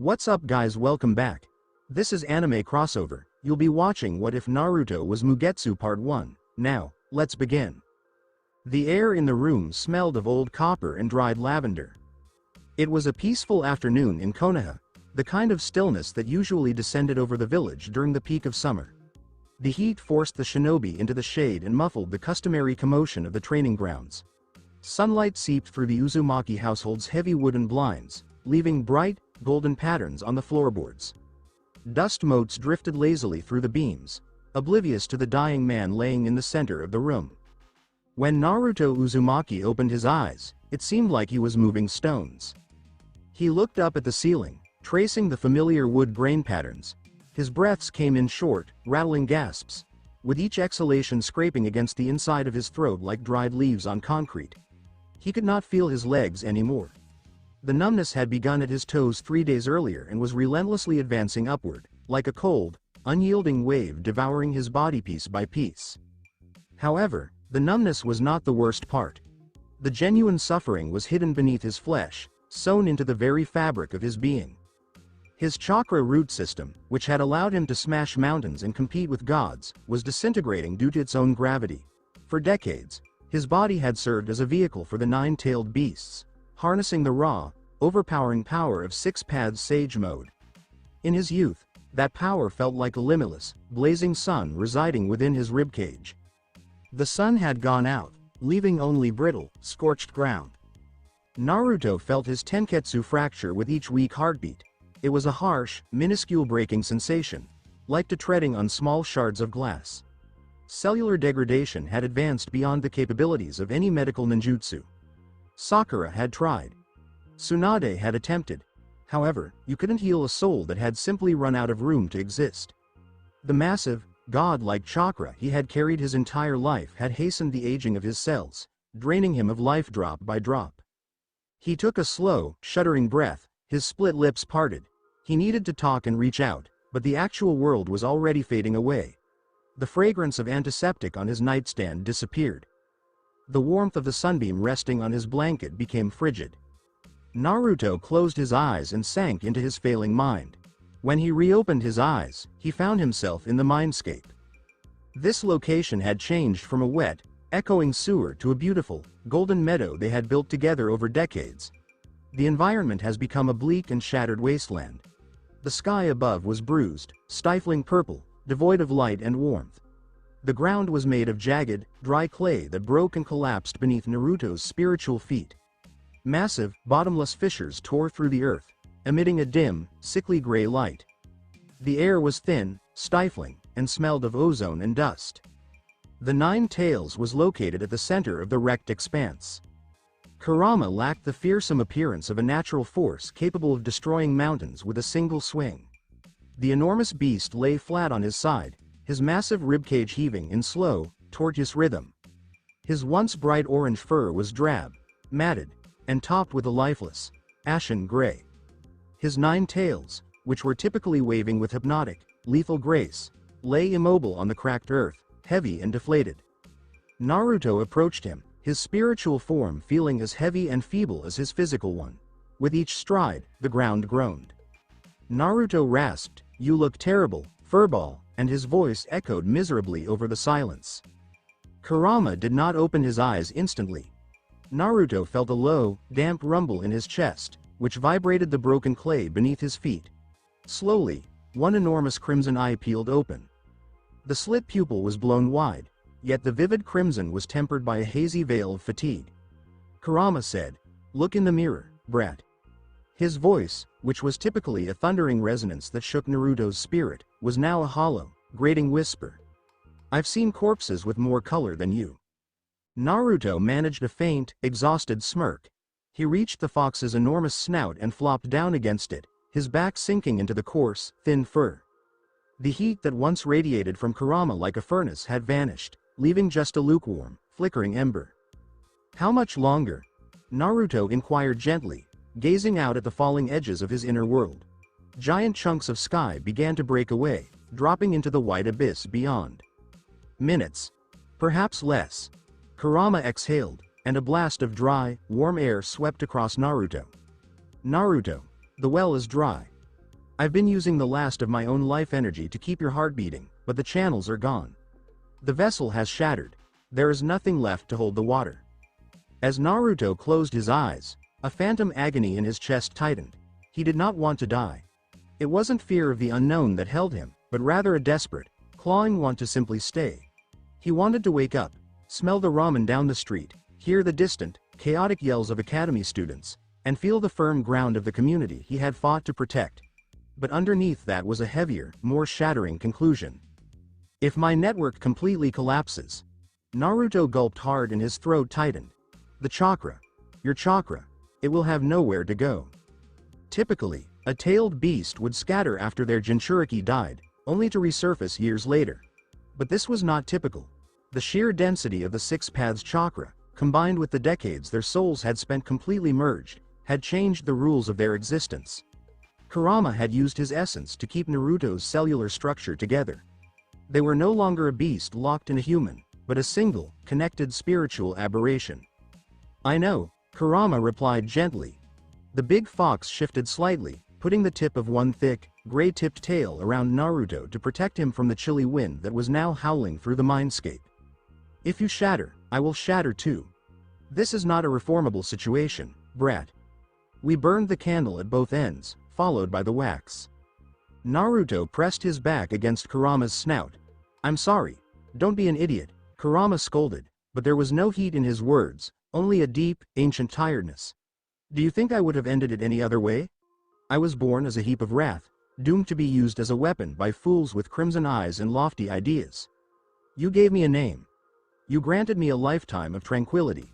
What's up guys, welcome back. This is Anime Crossover. You'll be watching What If Naruto Was Mugetsu Part 1. Now, let's begin. The air in the room smelled of old copper and dried lavender. It was a peaceful afternoon in Konoha, the kind of stillness that usually descended over the village during the peak of summer. The heat forced the shinobi into the shade and muffled the customary commotion of the training grounds. Sunlight seeped through the Uzumaki household's heavy wooden blinds, leaving bright, golden patterns on the floorboards. Dust motes drifted lazily through the beams, oblivious to the dying man laying in the center of the room. When Naruto Uzumaki opened his eyes, it seemed like he was moving stones. He looked up at the ceiling, tracing the familiar wood grain patterns. His breaths came in short, rattling gasps, with each exhalation scraping against the inside of his throat like dried leaves on concrete. He could not feel his legs anymore. The numbness had begun at his toes 3 days earlier and was relentlessly advancing upward, like a cold, unyielding wave devouring his body piece by piece. However, the numbness was not the worst part. The genuine suffering was hidden beneath his flesh, sewn into the very fabric of his being. His chakra root system, which had allowed him to smash mountains and compete with gods, was disintegrating due to its own gravity. For decades, his body had served as a vehicle for the nine-tailed beasts, harnessing the raw, overpowering power of Six Paths Sage Mode. In his youth, that power felt like a limitless, blazing sun residing within his ribcage. The sun had gone out, leaving only brittle, scorched ground. Naruto felt his tenketsu fracture with each weak heartbeat. It was a harsh, minuscule breaking sensation, like to treading on small shards of glass. Cellular degradation had advanced beyond the capabilities of any medical ninjutsu. Sakura had tried. Tsunade had attempted. However, you couldn't heal a soul that had simply run out of room to exist. The massive, god-like chakra he had carried his entire life had hastened the aging of his cells, draining him of life drop by drop. He took a slow, shuddering breath, his split lips parted. He needed to talk and reach out, but the actual world was already fading away. The fragrance of antiseptic on his nightstand disappeared. The warmth of the sunbeam resting on his blanket became frigid. Naruto closed his eyes and sank into his failing mind. When he reopened his eyes, he found himself in the mindscape. This location had changed from a wet, echoing sewer to a beautiful, golden meadow they had built together over decades. The environment has become a bleak and shattered wasteland. The sky above was bruised, stifling purple, devoid of light and warmth. The ground was made of jagged, dry clay that broke and collapsed beneath Naruto's spiritual feet. Massive, bottomless fissures tore through the earth, emitting a dim, sickly gray light. The air was thin, stifling, and smelled of ozone and dust. The Nine Tails was located at the center of the wrecked expanse. Kurama lacked the fearsome appearance of a natural force capable of destroying mountains with a single swing. The enormous beast lay flat on his side, his massive ribcage heaving in slow, tortuous rhythm. His once bright orange fur was drab, matted, and topped with a lifeless, ashen gray. His 9 tails, which were typically waving with hypnotic, lethal grace, lay immobile on the cracked earth, heavy and deflated. Naruto approached him, his spiritual form feeling as heavy and feeble as his physical one. With each stride, the ground groaned. Naruto rasped, "You look terrible, furball," and his voice echoed miserably over the silence. Kurama did not open his eyes instantly. Naruto felt a low, damp rumble in his chest, which vibrated the broken clay beneath his feet. Slowly, one enormous crimson eye peeled open. The slit pupil was blown wide, yet the vivid crimson was tempered by a hazy veil of fatigue. Kurama said, "Look in the mirror, brat." His voice, which was typically a thundering resonance that shook Naruto's spirit, was now a hollow, grating whisper. "I've seen corpses with more color than you." Naruto managed a faint, exhausted smirk. He reached the fox's enormous snout and flopped down against it, his back sinking into the coarse, thin fur. The heat that once radiated from Kurama like a furnace had vanished, leaving just a lukewarm, flickering ember. "How much longer?" Naruto inquired gently, gazing out at the falling edges of his inner world. Giant chunks of sky began to break away, dropping into the white abyss beyond. "Minutes. Perhaps less." Kurama exhaled, and a blast of dry, warm air swept across Naruto. "Naruto, the well is dry. I've been using the last of my own life energy to keep your heart beating, but the channels are gone. The vessel has shattered. There is nothing left to hold the water. As Naruto closed his eyes, a phantom agony in his chest tightened. He did not want to die. It wasn't fear of the unknown that held him, but rather a desperate, clawing want to simply stay. He wanted to wake up, smell the ramen down the street, hear the distant, chaotic yells of academy students, and feel the firm ground of the community he had fought to protect. But underneath that was a heavier, more shattering conclusion. If my network completely collapses. Naruto gulped hard and his throat tightened. The chakra. Your chakra. It will have nowhere to go. Typically, a tailed beast would scatter after their Jinchuriki died, only to resurface years later. But this was not typical. The sheer density of the Six Paths chakra, combined with the decades their souls had spent completely merged, had changed the rules of their existence. Kurama had used his essence to keep Naruto's cellular structure together. They were no longer a beast locked in a human, but a single, connected spiritual aberration. I know, Kurama replied gently. The big fox shifted slightly, putting the tip of one thick, gray-tipped tail around Naruto to protect him from the chilly wind that was now howling through the mindscape. If you shatter, I will shatter too. This is not a reformable situation, brat. We burned the candle at both ends, followed by the wax. Naruto pressed his back against Kurama's snout. I'm sorry. Don't be an idiot, Kurama scolded, but there was no heat in his words, only a deep, ancient tiredness. Do you think I would have ended it any other way? I was born as a heap of wrath, doomed to be used as a weapon by fools with crimson eyes and lofty ideas. You gave me a name. You granted me a lifetime of tranquility.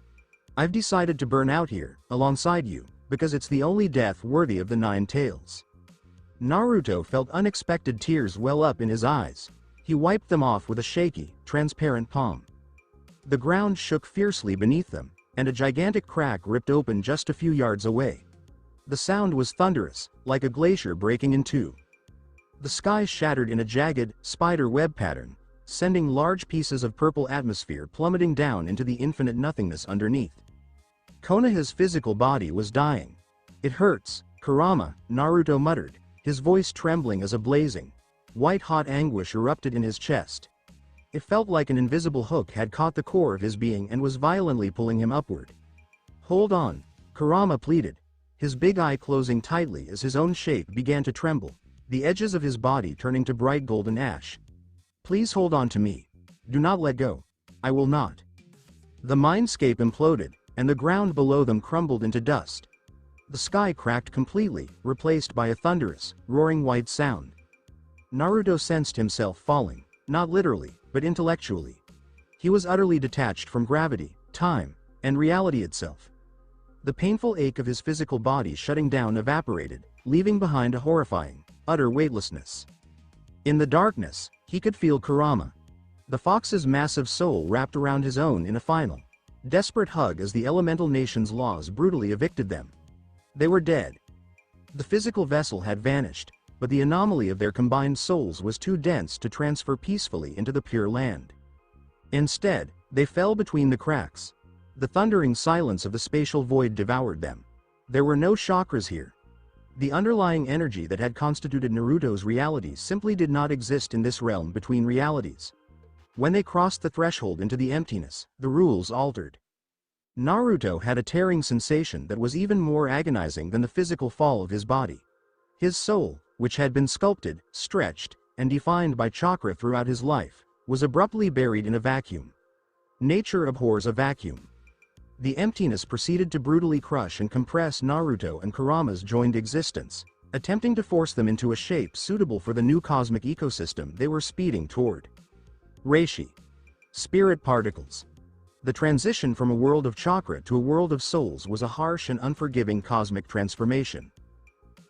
I've decided to burn out here, alongside you, because it's the only death worthy of the Nine Tails. Naruto felt unexpected tears well up in his eyes. He wiped them off with a shaky, transparent palm. The ground shook fiercely beneath them, and a gigantic crack ripped open just a few yards away. The sound was thunderous, like a glacier breaking in two. The sky shattered in a jagged, spider web pattern, sending large pieces of purple atmosphere plummeting down into the infinite nothingness underneath. Konoha's physical body was dying. It hurts, Kurama, Naruto muttered, his voice trembling as a blazing, white-hot anguish erupted in his chest. It felt like an invisible hook had caught the core of his being and was violently pulling him upward. Hold on, Kurama pleaded, his big eye closing tightly as his own shape began to tremble, the edges of his body turning to bright golden ash. Please hold on to me. Do not let go. I will not. The mindscape imploded, and the ground below them crumbled into dust. The sky cracked completely, replaced by a thunderous, roaring white sound. Naruto sensed himself falling, not literally, but intellectually. He was utterly detached from gravity, time, and reality itself. The painful ache of his physical body shutting down evaporated, leaving behind a horrifying, utter weightlessness. In the darkness, he could feel Kurama. The fox's massive soul wrapped around his own in a final, desperate hug as the elemental nation's laws brutally evicted them. They were dead. The physical vessel had vanished, but the anomaly of their combined souls was too dense to transfer peacefully into the pure land. Instead, they fell between the cracks. The thundering silence of the spatial void devoured them. There were no chakras here. The underlying energy that had constituted Naruto's reality simply did not exist in this realm between realities. When they crossed the threshold into the emptiness, the rules altered. Naruto had a tearing sensation that was even more agonizing than the physical fall of his body. His soul, which had been sculpted, stretched, and defined by chakra throughout his life, was abruptly buried in a vacuum. Nature abhors a vacuum. The emptiness proceeded to brutally crush and compress Naruto and Kurama's joined existence, attempting to force them into a shape suitable for the new cosmic ecosystem they were speeding toward. Reishi. Spirit particles. The transition from a world of chakra to a world of souls was a harsh and unforgiving cosmic transformation.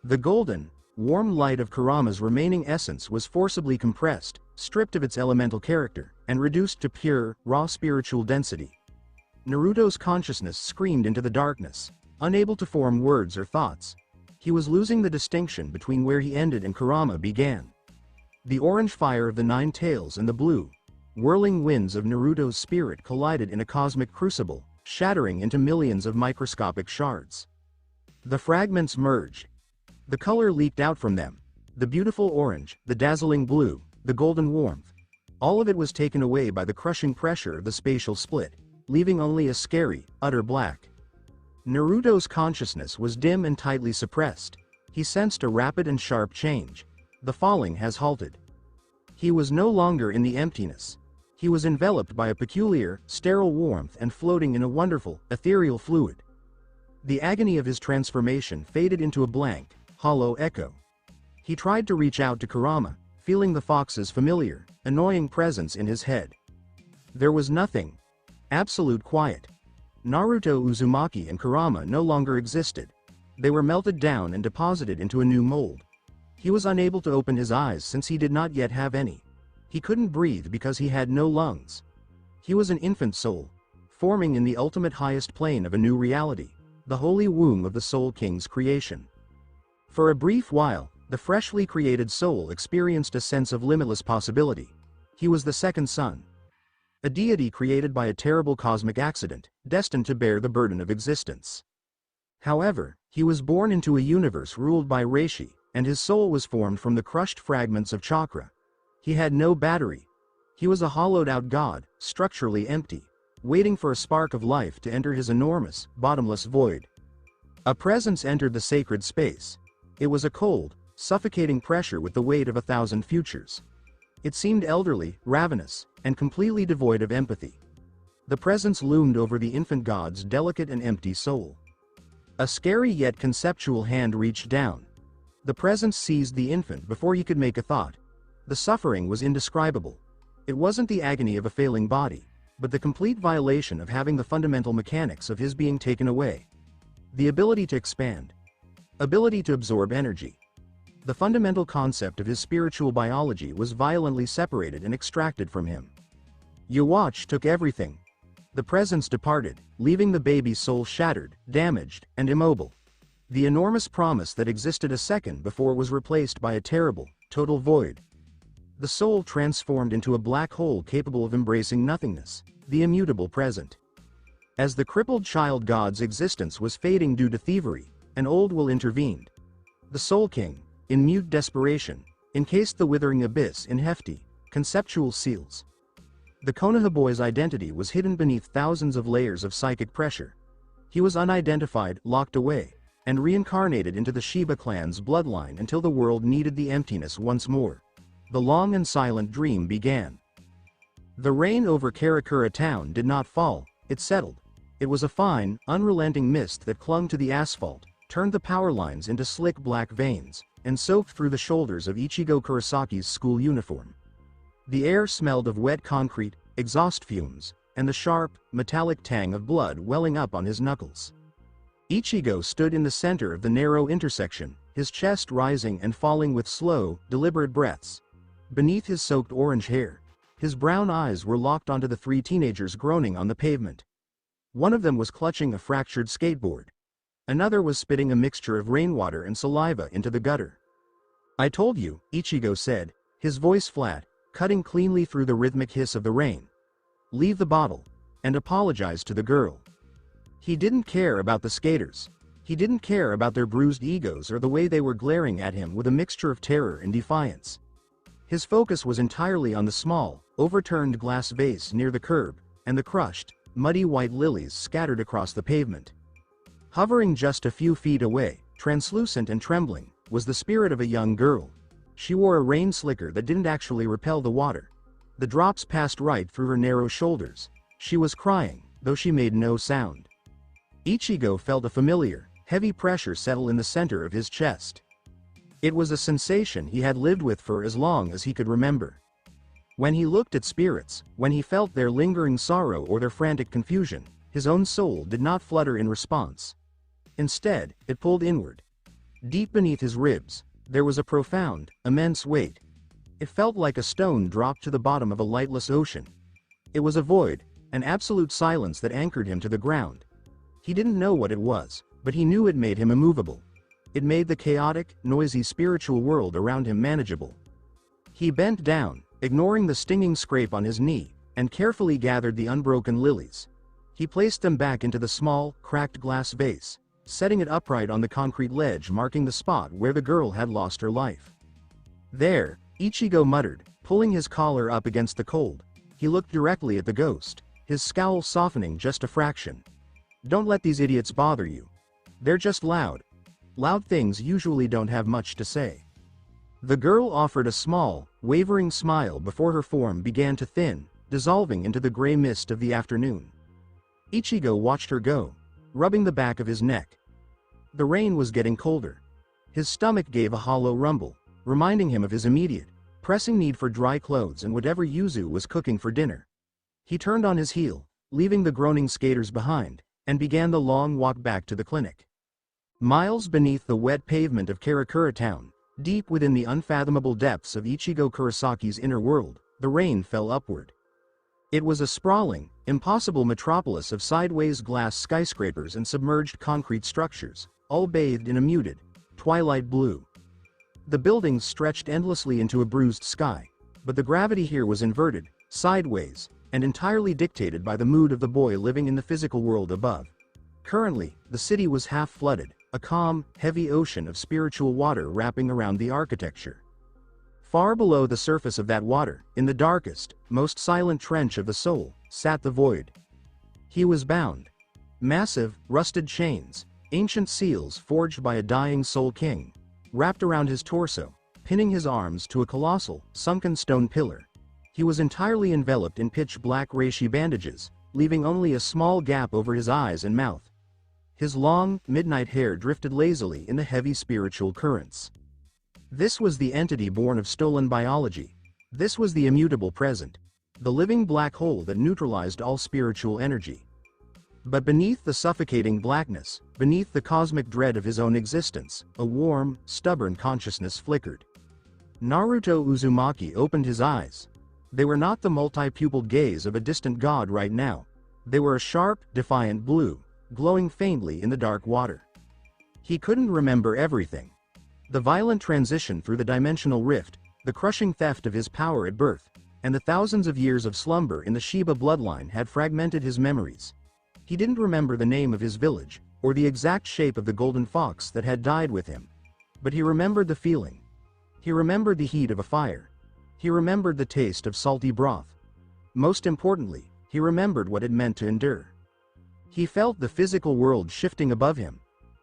The golden, warm light of Kurama's remaining essence was forcibly compressed, stripped of its elemental character, and reduced to pure, raw spiritual density. Naruto's consciousness screamed into the darkness, unable to form words or thoughts. He was losing the distinction between where he ended and Kurama began. The orange fire of the Nine Tails and the blue, whirling winds of Naruto's spirit collided in a cosmic crucible, shattering into millions of microscopic shards. The fragments merged. The color leaked out from them. The beautiful orange, the dazzling blue, the golden warmth. All of it was taken away by the crushing pressure of the spatial split, leaving only a scary, utter black. Naruto's consciousness was dim and tightly suppressed. He sensed a rapid and sharp change. The falling has halted. He was no longer in the emptiness. He was enveloped by a peculiar, sterile warmth and floating in a wonderful, ethereal fluid. The agony of his transformation faded into a blank, hollow echo. He tried to reach out to Kurama, feeling the fox's familiar, annoying presence in his head. There was nothing. Absolute quiet. Naruto Uzumaki and Kurama no longer existed. They were melted down and deposited into a new mold. He was unable to open his eyes since he did not yet have any. He couldn't breathe because he had no lungs. He was an infant soul, forming in the ultimate highest plane of a new reality, the holy womb of the Soul King's creation. For a brief while, the freshly created soul experienced a sense of limitless possibility. He was the second son. A deity created by a terrible cosmic accident, destined to bear the burden of existence. However, he was born into a universe ruled by Reishi, and his soul was formed from the crushed fragments of chakra. He had no battery. He was a hollowed-out god, structurally empty, waiting for a spark of life to enter his enormous, bottomless void. A presence entered the sacred space. It was a cold, suffocating pressure with the weight of 1,000 futures. It seemed elderly, ravenous, and completely devoid of empathy. The presence loomed over the infant god's delicate and empty soul. A scary yet conceptual hand reached down. The presence seized the infant before he could make a thought. The suffering was indescribable. It wasn't the agony of a failing body, but the complete violation of having the fundamental mechanics of his being taken away. The ability to expand. Ability to absorb energy. The fundamental concept of his spiritual biology was violently separated and extracted from him. Yawatch took everything. The presence departed, leaving the baby's soul shattered, damaged, and immobile. The enormous promise that existed a second before was replaced by a terrible, total void. The soul transformed into a black hole capable of embracing nothingness, the immutable present. As the crippled child god's existence was fading due to thievery, an old will intervened. The Soul King, in mute desperation, encased the withering abyss in hefty, conceptual seals. The Konoha boy's identity was hidden beneath thousands of layers of psychic pressure. He was unidentified, locked away, and reincarnated into the Shiba clan's bloodline until the world needed the emptiness once more. The long and silent dream began. The rain over Karakura town did not fall, it settled. It was a fine, unrelenting mist that clung to the asphalt, turned the power lines into slick black veins, and soaked through the shoulders of Ichigo Kurisaki's school uniform. The air smelled of wet concrete, exhaust fumes, and the sharp, metallic tang of blood welling up on his knuckles. Ichigo stood in the center of the narrow intersection, his chest rising and falling with slow, deliberate breaths. Beneath his soaked orange hair, his brown eyes were locked onto the 3 teenagers groaning on the pavement. One of them was clutching a fractured skateboard. Another was spitting a mixture of rainwater and saliva into the gutter. "I told you," Ichigo said, his voice flat, cutting cleanly through the rhythmic hiss of the rain. "Leave the bottle, and apologize to the girl." He didn't care about the skaters. He didn't care about their bruised egos or the way they were glaring at him with a mixture of terror and defiance. His focus was entirely on the small, overturned glass vase near the curb, and the crushed, muddy white lilies scattered across the pavement. Hovering just a few feet away, translucent and trembling, was the spirit of a young girl. She wore a rain slicker that didn't actually repel the water. The drops passed right through her narrow shoulders. She was crying, though she made no sound. Ichigo felt a familiar, heavy pressure settle in the center of his chest. It was a sensation he had lived with for as long as he could remember. When he looked at spirits, when he felt their lingering sorrow or their frantic confusion, his own soul did not flutter in response. Instead, it pulled inward. Deep beneath his ribs, there was a profound, immense weight. It felt like a stone dropped to the bottom of a lightless ocean. It was a void, an absolute silence that anchored him to the ground. He didn't know what it was, but he knew it made him immovable. It made the chaotic, noisy spiritual world around him manageable. He bent down, ignoring the stinging scrape on his knee, and carefully gathered the unbroken lilies. He placed them back into the small, cracked glass vase, setting it upright on the concrete ledge marking the spot where the girl had lost her life. There, Ichigo muttered, pulling his collar up against the cold. He looked directly at the ghost, his scowl softening just a fraction. Don't let these idiots bother you. They're just loud. Loud things usually don't have much to say. The girl offered a small, wavering smile before her form began to thin, dissolving into the gray mist of the afternoon. Ichigo watched her go, rubbing the back of his neck. The rain was getting colder. His stomach gave a hollow rumble, reminding him of his immediate, pressing need for dry clothes and whatever Yuzu was cooking for dinner. He turned on his heel, leaving the groaning skaters behind, and began the long walk back to the clinic. Miles beneath the wet pavement of Karakura town, deep within the unfathomable depths of Ichigo Kurisaki's inner world, the rain fell upward. It was a sprawling, impossible metropolis of sideways glass skyscrapers and submerged concrete structures, all bathed in a muted, twilight blue. The buildings stretched endlessly into a bruised sky, but the gravity here was inverted, sideways, and entirely dictated by the mood of the boy living in the physical world above. Currently, the city was half flooded, a calm, heavy ocean of spiritual water wrapping around the architecture. Far below the surface of that water, in the darkest, most silent trench of the soul, sat the void. He was bound. Massive, rusted chains, ancient seals forged by a dying soul king, wrapped around his torso, pinning his arms to a colossal, sunken stone pillar. He was entirely enveloped in pitch-black reishi bandages, leaving only a small gap over his eyes and mouth. His long, midnight hair drifted lazily in the heavy spiritual currents. This was the entity born of stolen biology. This was the immutable present, the living black hole that neutralized all spiritual energy. But beneath the suffocating blackness, beneath the cosmic dread of his own existence, a warm, stubborn consciousness flickered. Naruto Uzumaki opened his eyes. They were not the multi-pupiled gaze of a distant god right now. They were a sharp, defiant blue, glowing faintly in the dark water. He couldn't remember everything. The violent transition through the dimensional rift, the crushing theft of his power at birth, and the thousands of years of slumber in the Shiba bloodline had fragmented his memories. He didn't remember the name of his village, or the exact shape of the golden fox that had died with him. But he remembered the feeling. He remembered the heat of a fire. He remembered the taste of salty broth. Most importantly, he remembered what it meant to endure. He felt the physical world shifting above him.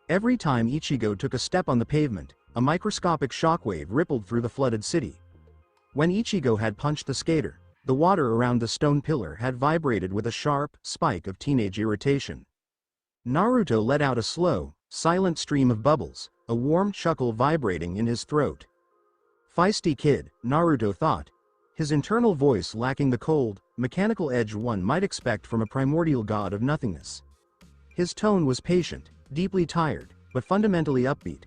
Every time Ichigo took a step on the pavement, a microscopic shockwave rippled through the flooded city. When Ichigo had punched the skater, the water around the stone pillar had vibrated with a sharp spike of teenage irritation. Naruto let out a slow, silent stream of bubbles, a warm chuckle vibrating in his throat. Feisty kid, Naruto thought, his internal voice lacking the cold, mechanical edge one might expect from a primordial god of nothingness. His tone was patient, deeply tired, but fundamentally upbeat.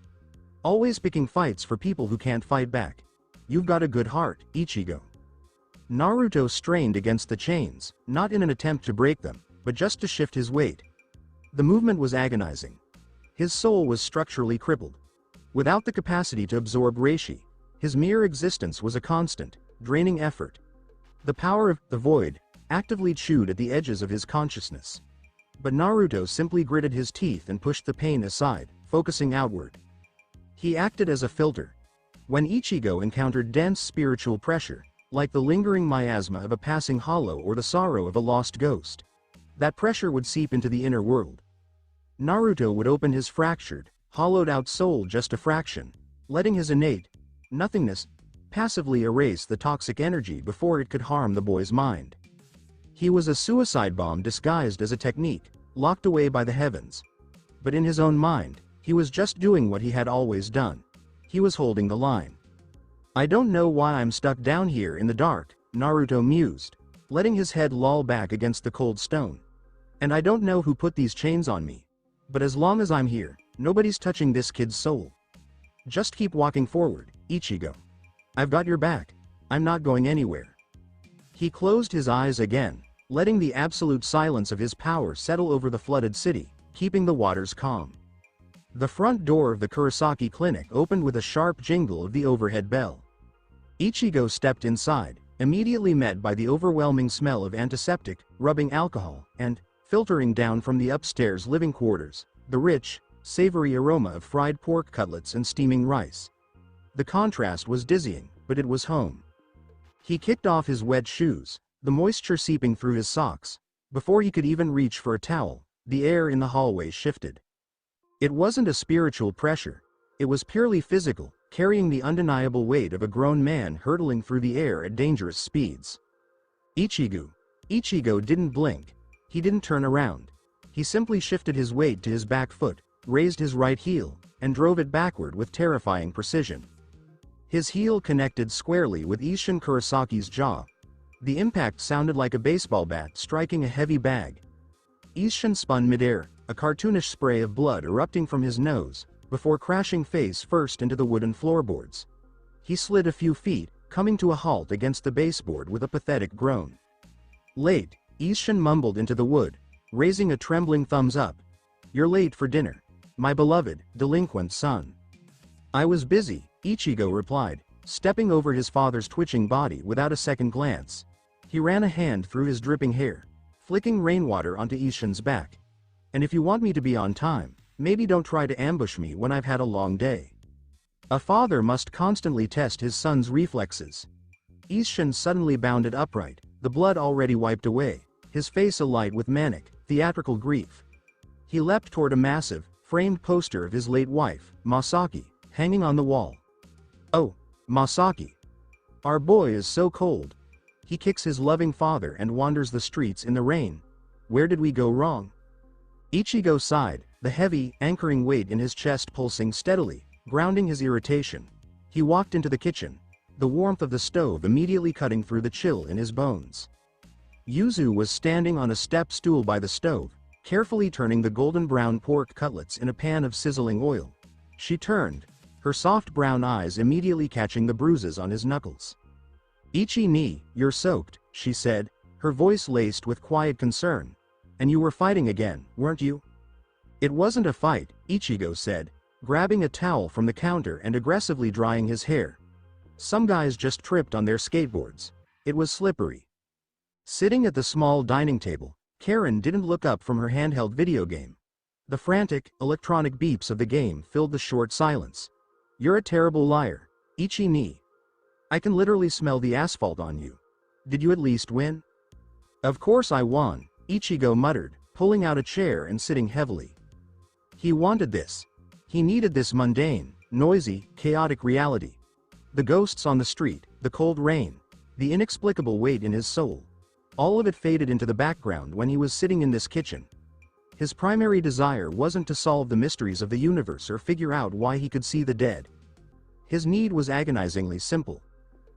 Always picking fights for people who can't fight back. You've got a good heart, Ichigo. Naruto strained against the chains, not in an attempt to break them, but just to shift his weight. The movement was agonizing. His soul was structurally crippled. Without the capacity to absorb reishi, his mere existence was a constant, draining effort. The power of the void actively chewed at the edges of his consciousness. But Naruto simply gritted his teeth and pushed the pain aside, focusing outward. He acted as a filter. When Ichigo encountered dense spiritual pressure, like the lingering miasma of a passing hollow or the sorrow of a lost ghost, that pressure would seep into the inner world. Naruto would open his fractured, hollowed-out soul just a fraction, letting his innate nothingness passively erase the toxic energy before it could harm the boy's mind. He was a suicide bomb disguised as a technique, locked away by the heavens. But in his own mind, he was just doing what he had always done. He was holding the line. I don't know why I'm stuck down here in the dark, Naruto mused, letting his head loll back against the cold stone. And I don't know who put these chains on me. But as long as I'm here, nobody's touching this kid's soul. Just keep walking forward, Ichigo. I've got your back. I'm not going anywhere. He closed his eyes again, letting the absolute silence of his power settle over the flooded city, keeping the waters calm. The front door of the Kurosaki clinic opened with a sharp jingle of the overhead bell. Ichigo stepped inside, immediately met by the overwhelming smell of antiseptic, rubbing alcohol, and, filtering down from the upstairs living quarters, the rich, savory aroma of fried pork cutlets and steaming rice. The contrast was dizzying, but it was home. He kicked off his wet shoes, the moisture seeping through his socks. Before he could even reach for a towel, the air in the hallway shifted. It wasn't a spiritual pressure. It was purely physical, carrying the undeniable weight of a grown man hurtling through the air at dangerous speeds. Ichigo didn't blink. He didn't turn around. He simply shifted his weight to his back foot, raised his right heel, and drove it backward with terrifying precision. His heel connected squarely with Isshin Kurisaki's jaw. The impact sounded like a baseball bat striking a heavy bag. Isshin spun midair, a cartoonish spray of blood erupting from his nose, before crashing face first into the wooden floorboards. He slid a few feet, coming to a halt against the baseboard with a pathetic groan. "Late," Isshin mumbled into the wood, raising a trembling thumbs up. "You're late for dinner, my beloved, delinquent son." "I was busy," Ichigo replied, stepping over his father's twitching body without a second glance. He ran a hand through his dripping hair, flicking rainwater onto Isshin's back. "And if you want me to be on time, maybe don't try to ambush me when I've had a long day." A father must constantly test his son's reflexes. Isshin suddenly bounded upright, the blood already wiped away, his face alight with manic, theatrical grief. He leapt toward a massive, framed poster of his late wife, Masaki, hanging on the wall. "Oh, Masaki. Our boy is so cold. He kicks his loving father and wanders the streets in the rain. Where did we go wrong?" Ichigo sighed, the heavy, anchoring weight in his chest pulsing steadily, grounding his irritation. He walked into the kitchen, the warmth of the stove immediately cutting through the chill in his bones. Yuzu was standing on a step stool by the stove, carefully turning the golden brown pork cutlets in a pan of sizzling oil. She turned, her soft brown eyes immediately catching the bruises on his knuckles. "Ichi-ni, you're soaked," she said, her voice laced with quiet concern. "And you were fighting again, weren't you?" "It wasn't a fight," Ichigo said, grabbing a towel from the counter and aggressively drying his hair. "Some guys just tripped on their skateboards. It was slippery." Sitting at the small dining table, Karen didn't look up from her handheld video game. The frantic, electronic beeps of the game filled the short silence. "You're a terrible liar, Ichi-ni. I can literally smell the asphalt on you. Did you at least win?" "Of course I won," Ichigo muttered, pulling out a chair and sitting heavily. He wanted this. He needed this mundane, noisy, chaotic reality. The ghosts on the street, the cold rain, the inexplicable weight in his soul. All of it faded into the background when he was sitting in this kitchen. His primary desire wasn't to solve the mysteries of the universe or figure out why he could see the dead. His need was agonizingly simple.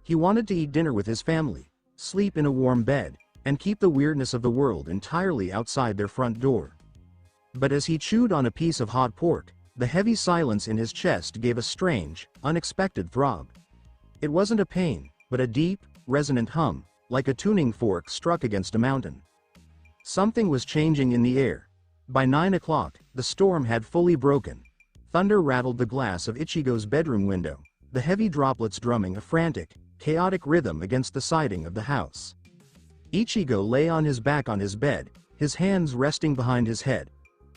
He wanted to eat dinner with his family, sleep in a warm bed, and keep the weirdness of the world entirely outside their front door. But as he chewed on a piece of hot pork, the heavy silence in his chest gave a strange, unexpected throb. It wasn't a pain, but a deep, resonant hum, like a tuning fork struck against a mountain. Something was changing in the air. By 9 o'clock, the storm had fully broken. Thunder rattled the glass of Ichigo's bedroom window, the heavy droplets drumming a frantic, chaotic rhythm against the siding of the house. Ichigo lay on his back on his bed, his hands resting behind his head.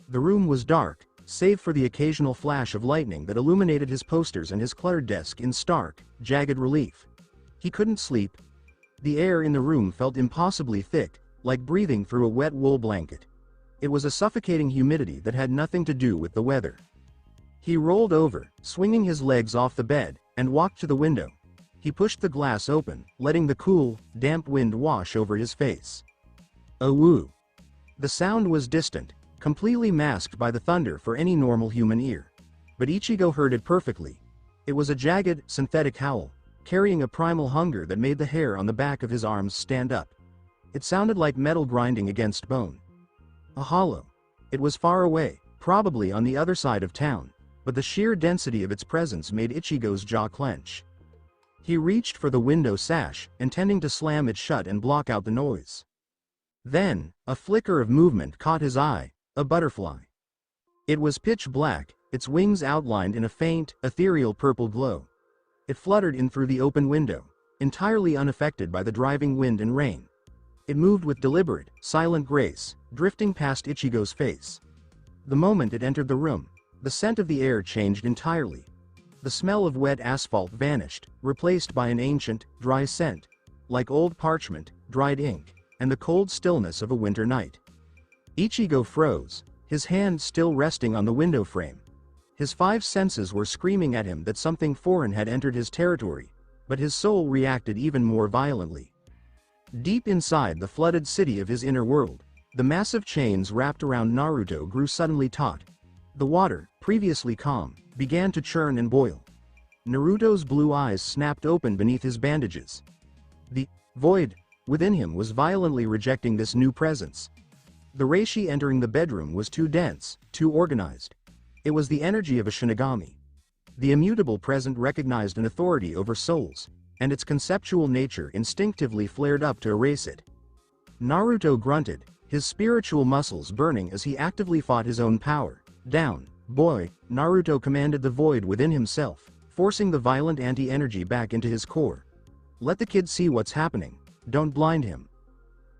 The room was dark, save for the occasional flash of lightning that illuminated his posters and his cluttered desk in stark, jagged relief. He couldn't sleep. The air in the room felt impossibly thick, like breathing through a wet wool blanket. It was a suffocating humidity that had nothing to do with the weather. He rolled over, swinging his legs off the bed, and walked to the window. He pushed the glass open, letting the cool, damp wind wash over his face. A woo. The sound was distant, completely masked by the thunder for any normal human ear. But Ichigo heard it perfectly. It was a jagged, synthetic howl, carrying a primal hunger that made the hair on the back of his arms stand up. It sounded like metal grinding against bone. A hollow. It was far away, probably on the other side of town, but the sheer density of its presence made Ichigo's jaw clench. He reached for the window sash, intending to slam it shut and block out the noise. Then, a flicker of movement caught his eye, a butterfly. It was pitch black, its wings outlined in a faint, ethereal purple glow. It fluttered in through the open window, entirely unaffected by the driving wind and rain. It moved with deliberate, silent grace, drifting past Ichigo's face. The moment it entered the room, the scent of the air changed entirely. The smell of wet asphalt vanished, replaced by an ancient, dry scent, like old parchment, dried ink, and the cold stillness of a winter night. Ichigo froze, his hand still resting on the window frame. His five senses were screaming at him that something foreign had entered his territory, but his soul reacted even more violently. Deep inside the flooded city of his inner world, the massive chains wrapped around Naruto grew suddenly taut. The water, previously calm, began to churn and boil. Naruto's blue eyes snapped open beneath his bandages. The void within him was violently rejecting this new presence. The reishi entering the bedroom was too dense, too organized. It was the energy of a Shinigami. The immutable present recognized an authority over souls, and its conceptual nature instinctively flared up to erase it. Naruto grunted, his spiritual muscles burning as he actively fought his own power. Down, boy, Naruto commanded the void within himself, forcing the violent anti-energy back into his core. Let the kid see what's happening, don't blind him.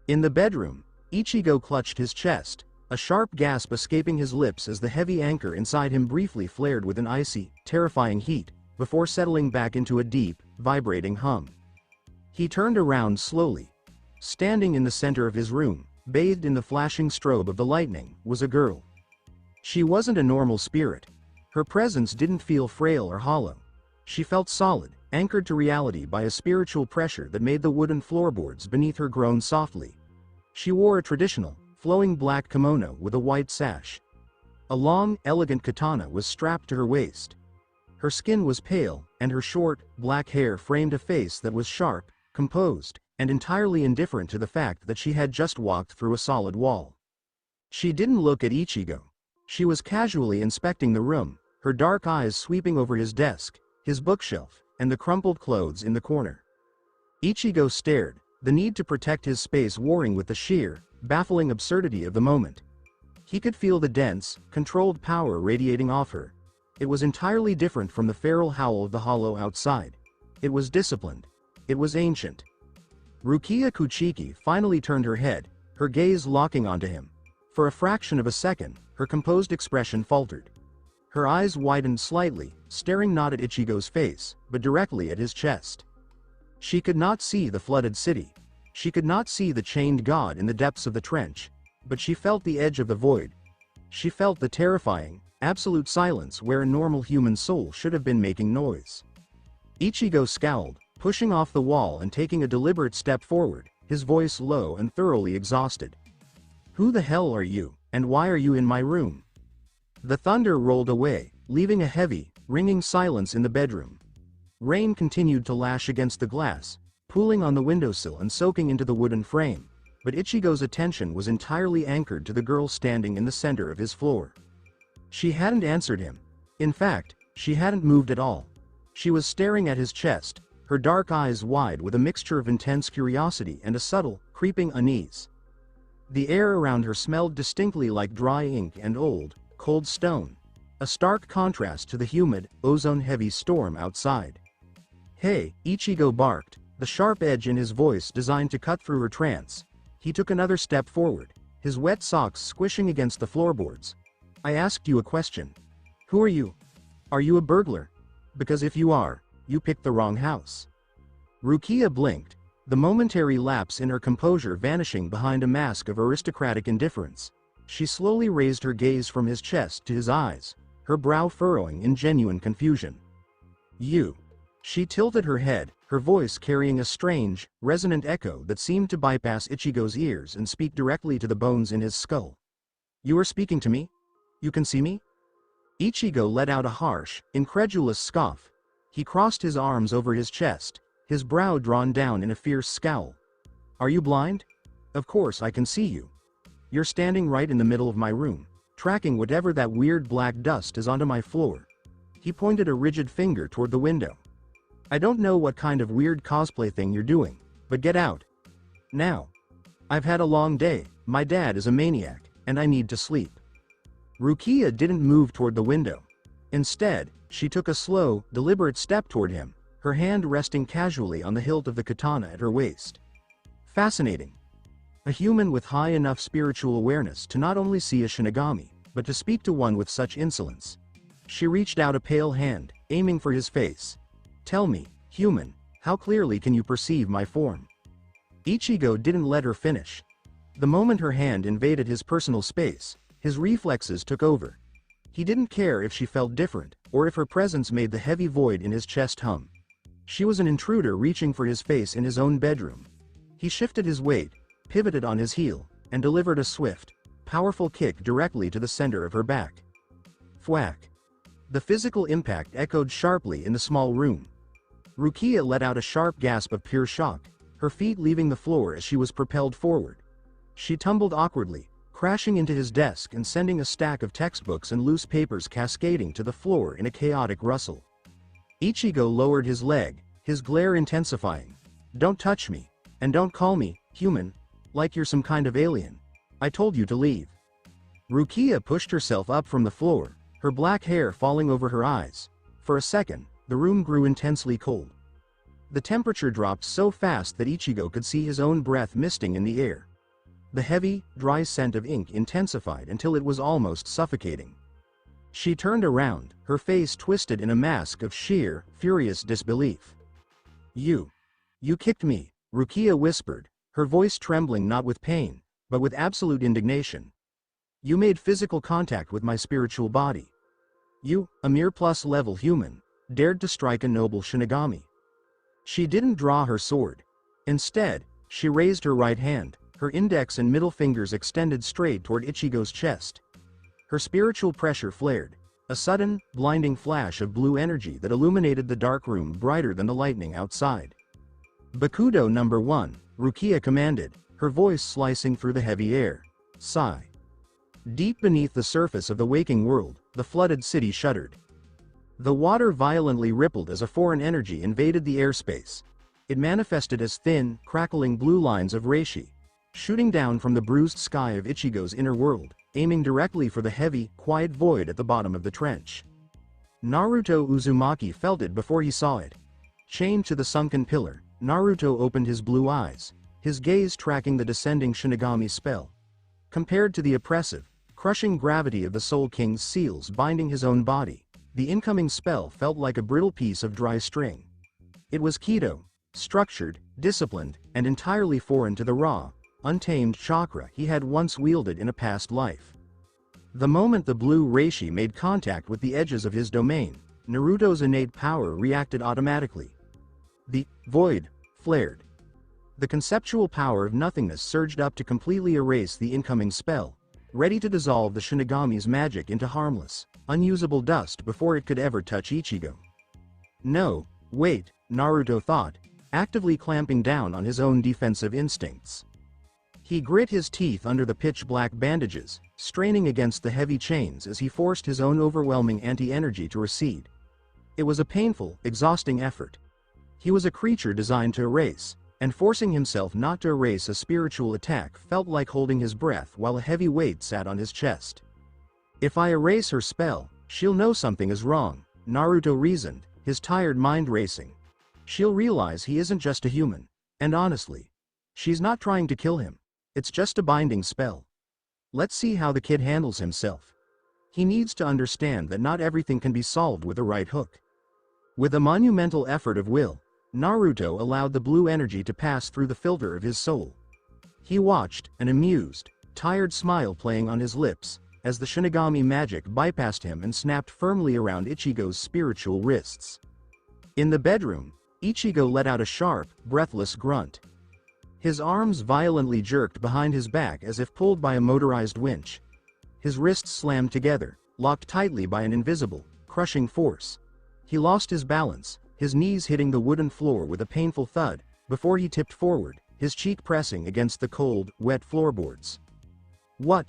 In the bedroom, Ichigo clutched his chest, a sharp gasp escaping his lips as the heavy anchor inside him briefly flared with an icy, terrifying heat, before settling back into a deep, vibrating hum. He turned around slowly. Standing in the center of his room, bathed in the flashing strobe of the lightning, was a girl. She wasn't a normal spirit. Her presence didn't feel frail or hollow. She felt solid, anchored to reality by a spiritual pressure that made the wooden floorboards beneath her groan softly. She wore a traditional, flowing black kimono with a white sash. A long, elegant katana was strapped to her waist. Her skin was pale, and her short, black hair framed a face that was sharp, composed, and entirely indifferent to the fact that she had just walked through a solid wall. She didn't look at Ichigo. She was casually inspecting the room, her dark eyes sweeping over his desk, his bookshelf, and the crumpled clothes in the corner. Ichigo stared, the need to protect his space warring with the sheer, baffling absurdity of the moment. He could feel the dense, controlled power radiating off her. It was entirely different from the feral howl of the hollow outside. It was disciplined. It was ancient. Rukia Kuchiki finally turned her head, her gaze locking onto him. For a fraction of a second, her composed expression faltered. Her eyes widened slightly, staring not at Ichigo's face, but directly at his chest. She could not see the flooded city. She could not see the chained god in the depths of the trench, but she felt the edge of the void. She felt the terrifying, absolute silence where a normal human soul should have been making noise. Ichigo scowled, pushing off the wall and taking a deliberate step forward, his voice low and thoroughly exhausted. "Who the hell are you, and why are you in my room?" The thunder rolled away, leaving a heavy, ringing silence in the bedroom. Rain continued to lash against the glass, pooling on the windowsill and soaking into the wooden frame, but Ichigo's attention was entirely anchored to the girl standing in the center of his floor. She hadn't answered him. In fact, she hadn't moved at all. She was staring at his chest, her dark eyes wide with a mixture of intense curiosity and a subtle, creeping unease. The air around her smelled distinctly like dry ink and old, cold stone, a stark contrast to the humid, ozone-heavy storm outside. "Hey," Ichigo barked, the sharp edge in his voice designed to cut through her trance. He took another step forward, his wet socks squishing against the floorboards. "I asked you a question. Who are you? Are you a burglar? Because if you are, you picked the wrong house." Rukia blinked, the momentary lapse in her composure vanishing behind a mask of aristocratic indifference. She slowly raised her gaze from his chest to his eyes, her brow furrowing in genuine confusion. "You." She tilted her head, her voice carrying a strange, resonant echo that seemed to bypass Ichigo's ears and speak directly to the bones in his skull. "You are speaking to me? You can see me?" Ichigo let out a harsh, incredulous scoff. He crossed his arms over his chest, his brow drawn down in a fierce scowl. "Are you blind? Of course I can see you. You're standing right in the middle of my room, tracking whatever that weird black dust is onto my floor." He pointed a rigid finger toward the window. "I don't know what kind of weird cosplay thing you're doing, but get out. Now. I've had a long day, my dad is a maniac, and I need to sleep." Rukia didn't move toward the window. Instead, she took a slow, deliberate step toward him, her hand resting casually on the hilt of the katana at her waist. Fascinating. A human with high enough spiritual awareness to not only see a Shinigami, but to speak to one with such insolence. She reached out a pale hand, aiming for his face. "Tell me, human, how clearly can you perceive my form?" Ichigo didn't let her finish. The moment her hand invaded his personal space, his reflexes took over. He didn't care if she felt different, or if her presence made the heavy void in his chest hum. She was an intruder reaching for his face in his own bedroom. He shifted his weight, pivoted on his heel, and delivered a swift, powerful kick directly to the center of her back. Thwack. The physical impact echoed sharply in the small room. Rukia let out a sharp gasp of pure shock, her feet leaving the floor as she was propelled forward. She tumbled awkwardly, crashing into his desk and sending a stack of textbooks and loose papers cascading to the floor in a chaotic rustle. Ichigo lowered his leg, his glare intensifying. "Don't touch me, and don't call me human, like you're some kind of alien. I told you to leave." Rukia pushed herself up from the floor, her black hair falling over her eyes. For a second, the room grew intensely cold. The temperature dropped so fast that Ichigo could see his own breath misting in the air. The heavy, dry scent of ink intensified until it was almost suffocating. She turned around, her face twisted in a mask of sheer, furious disbelief. You kicked me," Rukia whispered, her voice trembling not with pain, but with absolute indignation. "You made physical contact with my spiritual body. You, a mere plus-level human, dared to strike a noble Shinigami." She didn't draw her sword. Instead, she raised her right hand, her index and middle fingers extended straight toward Ichigo's chest. Her spiritual pressure flared, a sudden, blinding flash of blue energy that illuminated the dark room brighter than the lightning outside. "Bakudo number 1, Rukia commanded, her voice slicing through the heavy air. Sigh. Deep beneath the surface of the waking world, the flooded city shuddered. The water violently rippled as a foreign energy invaded the airspace. It manifested as thin, crackling blue lines of reishi, shooting down from the bruised sky of Ichigo's inner world, aiming directly for the heavy, quiet void at the bottom of the trench. Naruto Uzumaki felt it before he saw it. Chained to the sunken pillar, Naruto opened his blue eyes, his gaze tracking the descending Shinigami spell. Compared to the oppressive, crushing gravity of the Soul King's seals binding his own body, the incoming spell felt like a brittle piece of dry string. It was Kido, structured, disciplined, and entirely foreign to the raw, untamed chakra he had once wielded in a past life. The moment the blue reishi made contact with the edges of his domain, Naruto's innate power reacted automatically. The void flared. The conceptual power of nothingness surged up to completely erase the incoming spell, ready to dissolve the Shinigami's magic into harmless, unusable dust before it could ever touch Ichigo. No, wait, Naruto thought, actively clamping down on his own defensive instincts. He grit his teeth under the pitch-black bandages, straining against the heavy chains as he forced his own overwhelming anti-energy to recede. It was a painful, exhausting effort. He was a creature designed to erase, and forcing himself not to erase a spiritual attack felt like holding his breath while a heavy weight sat on his chest. If I erase her spell, she'll know something is wrong, Naruto reasoned, his tired mind racing. She'll realize he isn't just a human, and honestly, she's not trying to kill him. It's just a binding spell. Let's see how the kid handles himself. He needs to understand that not everything can be solved with a right hook. With a monumental effort of will, Naruto allowed the blue energy to pass through the filter of his soul. He watched, an amused, tired smile playing on his lips, as the Shinigami magic bypassed him and snapped firmly around Ichigo's spiritual wrists. In the bedroom, Ichigo let out a sharp, breathless grunt. His arms violently jerked behind his back as if pulled by a motorized winch. His wrists slammed together, locked tightly by an invisible, crushing force. He lost his balance, his knees hitting the wooden floor with a painful thud, before he tipped forward, his cheek pressing against the cold, wet floorboards. What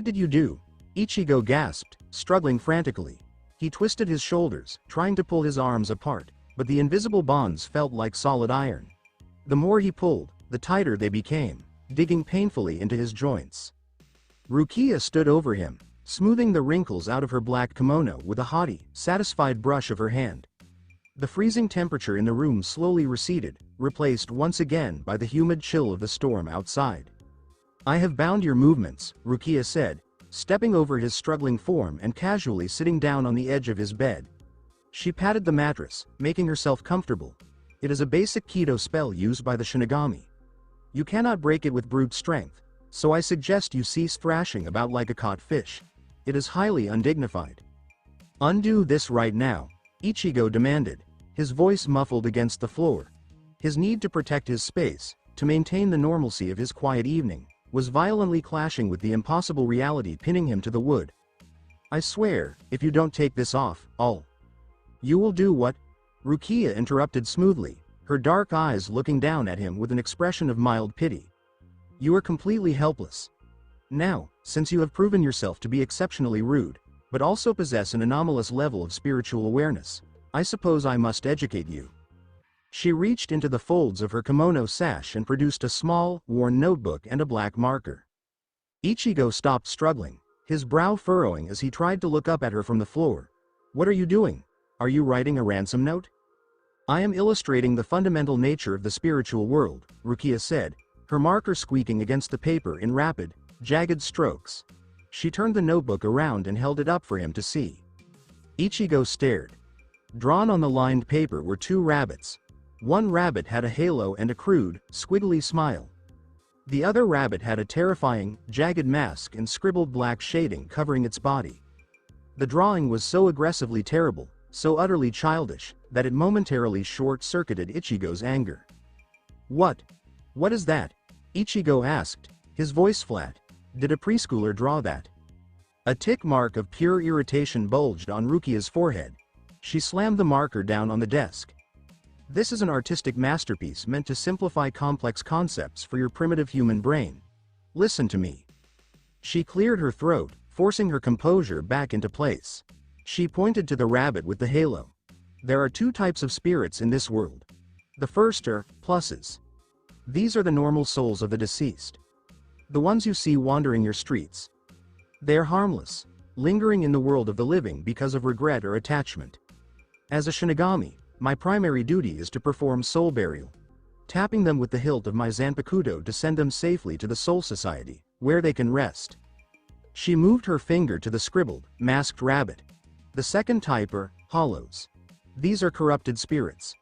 did you do? Ichigo gasped, struggling frantically. He twisted his shoulders, trying to pull his arms apart, but the invisible bonds felt like solid iron. The more he pulled, the tighter they became, digging painfully into his joints. Rukia stood over him, smoothing the wrinkles out of her black kimono with a haughty, satisfied brush of her hand. The freezing temperature in the room slowly receded, replaced once again by the humid chill of the storm outside. I have bound your movements, Rukia said, stepping over his struggling form and casually sitting down on the edge of his bed. She patted the mattress, making herself comfortable. It is a basic Kido spell used by the Shinigami. You cannot break it with brute strength, so I suggest you cease thrashing about like a caught fish. It is highly undignified. Undo this right now, Ichigo demanded, his voice muffled against the floor. His need to protect his space, to maintain the normalcy of his quiet evening, was violently clashing with the impossible reality pinning him to the wood. I swear, if you don't take this off, You will do what? Rukia interrupted smoothly, her dark eyes looking down at him with an expression of mild pity. You are completely helpless. Now, since you have proven yourself to be exceptionally rude, but also possess an anomalous level of spiritual awareness, I suppose I must educate you. She reached into the folds of her kimono sash and produced a small, worn notebook and a black marker. Ichigo stopped struggling, his brow furrowing as he tried to look up at her from the floor. What are you doing? Are you writing a ransom note? I am illustrating the fundamental nature of the spiritual world, Rukia said, her marker squeaking against the paper in rapid, jagged strokes. She turned the notebook around and held it up for him to see. Ichigo stared. Drawn on the lined paper were two rabbits. One rabbit had a halo and a crude, squiggly smile. The other rabbit had a terrifying, jagged mask and scribbled black shading covering its body. The drawing was so aggressively terrible, so utterly childish, that it momentarily short-circuited Ichigo's anger. What is that? Ichigo asked, his voice flat. Did a preschooler draw that? A tick mark of pure irritation bulged on Rukia's forehead. She slammed the marker down on the desk. This is an artistic masterpiece meant to simplify complex concepts for your primitive human brain. Listen to me. She cleared her throat, forcing her composure back into place. She pointed to the rabbit with the halo. There are two types of spirits in this world. The first are pluses. These are the normal souls of the deceased. The ones you see wandering your streets. They are harmless, lingering in the world of the living because of regret or attachment. As a Shinigami, my primary duty is to perform soul burial, tapping them with the hilt of my Zanpakuto to send them safely to the Soul Society, where they can rest. She moved her finger to the scribbled, masked rabbit. The second type are hollows. These are corrupted spirits.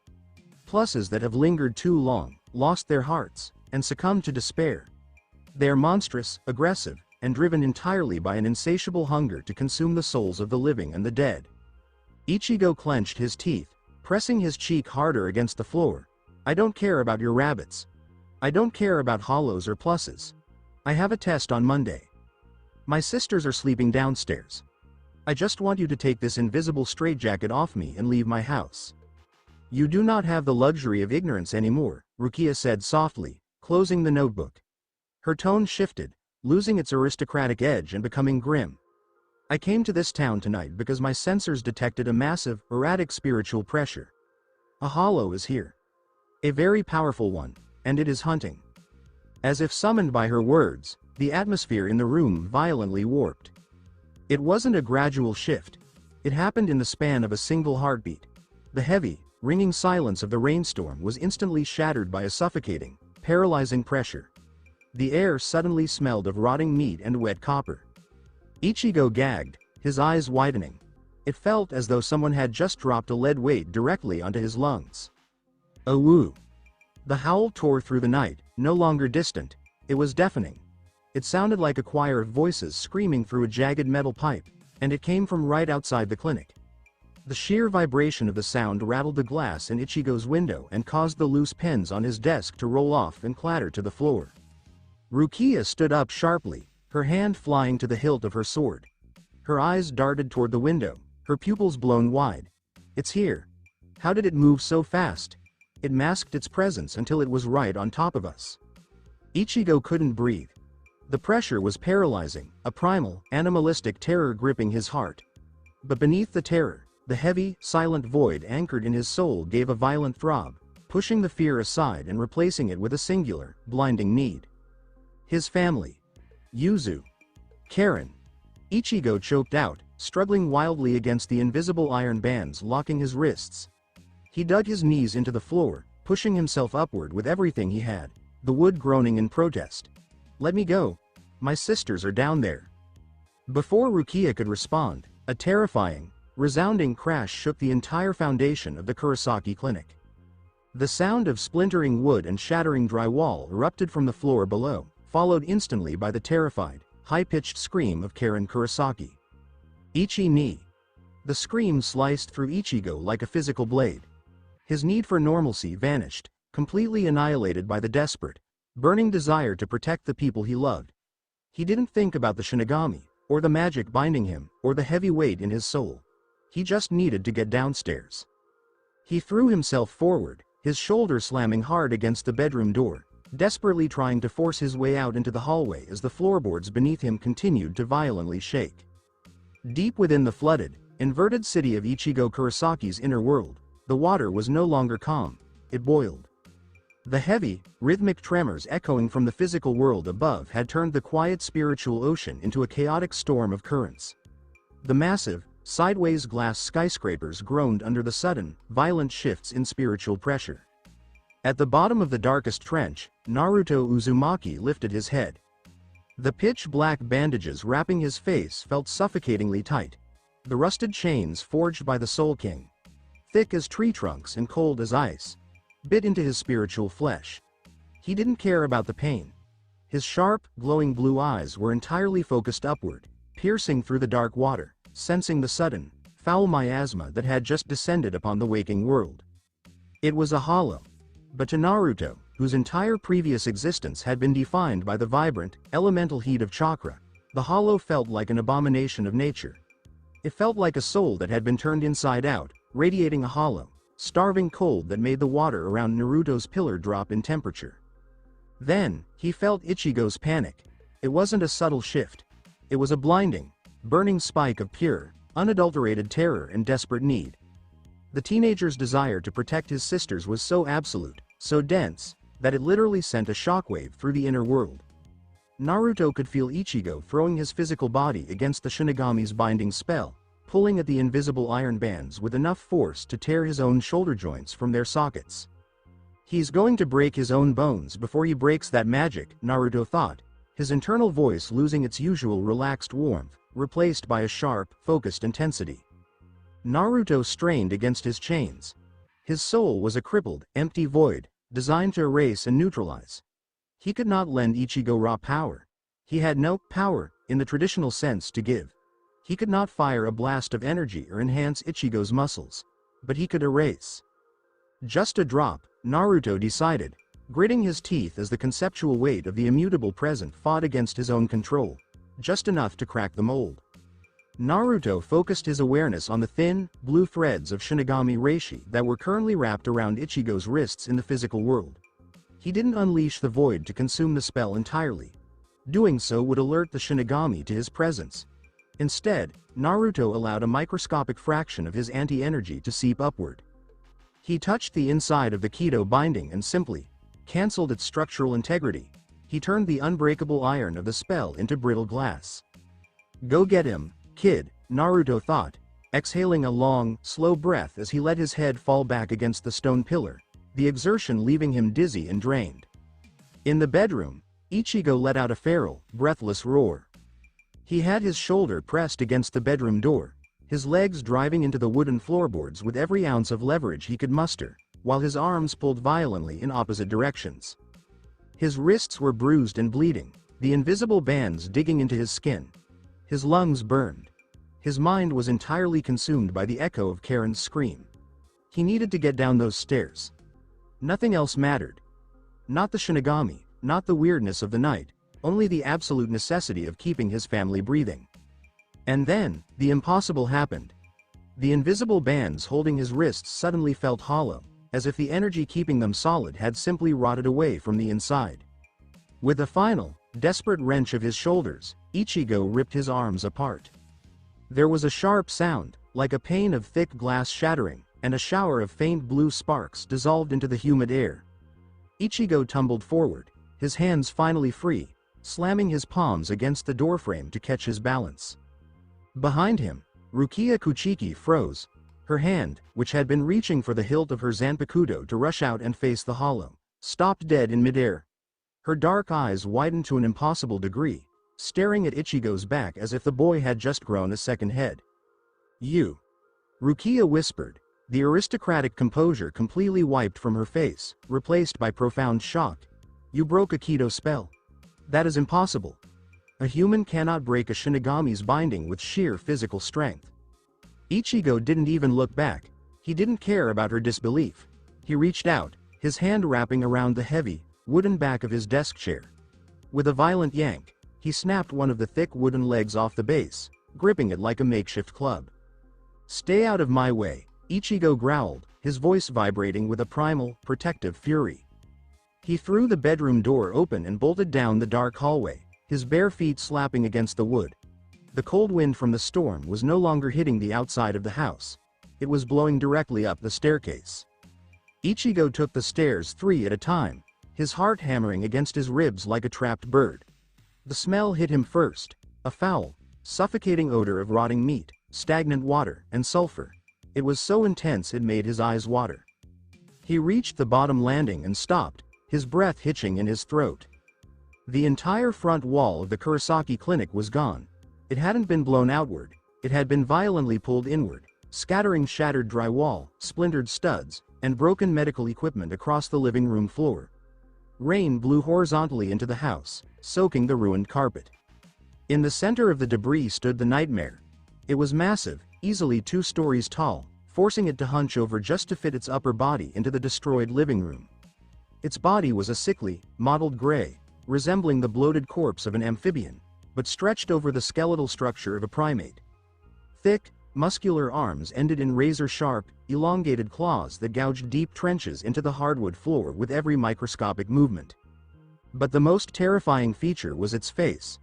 Pluses that have lingered too long, lost their hearts, and succumbed to despair. They are monstrous, aggressive, and driven entirely by an insatiable hunger to consume the souls of the living and the dead. Ichigo clenched his teeth, pressing his cheek harder against the floor. I don't care about your rabbits. I don't care about hollows or pluses. I have a test on Monday. My sisters are sleeping downstairs. I just want you to take this invisible straitjacket off me and leave my house. You do not have the luxury of ignorance anymore, Rukia said softly, closing the notebook. Her tone shifted, losing its aristocratic edge and becoming grim. I came to this town tonight because my sensors detected a massive, erratic spiritual pressure. A hollow is here. A very powerful one, and it is hunting. As if summoned by her words, the atmosphere in the room violently warped. It wasn't a gradual shift. It happened in the span of a single heartbeat. The heavy, ringing silence of the rainstorm was instantly shattered by a suffocating, paralyzing pressure. The air suddenly smelled of rotting meat and wet copper. Ichigo gagged, his eyes widening. It felt as though someone had just dropped a lead weight directly onto his lungs. A woo. The howl tore through the night, no longer distant. It was deafening. It sounded like a choir of voices screaming through a jagged metal pipe, and it came from right outside the clinic. The sheer vibration of the sound rattled the glass in Ichigo's window and caused the loose pens on his desk to roll off and clatter to the floor. Rukia stood up sharply, her hand flying to the hilt of her sword. Her eyes darted toward the window, her pupils blown wide. It's here. How did it move so fast? It masked its presence until it was right on top of us. Ichigo couldn't breathe. The pressure was paralyzing, a primal, animalistic terror gripping his heart. But beneath the terror, the heavy, silent void anchored in his soul gave a violent throb, pushing the fear aside and replacing it with a singular, blinding need. His family. Yuzu. Karen. Ichigo choked out, struggling wildly against the invisible iron bands locking his wrists. He dug his knees into the floor, pushing himself upward with everything he had, the wood groaning in protest. Let me go. My sisters are down there. Before Rukia could respond, a terrifying, resounding crash shook the entire foundation of the Kurosaki clinic. The sound of splintering wood and shattering drywall erupted from the floor below, followed instantly by the terrified, high-pitched scream of Karen Kurosaki. "Ichi ni!" The scream sliced through Ichigo like a physical blade. His need for normalcy vanished, completely annihilated by the desperate, burning desire to protect the people he loved. He didn't think about the Shinigami, or the magic binding him, or the heavy weight in his soul. He just needed to get downstairs. He threw himself forward, his shoulder slamming hard against the bedroom door, desperately trying to force his way out into the hallway as the floorboards beneath him continued to violently shake. Deep within the flooded, inverted city of Ichigo Kurosaki's inner world, the water was no longer calm, it boiled. The heavy, rhythmic tremors echoing from the physical world above had turned the quiet spiritual ocean into a chaotic storm of currents. The massive, sideways glass skyscrapers groaned under the sudden, violent shifts in spiritual pressure. At the bottom of the darkest trench, Naruto Uzumaki lifted his head. The pitch-black bandages wrapping his face felt suffocatingly tight. The rusted chains forged by the Soul King, thick as tree trunks and cold as ice, bit into his spiritual flesh. He didn't care about the pain. His sharp, glowing blue eyes were entirely focused upward, piercing through the dark water, sensing the sudden, foul miasma that had just descended upon the waking world. It was a hollow. But to Naruto, whose entire previous existence had been defined by the vibrant, elemental heat of chakra, the hollow felt like an abomination of nature. It felt like a soul that had been turned inside out, radiating a hollow, starving cold that made the water around Naruto's pillar drop in temperature. Then, he felt Ichigo's panic. It wasn't a subtle shift. It was a blinding, burning spike of pure, unadulterated terror and desperate need. The teenager's desire to protect his sisters was so absolute, so dense, that it literally sent a shockwave through the inner world. Naruto could feel Ichigo throwing his physical body against the Shinigami's binding spell, pulling at the invisible iron bands with enough force to tear his own shoulder joints from their sockets. He's going to break his own bones before he breaks that magic, Naruto thought, his internal voice losing its usual relaxed warmth, replaced by a sharp, focused intensity. Naruto strained against his chains. His soul was a crippled, empty void, designed to erase and neutralize. He could not lend Ichigo raw power. He had no power, in the traditional sense, to give. He could not fire a blast of energy or enhance Ichigo's muscles. But he could erase. Just a drop, Naruto decided, gritting his teeth as the conceptual weight of the immutable present fought against his own control. Just enough to crack the mold. Naruto focused his awareness on the thin, blue threads of Shinigami Reishi that were currently wrapped around Ichigo's wrists in the physical world. He didn't unleash the void to consume the spell entirely. Doing so would alert the Shinigami to his presence. Instead, Naruto allowed a microscopic fraction of his anti-energy to seep upward. He touched the inside of the Kido binding and simply cancelled its structural integrity. He turned the unbreakable iron of the spell into brittle glass. "Go get him, kid," Naruto thought, exhaling a long, slow breath as he let his head fall back against the stone pillar, the exertion leaving him dizzy and drained. In the bedroom, Ichigo let out a feral, breathless roar. He had his shoulder pressed against the bedroom door, his legs driving into the wooden floorboards with every ounce of leverage he could muster, while his arms pulled violently in opposite directions. His wrists were bruised and bleeding, the invisible bands digging into his skin. His lungs burned. His mind was entirely consumed by the echo of Karen's scream. He needed to get down those stairs. Nothing else mattered. Not the Shinigami, not the weirdness of the night, only the absolute necessity of keeping his family breathing. And then, the impossible happened. The invisible bands holding his wrists suddenly felt hollow, as if the energy keeping them solid had simply rotted away from the inside. With a final, desperate wrench of his shoulders, Ichigo ripped his arms apart. There was a sharp sound, like a pane of thick glass shattering, and a shower of faint blue sparks dissolved into the humid air. Ichigo tumbled forward, his hands finally free, slamming his palms against the doorframe to catch his balance. Behind him, Rukia Kuchiki froze. Her hand, which had been reaching for the hilt of her Zanpakuto to rush out and face the hollow, stopped dead in midair. Her dark eyes widened to an impossible degree, staring at Ichigo's back as if the boy had just grown a second head. "You." Rukia whispered, the aristocratic composure completely wiped from her face, replaced by profound shock. "You broke a Kido spell. That is impossible. A human cannot break a Shinigami's binding with sheer physical strength." Ichigo didn't even look back. He didn't care about her disbelief. He reached out, his hand wrapping around the heavy, wooden back of his desk chair. With a violent yank, he snapped one of the thick wooden legs off the base, gripping it like a makeshift club. "Stay out of my way," Ichigo growled, his voice vibrating with a primal, protective fury. He threw the bedroom door open and bolted down the dark hallway, his bare feet slapping against the wood. The cold wind from the storm was no longer hitting the outside of the house. It was blowing directly up the staircase. Ichigo took the stairs 3 at a time, his heart hammering against his ribs like a trapped bird. The smell hit him first, a foul, suffocating odor of rotting meat, stagnant water, and sulfur. It was so intense it made his eyes water. He reached the bottom landing and stopped, his breath hitching in his throat. The entire front wall of the Kurosaki clinic was gone. It hadn't been blown outward, it had been violently pulled inward, scattering shattered drywall, splintered studs, and broken medical equipment across the living room floor. Rain blew horizontally into the house, soaking the ruined carpet. In the center of the debris stood the nightmare. It was massive, easily 2 stories tall, forcing it to hunch over just to fit its upper body into the destroyed living room. Its body was a sickly, mottled gray, resembling the bloated corpse of an amphibian, but stretched over the skeletal structure of a primate. Thick, muscular arms ended in razor-sharp, elongated claws that gouged deep trenches into the hardwood floor with every microscopic movement. But the most terrifying feature was its face.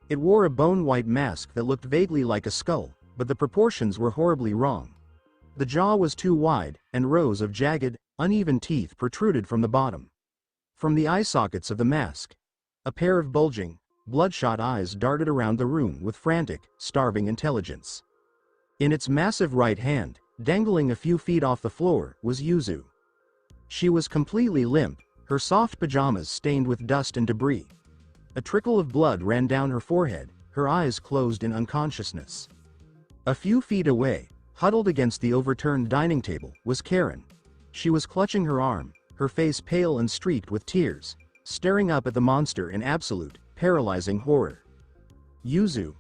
It wore a bone-white mask that looked vaguely like a skull, but the proportions were horribly wrong. The jaw was too wide, and rows of jagged, uneven teeth protruded from the bottom. From the eye sockets of the mask, a pair of bulging, bloodshot eyes darted around the room with frantic, starving intelligence. In its massive right hand, dangling a few feet off the floor, was Yuzu. She was completely limp, her soft pajamas stained with dust and debris. A trickle of blood ran down her forehead, her eyes closed in unconsciousness. A few feet away, huddled against the overturned dining table, was Karen. She was clutching her arm, her face pale and streaked with tears, staring up at the monster in absolute, paralyzing horror. "Yuzu!"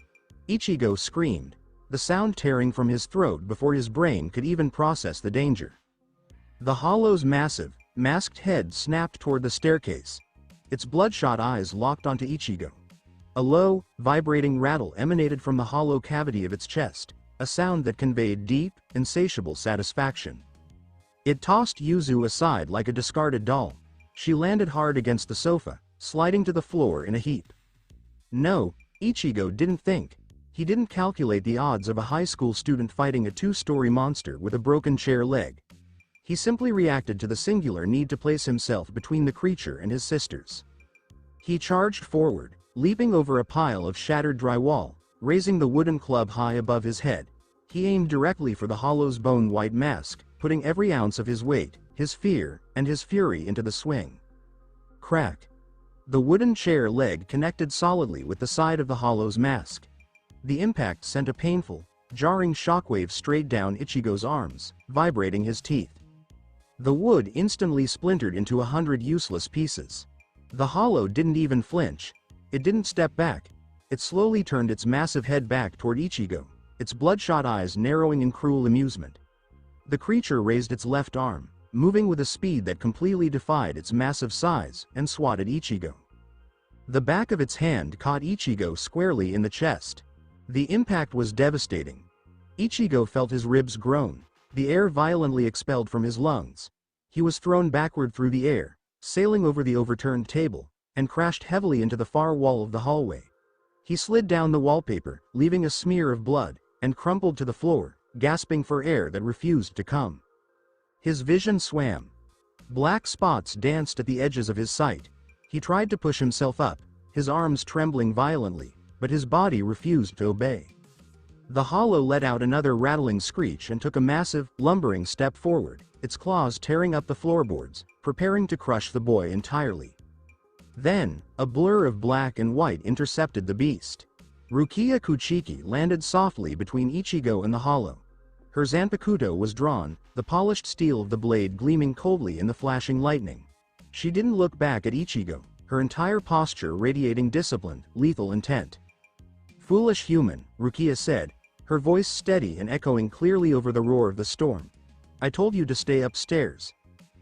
Ichigo screamed, the sound tearing from his throat before his brain could even process the danger. The hollow's massive, masked head snapped toward the staircase. Its bloodshot eyes locked onto Ichigo. A low, vibrating rattle emanated from the hollow cavity of its chest, a sound that conveyed deep, insatiable satisfaction. It tossed Yuzu aside like a discarded doll. She landed hard against the sofa, sliding to the floor in a heap. No, Ichigo didn't think. He didn't calculate the odds of a high school student fighting a 2-story monster with a broken chair leg. He simply reacted to the singular need to place himself between the creature and his sisters. He charged forward, leaping over a pile of shattered drywall, raising the wooden club high above his head. He aimed directly for the hollow's bone-white mask, putting every ounce of his weight, his fear, and his fury into the swing. Crack. The wooden chair leg connected solidly with the side of the hollow's mask. The impact sent a painful, jarring shockwave straight down Ichigo's arms, vibrating his teeth. The wood instantly splintered into 100 useless pieces. The hollow didn't even flinch. It didn't step back. It slowly turned its massive head back toward Ichigo, its bloodshot eyes narrowing in cruel amusement. The creature raised its left arm, moving with a speed that completely defied its massive size, and swatted Ichigo. The back of its hand caught Ichigo squarely in the chest. The impact was devastating. Ichigo felt his ribs groan, the air violently expelled from his lungs. He was thrown backward through the air, sailing over the overturned table, and crashed heavily into the far wall of the hallway. He slid down the wallpaper, leaving a smear of blood, and crumpled to the floor, gasping for air that refused to come. His vision swam. Black spots danced at the edges of his sight. He tried to push himself up, his arms trembling violently, but his body refused to obey. The hollow let out another rattling screech and took a massive, lumbering step forward, its claws tearing up the floorboards, preparing to crush the boy entirely. Then, a blur of black and white intercepted the beast. Rukia Kuchiki landed softly between Ichigo and the hollow. Her Zanpakuto was drawn, the polished steel of the blade gleaming coldly in the flashing lightning. She didn't look back at Ichigo, her entire posture radiating disciplined, lethal intent. "Foolish human," Rukia said, her voice steady and echoing clearly over the roar of the storm. "I told you to stay upstairs.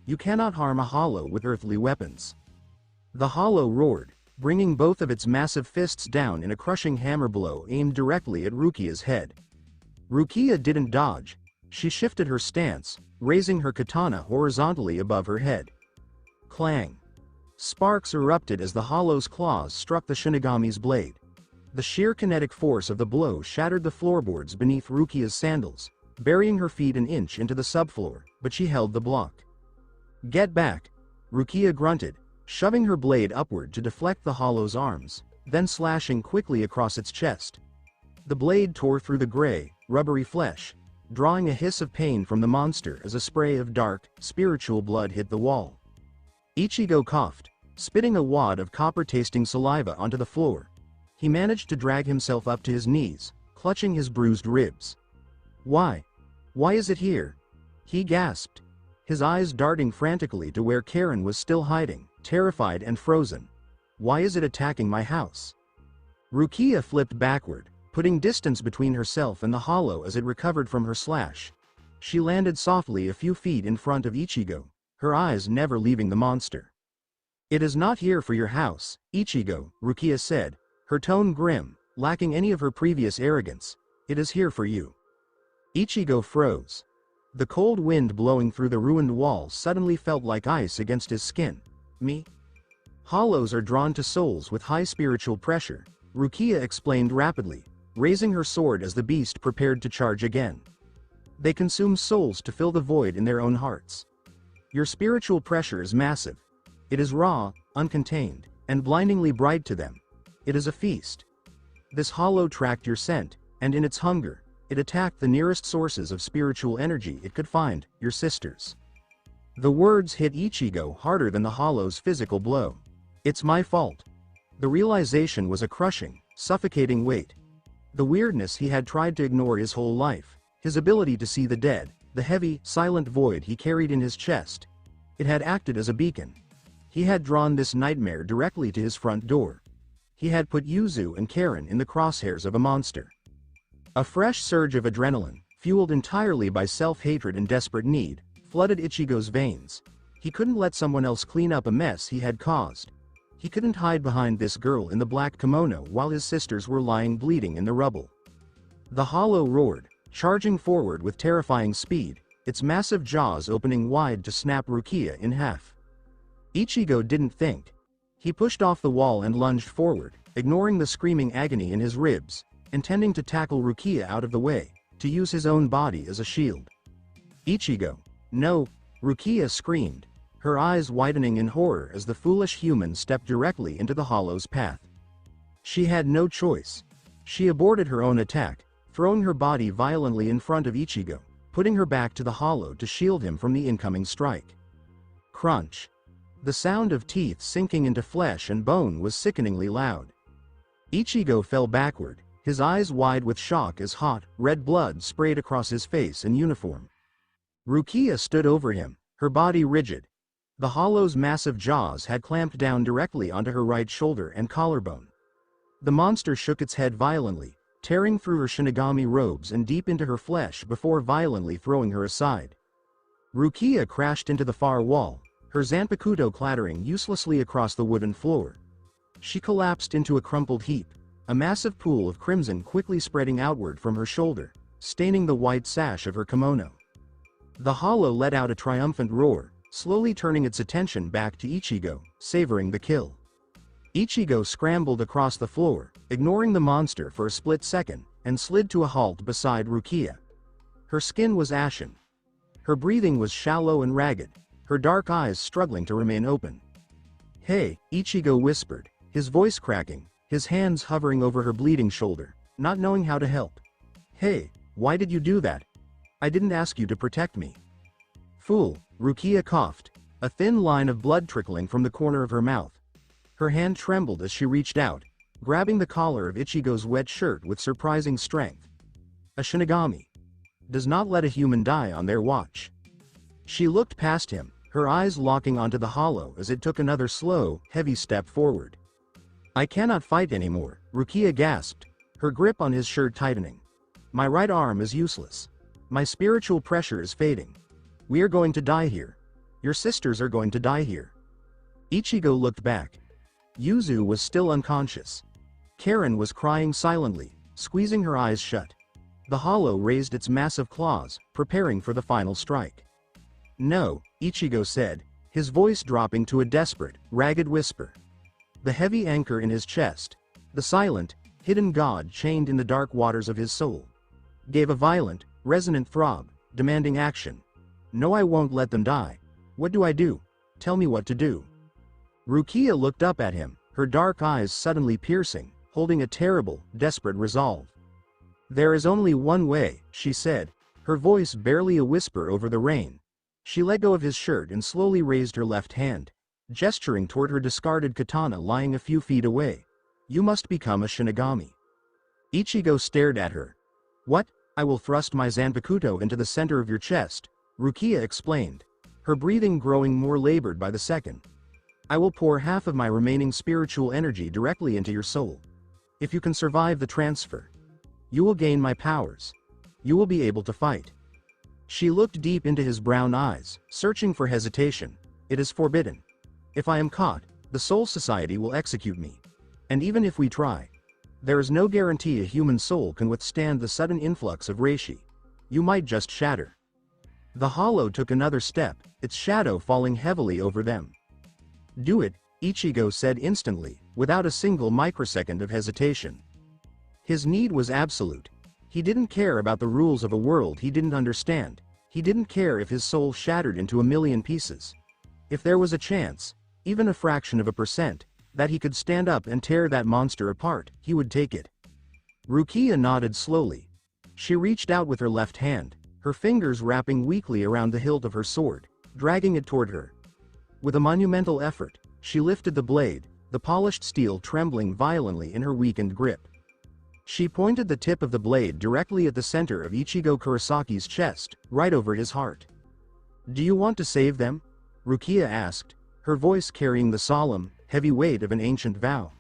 You cannot harm a hollow with earthly weapons." The hollow roared, bringing both of its massive fists down in a crushing hammer blow aimed directly at Rukia's head. Rukia didn't dodge. She shifted her stance, raising her katana horizontally above her head. Clang! Sparks erupted as the hollow's claws struck the Shinigami's blade. The sheer kinetic force of the blow shattered the floorboards beneath Rukia's sandals, burying her feet an inch into the subfloor, but she held the block. "Get back!" Rukia grunted, shoving her blade upward to deflect the hollow's arms, then slashing quickly across its chest. The blade tore through the gray, rubbery flesh, drawing a hiss of pain from the monster as a spray of dark, spiritual blood hit the wall. Ichigo coughed, spitting a wad of copper-tasting saliva onto the floor. He managed to drag himself up to his knees, clutching his bruised ribs. "Why? Why is it here?" he gasped, his eyes darting frantically to where Karen was still hiding, terrified and frozen. "Why is it attacking my house?" Rukia flipped backward, putting distance between herself and the hollow as it recovered from her slash. She landed softly a few feet in front of Ichigo, her eyes never leaving the monster. "It is not here for your house, Ichigo," Rukia said, her tone grim, lacking any of her previous arrogance. "It is here for you." Ichigo froze. The cold wind blowing through the ruined wall suddenly felt like ice against his skin. "Me? Hollows are drawn to souls with high spiritual pressure," Rukia explained rapidly, raising her sword as the beast prepared to charge again. "They consume souls to fill the void in their own hearts. Your spiritual pressure is massive. It is raw, uncontained, and blindingly bright to them. It is a feast. This hollow tracked your scent, and in its hunger, it attacked the nearest sources of spiritual energy it could find, your sisters." The words hit Ichigo harder than the hollow's physical blow. "It's my fault." The realization was a crushing, suffocating weight. The weirdness he had tried to ignore his whole life, his ability to see the dead, the heavy, silent void he carried in his chest. It had acted as a beacon. He had drawn this nightmare directly to his front door. He had put Yuzu and Karen in the crosshairs of a monster. A fresh surge of adrenaline, fueled entirely by self-hatred and desperate need, flooded Ichigo's veins. He couldn't let someone else clean up a mess he had caused. He couldn't hide behind this girl in the black kimono while his sisters were lying bleeding in the rubble. The hollow roared, charging forward with terrifying speed, its massive jaws opening wide to snap Rukia in half. Ichigo didn't think. He pushed off the wall and lunged forward, ignoring the screaming agony in his ribs, intending to tackle Rukia out of the way, to use his own body as a shield. "Ichigo! No!" Rukia screamed, her eyes widening in horror as the foolish human stepped directly into the hollow's path. She had no choice. She aborted her own attack, throwing her body violently in front of Ichigo, putting her back to the hollow to shield him from the incoming strike. Crunch. The sound of teeth sinking into flesh and bone was sickeningly loud. Ichigo fell backward, his eyes wide with shock as hot, red blood sprayed across his face and uniform. Rukia stood over him, her body rigid. The hollow's massive jaws had clamped down directly onto her right shoulder and collarbone. The monster shook its head violently, tearing through her Shinigami robes and deep into her flesh before violently throwing her aside. Rukia crashed into the far wall, her Zanpakuto clattering uselessly across the wooden floor. She collapsed into a crumpled heap, a massive pool of crimson quickly spreading outward from her shoulder, staining the white sash of her kimono. The hollow let out a triumphant roar, slowly turning its attention back to Ichigo, savoring the kill. Ichigo scrambled across the floor, ignoring the monster for a split second, and slid to a halt beside Rukia. Her skin was ashen. Her breathing was shallow and ragged, her dark eyes struggling to remain open. "Hey," Ichigo whispered, his voice cracking, his hands hovering over her bleeding shoulder, not knowing how to help. "Hey, why did you do that? I didn't ask you to protect me." "Fool," Rukia coughed, a thin line of blood trickling from the corner of her mouth. Her hand trembled as she reached out, grabbing the collar of Ichigo's wet shirt with surprising strength. A Shinigami does not let a human die on their watch. She looked past him, her eyes locking onto the hollow as it took another slow, heavy step forward. I cannot fight anymore, Rukia gasped, her grip on his shirt tightening. My right arm is useless. My spiritual pressure is fading. We are going to die here. Your sisters are going to die here. Ichigo looked back. Yuzu was still unconscious. Karen was crying silently, squeezing her eyes shut. The hollow raised its massive claws, preparing for the final strike. No, Ichigo said, his voice dropping to a desperate, ragged whisper. The heavy anchor in his chest, the silent, hidden god chained in the dark waters of his soul, gave a violent, resonant throb, demanding action. No, I won't let them die. What do I do? Tell me what to do. Rukia looked up at him, her dark eyes suddenly piercing, holding a terrible, desperate resolve. There is only one way, she said, her voice barely a whisper over the rain. She let go of his shirt and slowly raised her left hand, gesturing toward her discarded katana lying a few feet away. You must become a Shinigami. Ichigo stared at her. What? I will thrust my Zanpakuto into the center of your chest, Rukia explained, her breathing growing more labored by the second. I will pour half of my remaining spiritual energy directly into your soul. If you can survive the transfer, you will gain my powers. You will be able to fight. She looked deep into his brown eyes, searching for hesitation. It is forbidden. If I am caught, the Soul Society will execute me. And even if we try, there is no guarantee a human soul can withstand the sudden influx of reishi. You might just shatter. The hollow took another step, its shadow falling heavily over them. Do it, Ichigo said instantly, without a single microsecond of hesitation. His need was absolute. He didn't care about the rules of a world he didn't understand. He didn't care if his soul shattered into a million pieces. If there was a chance, even a fraction of a percent, that he could stand up and tear that monster apart, he would take it. Rukia nodded slowly. She reached out with her left hand, her fingers wrapping weakly around the hilt of her sword, dragging it toward her. With a monumental effort, she lifted the blade, the polished steel trembling violently in her weakened grip. She pointed the tip of the blade directly at the center of Ichigo Kurisaki's chest, right over his heart. Do you want to save them? Rukia asked, her voice carrying the solemn, heavy weight of an ancient vow.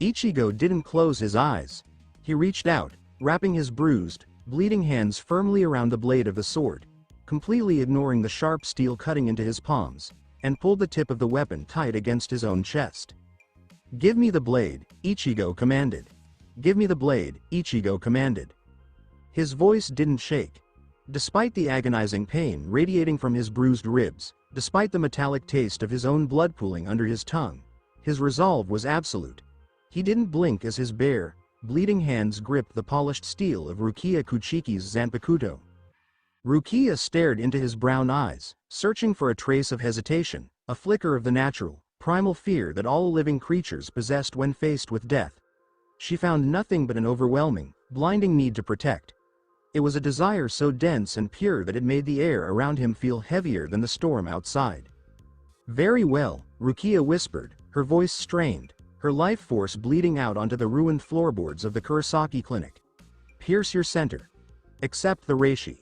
Ichigo didn't close his eyes. He reached out, wrapping his bruised, bleeding hands firmly around the blade of the sword, completely ignoring the sharp steel cutting into his palms, and pulled the tip of the weapon tight against his own chest. Give me the blade, Ichigo commanded. Give me the blade, Ichigo commanded. His voice didn't shake. Despite the agonizing pain radiating from his bruised ribs, despite the metallic taste of his own blood pooling under his tongue, his resolve was absolute. He didn't blink as his bare, bleeding hands gripped the polished steel of Rukia Kuchiki's Zanpakuto. Rukia stared into his brown eyes, searching for a trace of hesitation, a flicker of the natural, primal fear that all living creatures possessed when faced with death. She found nothing but an overwhelming, blinding need to protect. It was a desire so dense and pure that it made the air around him feel heavier than the storm outside. Very well, Rukia whispered, her voice strained, her life force bleeding out onto the ruined floorboards of the Kurosaki clinic. Pierce your center. Accept the reishi.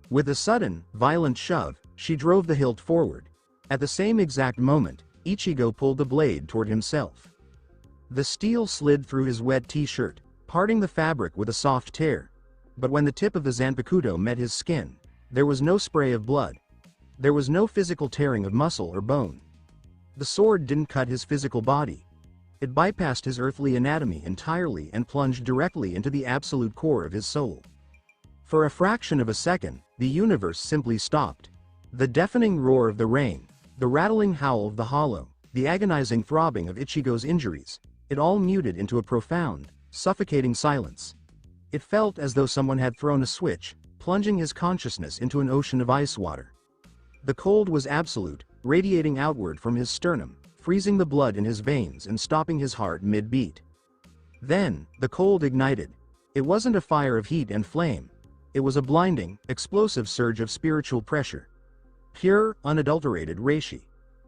With a sudden, violent shove, she drove the hilt forward. At the same exact moment, Ichigo pulled the blade toward himself. The steel slid through his wet t-shirt, parting the fabric with a soft tear. But when the tip of the Zanpakuto met his skin, there was no spray of blood. There was no physical tearing of muscle or bone. The sword didn't cut his physical body. It bypassed his earthly anatomy entirely and plunged directly into the absolute core of his soul. For a fraction of a second, the universe simply stopped. The deafening roar of the rain, the rattling howl of the hollow, the agonizing throbbing of Ichigo's injuries, it all muted into a profound, suffocating silence. It felt as though someone had thrown a switch, plunging his consciousness into an ocean of ice water. The cold was absolute, radiating outward from his sternum, freezing the blood in his veins and stopping his heart mid-beat. Then, the cold ignited. It wasn't a fire of heat and flame. It was a blinding, explosive surge of spiritual pressure. Pure, unadulterated reishi.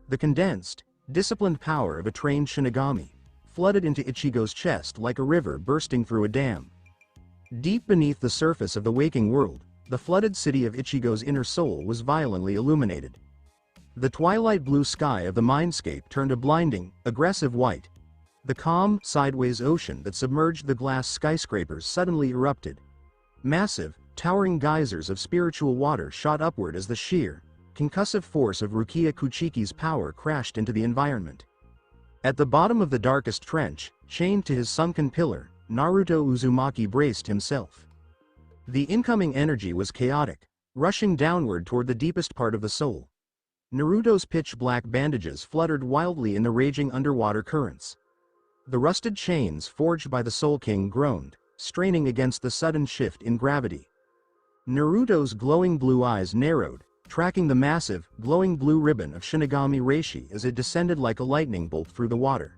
The condensed, disciplined power of a trained Shinigami, flooded into Ichigo's chest like a river bursting through a dam. Deep beneath the surface of the waking world, the flooded city of Ichigo's inner soul was violently illuminated. The twilight blue sky of the mindscape turned a blinding, aggressive white. The calm, sideways ocean that submerged the glass skyscrapers suddenly erupted. Massive, towering geysers of spiritual water shot upward as the sheer, concussive force of Rukia Kuchiki's power crashed into the environment. At the bottom of the darkest trench, chained to his sunken pillar, Naruto Uzumaki braced himself. The incoming energy was chaotic, rushing downward toward the deepest part of the soul. Naruto's pitch-black bandages fluttered wildly in the raging underwater currents. The rusted chains forged by the Soul King groaned, straining against the sudden shift in gravity. Naruto's glowing blue eyes narrowed, tracking the massive, glowing blue ribbon of Shinigami Reishi as it descended like a lightning bolt through the water.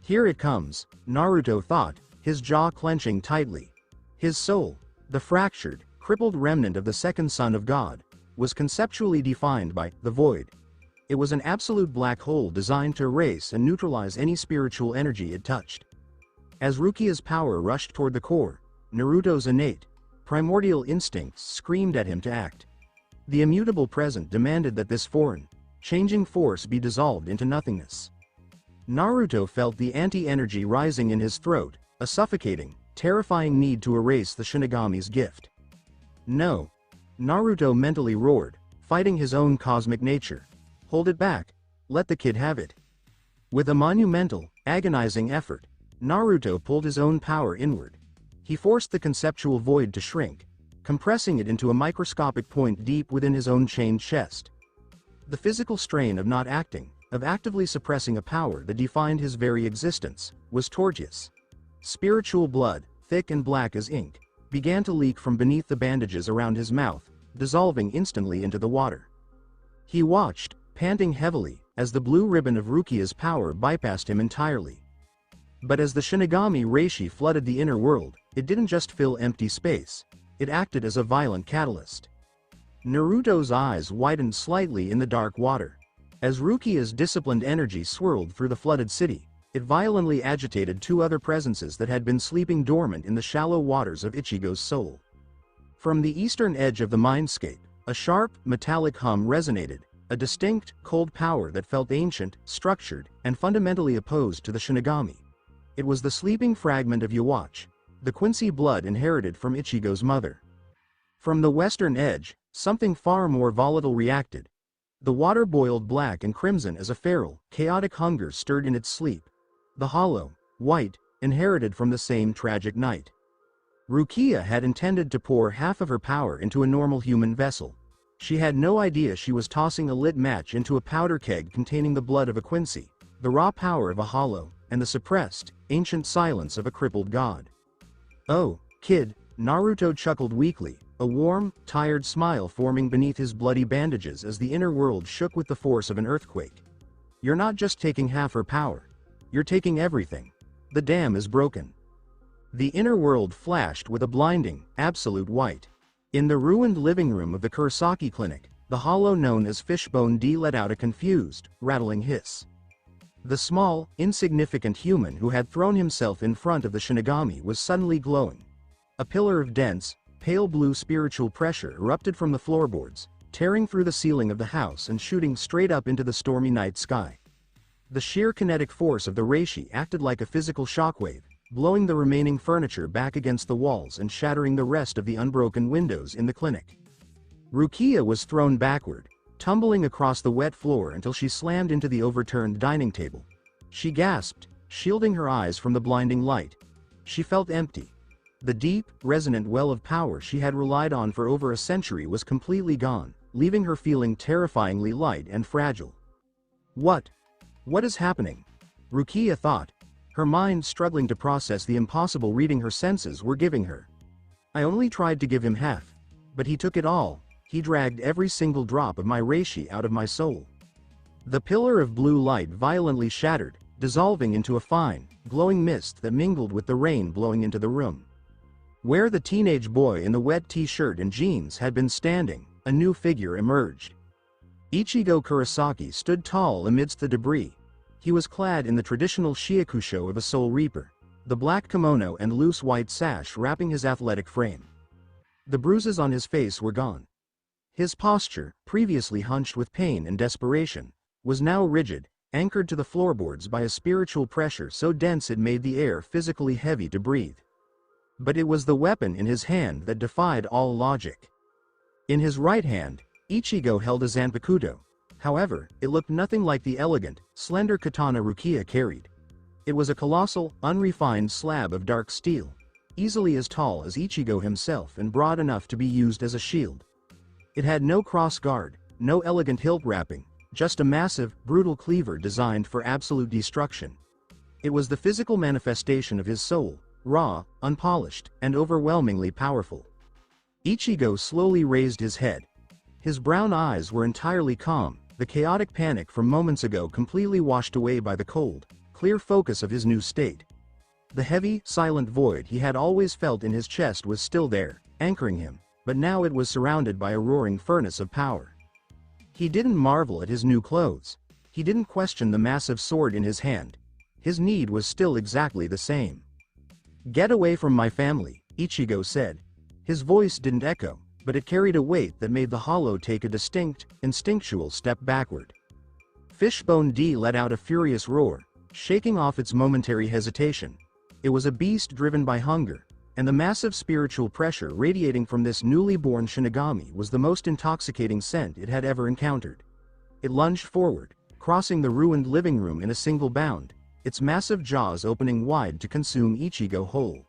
Here it comes, Naruto thought, his jaw clenching tightly. His soul, the fractured, crippled remnant of the second son of God, was conceptually defined by the void. It was an absolute black hole designed to erase and neutralize any spiritual energy it touched. As Rukia's power rushed toward the core, Naruto's innate, primordial instincts screamed at him to act. The immutable present demanded that this foreign, changing force be dissolved into nothingness. Naruto felt the anti-energy rising in his throat, a suffocating, terrifying need to erase the Shinigami's gift. No. Naruto mentally roared, fighting his own cosmic nature. Hold it back. Let the kid have it. With a monumental, agonizing effort, Naruto pulled his own power inward. He forced the conceptual void to shrink, compressing it into a microscopic point deep within his own chained chest. The physical strain of not acting, of actively suppressing a power that defined his very existence, was tortuous. Spiritual blood, thick and black as ink, began to leak from beneath the bandages around his mouth, dissolving instantly into the water. He watched, panting heavily, as the blue ribbon of Rukia's power bypassed him entirely. But as the Shinigami Reishi flooded the inner world, it didn't just fill empty space, it acted as a violent catalyst. Naruto's eyes widened slightly in the dark water. As Rukia's disciplined energy swirled through the flooded city, it violently agitated two other presences that had been sleeping dormant in the shallow waters of Ichigo's soul. From the eastern edge of the mindscape, a sharp, metallic hum resonated, a distinct, cold power that felt ancient, structured, and fundamentally opposed to the Shinigami. It was the sleeping fragment of Yhwach, the Quincy blood inherited from Ichigo's mother. From the western edge, something far more volatile reacted. The water boiled black and crimson as a feral, chaotic hunger stirred in its sleep. The hollow, white, inherited from the same tragic night. Rukia had intended to pour half of her power into a normal human vessel. She had no idea she was tossing a lit match into a powder keg containing the blood of a Quincy, the raw power of a hollow, and the suppressed, ancient silence of a crippled god. "Oh, kid," Naruto chuckled weakly, a warm, tired smile forming beneath his bloody bandages as the inner world shook with the force of an earthquake. "You're not just taking half her power. You're taking everything. The dam is broken." The inner world flashed with a blinding, absolute white. In the ruined living room of the Kurosaki Clinic, the hollow known as Fishbone D let out a confused, rattling hiss. The small, insignificant human who had thrown himself in front of the Shinigami was suddenly glowing. A pillar of dense, pale blue spiritual pressure erupted from the floorboards, tearing through the ceiling of the house and shooting straight up into the stormy night sky. The sheer kinetic force of the Reishi acted like a physical shockwave, blowing the remaining furniture back against the walls and shattering the rest of the unbroken windows in the clinic. Rukia was thrown backward, tumbling across the wet floor until she slammed into the overturned dining table. She gasped, shielding her eyes from the blinding light. She felt empty. The deep, resonant well of power she had relied on for over a century was completely gone, leaving her feeling terrifyingly light and fragile. What is happening? Rukia thought, her mind struggling to process the impossible reading her senses were giving her. I only tried to give him half, but he took it all. He dragged every single drop of my Reishi out of my soul. The pillar of blue light violently shattered, dissolving into a fine, glowing mist that mingled with the rain blowing into the room. Where the teenage boy in the wet t-shirt and jeans had been standing, a new figure emerged. Ichigo Kurosaki stood tall amidst the debris, He was clad in the traditional shiakusho of a soul reaper, the black kimono and loose white sash wrapping his athletic frame. The bruises on his face were gone. His posture, previously hunched with pain and desperation, was now rigid, anchored to the floorboards by a spiritual pressure so dense it made the air physically heavy to breathe. But it was the weapon in his hand that defied all logic. In his right hand, Ichigo held a zanpakuto. However, it looked nothing like the elegant, slender katana Rukia carried. It was a colossal, unrefined slab of dark steel, easily as tall as Ichigo himself and broad enough to be used as a shield. It had no cross guard, no elegant hilt wrapping, just a massive, brutal cleaver designed for absolute destruction. It was the physical manifestation of his soul, raw, unpolished, and overwhelmingly powerful. Ichigo slowly raised his head. His brown eyes were entirely calm, the chaotic panic from moments ago completely washed away by the cold, clear focus of his new state. The heavy, silent void he had always felt in his chest was still there, anchoring him, but now it was surrounded by a roaring furnace of power. He didn't marvel at his new clothes. He didn't question the massive sword in his hand. His need was still exactly the same. "Get away from my family," Ichigo said. His voice didn't echo, but it carried a weight that made the hollow take a distinct, instinctual step backward. Fishbone D let out a furious roar, shaking off its momentary hesitation. It was a beast driven by hunger, and the massive spiritual pressure radiating from this newly born Shinigami was the most intoxicating scent it had ever encountered. It lunged forward, crossing the ruined living room in a single bound, its massive jaws opening wide to consume Ichigo whole.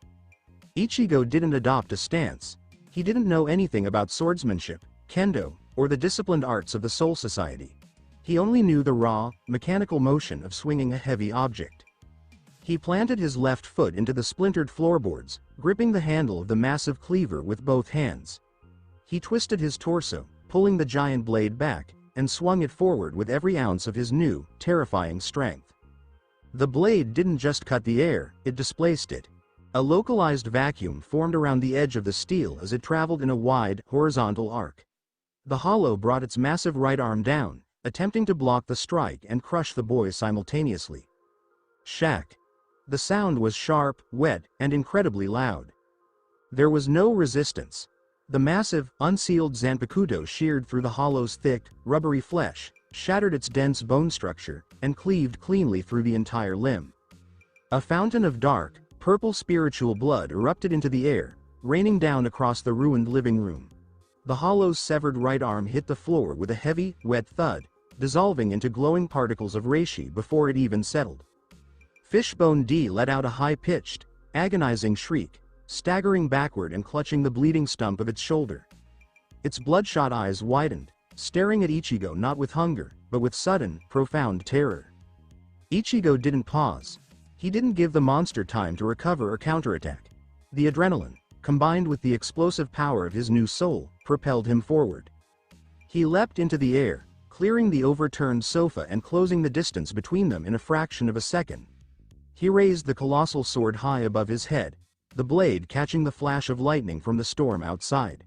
Ichigo didn't adopt a stance. He didn't know anything about swordsmanship, kendo, or the disciplined arts of the Soul Society. He only knew the raw, mechanical motion of swinging a heavy object. He planted his left foot into the splintered floorboards, gripping the handle of the massive cleaver with both hands. He twisted his torso, pulling the giant blade back, and swung it forward with every ounce of his new, terrifying strength. The blade didn't just cut the air, it displaced it. A localized vacuum formed around the edge of the steel as it traveled in a wide, horizontal arc. The hollow brought its massive right arm down, attempting to block the strike and crush the boy simultaneously. Shack. The sound was sharp, wet, and incredibly loud. There was no resistance. The massive, unsealed zanpakuto sheared through the hollow's thick, rubbery flesh, shattered its dense bone structure, and cleaved cleanly through the entire limb. A fountain of dark, purple spiritual blood erupted into the air, raining down across the ruined living room. The hollow's severed right arm hit the floor with a heavy, wet thud, dissolving into glowing particles of reishi before it even settled. Fishbone D let out a high-pitched, agonizing shriek, staggering backward and clutching the bleeding stump of its shoulder. Its bloodshot eyes widened, staring at Ichigo not with hunger, but with sudden, profound terror. Ichigo didn't pause. He didn't give the monster time to recover or counterattack. The adrenaline, combined with the explosive power of his new soul, propelled him forward. He leapt into the air, clearing the overturned sofa and closing the distance between them in a fraction of a second. He raised the colossal sword high above his head, the blade catching the flash of lightning from the storm outside.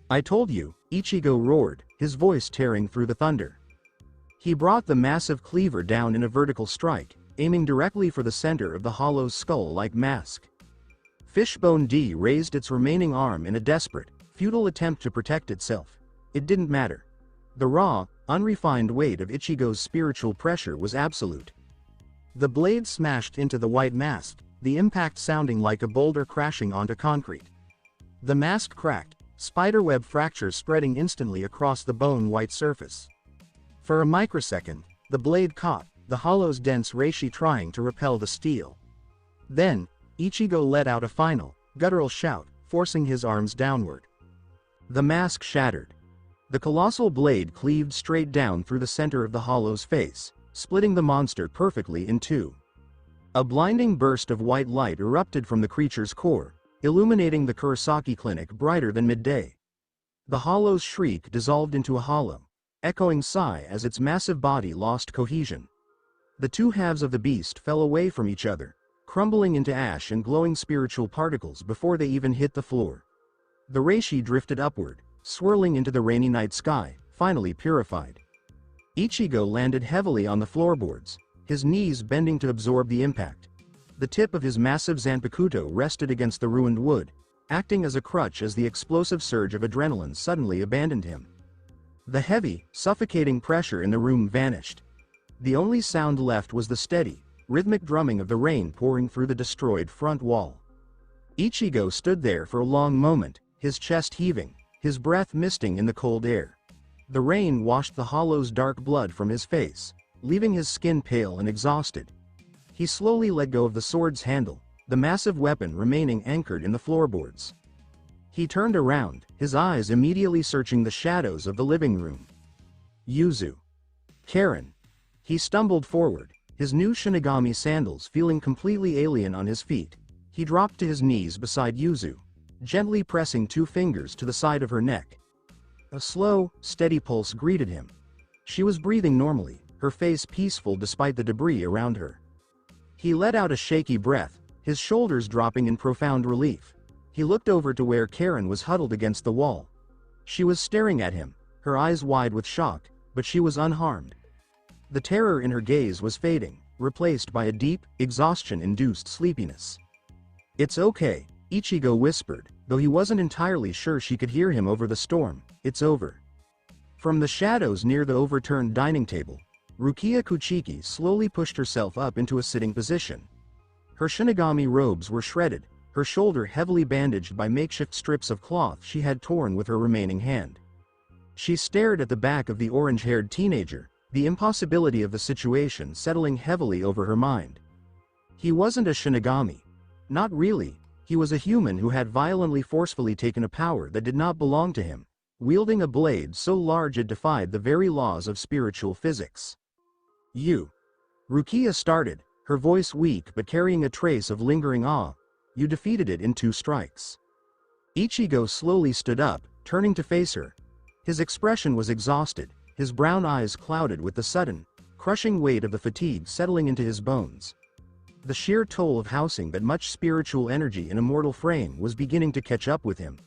"I told you," Ichigo roared, his voice tearing through the thunder. He brought the massive cleaver down in a vertical strike, aiming directly for the center of the hollow's skull-like mask. Fishbone D raised its remaining arm in a desperate, futile attempt to protect itself. It didn't matter. The raw, unrefined weight of Ichigo's spiritual pressure was absolute. The blade smashed into the white mask, the impact sounding like a boulder crashing onto concrete. The mask cracked, spiderweb fractures spreading instantly across the bone-white surface. For a microsecond, the blade caught, the hollow's dense reishi trying to repel the steel. Then, Ichigo let out a final, guttural shout, forcing his arms downward. The mask shattered. The colossal blade cleaved straight down through the center of the hollow's face, splitting the monster perfectly in two. A blinding burst of white light erupted from the creature's core, illuminating the Kurosaki clinic brighter than midday. The hollow's shriek dissolved into a hollow, echoing sigh as its massive body lost cohesion. The two halves of the beast fell away from each other, crumbling into ash and glowing spiritual particles before they even hit the floor. The reishi drifted upward, swirling into the rainy night sky, finally purified. Ichigo landed heavily on the floorboards. his knees bending to absorb the impact. The tip of his massive zanpakuto rested against the ruined wood, acting as a crutch as the explosive surge of adrenaline suddenly abandoned him. The heavy, suffocating pressure in the room vanished. The only sound left was the steady, rhythmic drumming of the rain pouring through the destroyed front wall. Ichigo stood there for a long moment, his chest heaving, his breath misting in the cold air. The rain washed the hollow's dark blood from his face, leaving his skin pale and exhausted. He slowly let go of the sword's handle, the massive weapon remaining anchored in the floorboards. He turned around, his eyes immediately searching the shadows of the living room. Yuzu. Karen. He stumbled forward, his new Shinigami sandals feeling completely alien on his feet. He dropped to his knees beside Yuzu, gently pressing 2 fingers to the side of her neck. A slow, steady pulse greeted him. She was breathing normally, her face peaceful despite the debris around her. He let out a shaky breath, his shoulders dropping in profound relief. He looked over to where Karen was huddled against the wall. She was staring at him, her eyes wide with shock, but she was unharmed. The terror in her gaze was fading, replaced by a deep, exhaustion-induced sleepiness. "It's okay," Ichigo whispered, though he wasn't entirely sure she could hear him over the storm. "It's over." From the shadows near the overturned dining table, Rukia Kuchiki slowly pushed herself up into a sitting position. Her Shinigami robes were shredded, her shoulder heavily bandaged by makeshift strips of cloth she had torn with her remaining hand. She stared at the back of the orange-haired teenager, the impossibility of the situation settling heavily over her mind. He wasn't a Shinigami. Not really, he was a human who had violently forcefully taken a power that did not belong to him, wielding a blade so large it defied the very laws of spiritual physics. "You." Rukia started, her voice weak but carrying a trace of lingering awe. "You defeated it in 2 strikes." Ichigo slowly stood up, turning to face her. His expression was exhausted, his brown eyes clouded with the sudden, crushing weight of the fatigue settling into his bones. The sheer toll of housing that much spiritual energy in a mortal frame was beginning to catch up with him.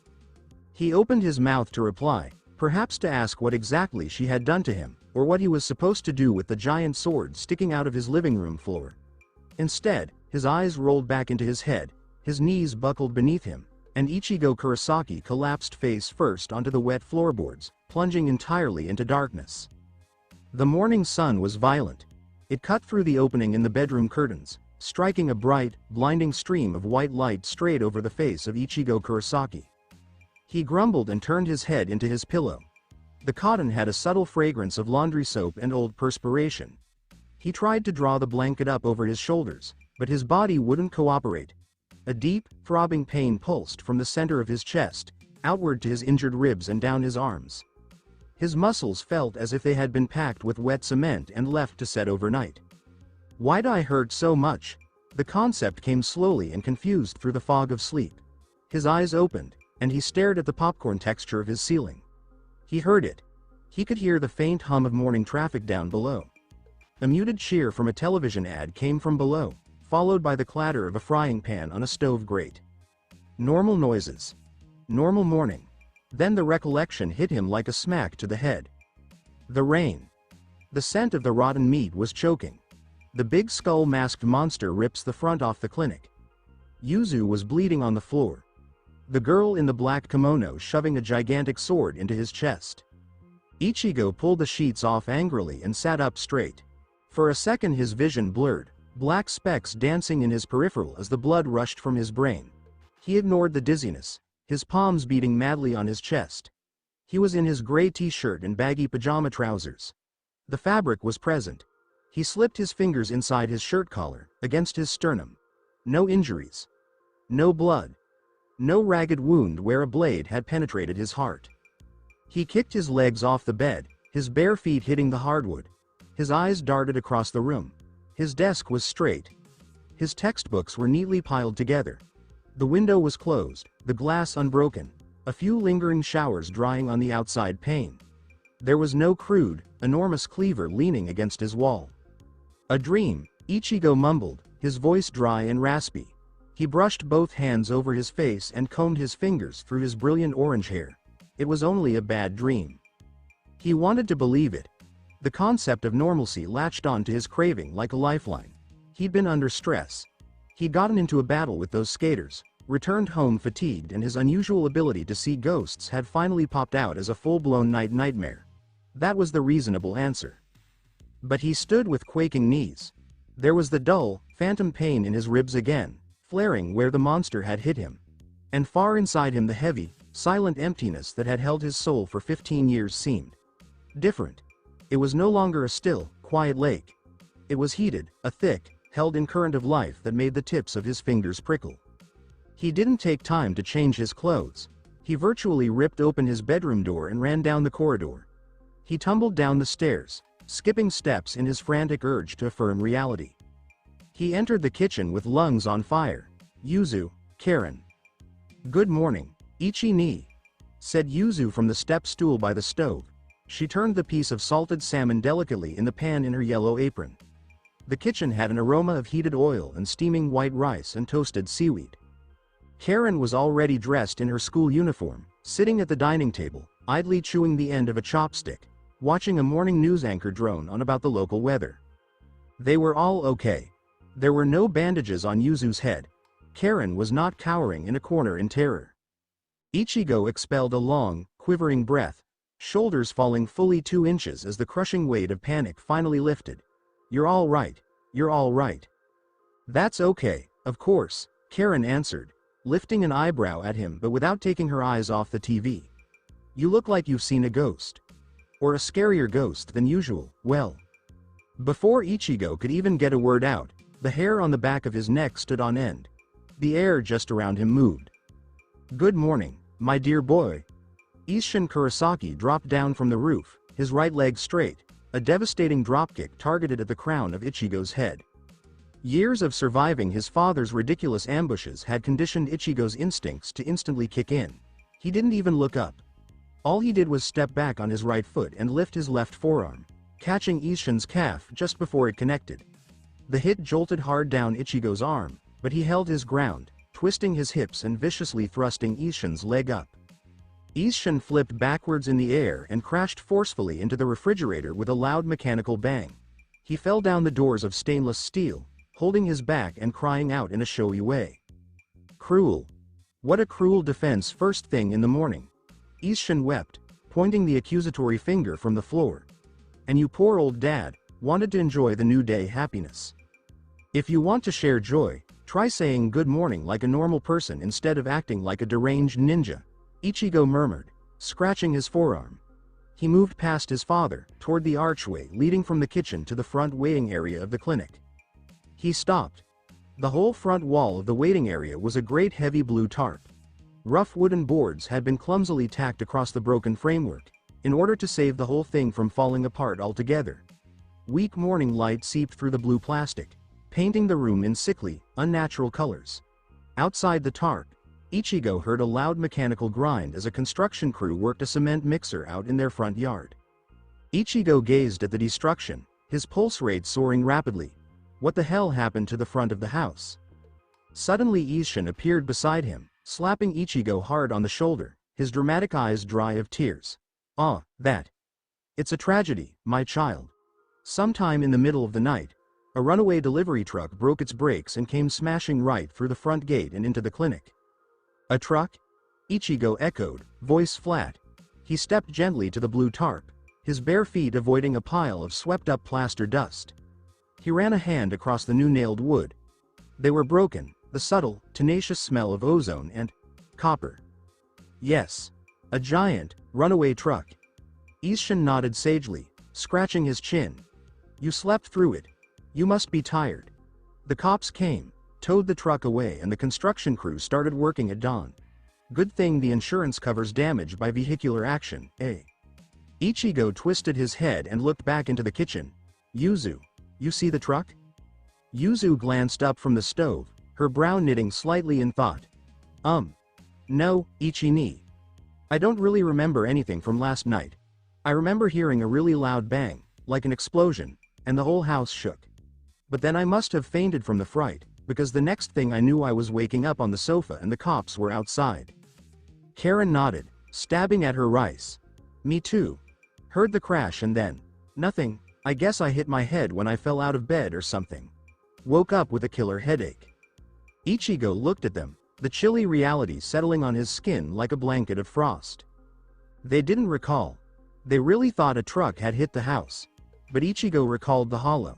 He opened his mouth to reply, perhaps to ask what exactly she had done to him, or what he was supposed to do with the giant sword sticking out of his living room floor. Instead, his eyes rolled back into his head, his knees buckled beneath him, and Ichigo Kurosaki collapsed face first onto the wet floorboards, plunging entirely into darkness. The morning sun was violent. It cut through the opening in the bedroom curtains, striking a bright, blinding stream of white light straight over the face of Ichigo Kurosaki. He grumbled and turned his head into his pillow. The cotton had a subtle fragrance of laundry soap and old perspiration. He tried to draw the blanket up over his shoulders, but his body wouldn't cooperate. A deep, throbbing pain pulsed from the center of his chest, outward to his injured ribs and down his arms. His muscles felt as if they had been packed with wet cement and left to set overnight. Why'd I hurt so much? The concept came slowly and confused through the fog of sleep. His eyes opened, and he stared at the popcorn texture of his ceiling. He heard it. He could hear the faint hum of morning traffic down below. A muted cheer from a television ad came from below, followed by the clatter of a frying pan on a stove grate. Normal noises. Normal morning. Then the recollection hit him like a smack to the head. The rain. The scent of the rotten meat was choking. The big skull-masked monster rips the front off the clinic. Yuzu was bleeding on the floor. The girl in the black kimono shoving a gigantic sword into his chest. Ichigo pulled the sheets off angrily and sat up straight. For a second his vision blurred, black specks dancing in his peripheral as the blood rushed from his brain. He ignored the dizziness, his palms beating madly on his chest. He was in his gray t-shirt and baggy pajama trousers. The fabric was present. He slipped his fingers inside his shirt collar, against his sternum. No injuries. No blood. No ragged wound where a blade had penetrated his heart. He kicked his legs off the bed, his bare feet hitting the hardwood. His eyes darted across the room. His desk was straight. His textbooks were neatly piled together. The window was closed, the glass unbroken, a few lingering showers drying on the outside pane. There was no crude, enormous cleaver leaning against his wall. "A dream," Ichigo mumbled, his voice dry and raspy. He brushed both hands over his face and combed his fingers through his brilliant orange hair. It was only a bad dream. He wanted to believe it. The concept of normalcy latched on to his craving like a lifeline. He'd been under stress. He'd gotten into a battle with those skaters, returned home fatigued, and his unusual ability to see ghosts had finally popped out as a full-blown nightmare. That was the reasonable answer. But he stood with quaking knees. There was the dull, phantom pain in his ribs again, flaring where the monster had hit him. And far inside him the heavy, silent emptiness that had held his soul for 15 years seemed different. It was no longer a still, quiet lake. It was heated, a thick, held-in current of life that made the tips of his fingers prickle. He didn't take time to change his clothes. He virtually ripped open his bedroom door and ran down the corridor. He tumbled down the stairs, skipping steps in his frantic urge to affirm reality. He entered the kitchen with lungs on fire. "Yuzu, Karen." "Good morning, Ichi-ni," said Yuzu from the step stool by the stove. She turned the piece of salted salmon delicately in the pan in her yellow apron. The kitchen had an aroma of heated oil and steaming white rice and toasted seaweed. Karen was already dressed in her school uniform, sitting at the dining table, idly chewing the end of a chopstick, watching a morning news anchor drone on about the local weather. They were all okay. There were no bandages on Yuzu's head. Karen was not cowering in a corner in terror. Ichigo expelled a long, quivering breath, shoulders falling fully 2 inches as the crushing weight of panic finally lifted. "You're all right. You're all right." "That's okay, of course," Karen answered, lifting an eyebrow at him but without taking her eyes off the TV. "You look like you've seen a ghost. Or a scarier ghost than usual." Well, before Ichigo could even get a word out, the hair on the back of his neck stood on end. The air just around him moved. "Good morning, my dear boy." Isshin Kurosaki dropped down from the roof, his right leg straight, a devastating dropkick targeted at the crown of Ichigo's head. Years of surviving his father's ridiculous ambushes had conditioned Ichigo's instincts to instantly kick in. He didn't even look up. All he did was step back on his right foot and lift his left forearm, catching Isshin's calf just before it connected. The hit jolted hard down Ichigo's arm, but he held his ground, twisting his hips and viciously thrusting Isshin's leg up. Isshin flipped backwards in the air and crashed forcefully into the refrigerator with a loud mechanical bang. He fell down the doors of stainless steel, holding his back and crying out in a showy way. "Cruel. What a cruel defense first thing in the morning." Isshin wept, pointing the accusatory finger from the floor. "And you poor old dad, wanted to enjoy the new day happiness. If you want to share joy, try saying good morning like a normal person instead of acting like a deranged ninja," Ichigo murmured, scratching his forearm. He moved past his father, toward the archway leading from the kitchen to the front waiting area of the clinic. He stopped. The whole front wall of the waiting area was a great heavy blue tarp. Rough wooden boards had been clumsily tacked across the broken framework, in order to save the whole thing from falling apart altogether. Weak morning light seeped through the blue plastic, painting the room in sickly, unnatural colors. Outside the tarp, Ichigo heard a loud mechanical grind as a construction crew worked a cement mixer out in their front yard. Ichigo gazed at the destruction, his pulse rate soaring rapidly. What the hell happened to the front of the house? Suddenly Isshin appeared beside him, slapping Ichigo hard on the shoulder, his dramatic eyes dry of tears. "Ah, that. It's a tragedy, my child. Sometime in the middle of the night, a runaway delivery truck broke its brakes and came smashing right through the front gate and into the clinic." "A truck?" Ichigo echoed, voice flat. He stepped gently to the blue tarp, his bare feet avoiding a pile of swept-up plaster dust. He ran a hand across the new nailed wood. They were broken, the subtle, tenacious smell of ozone and copper. "Yes. A giant, runaway truck." Isshin nodded sagely, scratching his chin. "You slept through it. You must be tired." The cops came, towed the truck away, and the construction crew started working at dawn. Good thing the insurance covers damage by vehicular action, eh? Ichigo twisted his head and looked back into the kitchen. "Yuzu, you see the truck?" Yuzu glanced up from the stove, her brow knitting slightly in thought. No, Ichi-ni. I don't really remember anything from last night. I remember hearing a really loud bang, like an explosion, and the whole house shook. But then I must have fainted from the fright, because the next thing I knew I was waking up on the sofa and the cops were outside." Karen nodded, stabbing at her rice. "Me too. Heard the crash and then, Nothing, I guess I hit my head when I fell out of bed or something. Woke up with a killer headache. Ichigo looked at them, the chilly reality settling on his skin like a blanket of frost. They didn't recall. They really thought a truck had hit the house. But Ichigo recalled the hollow.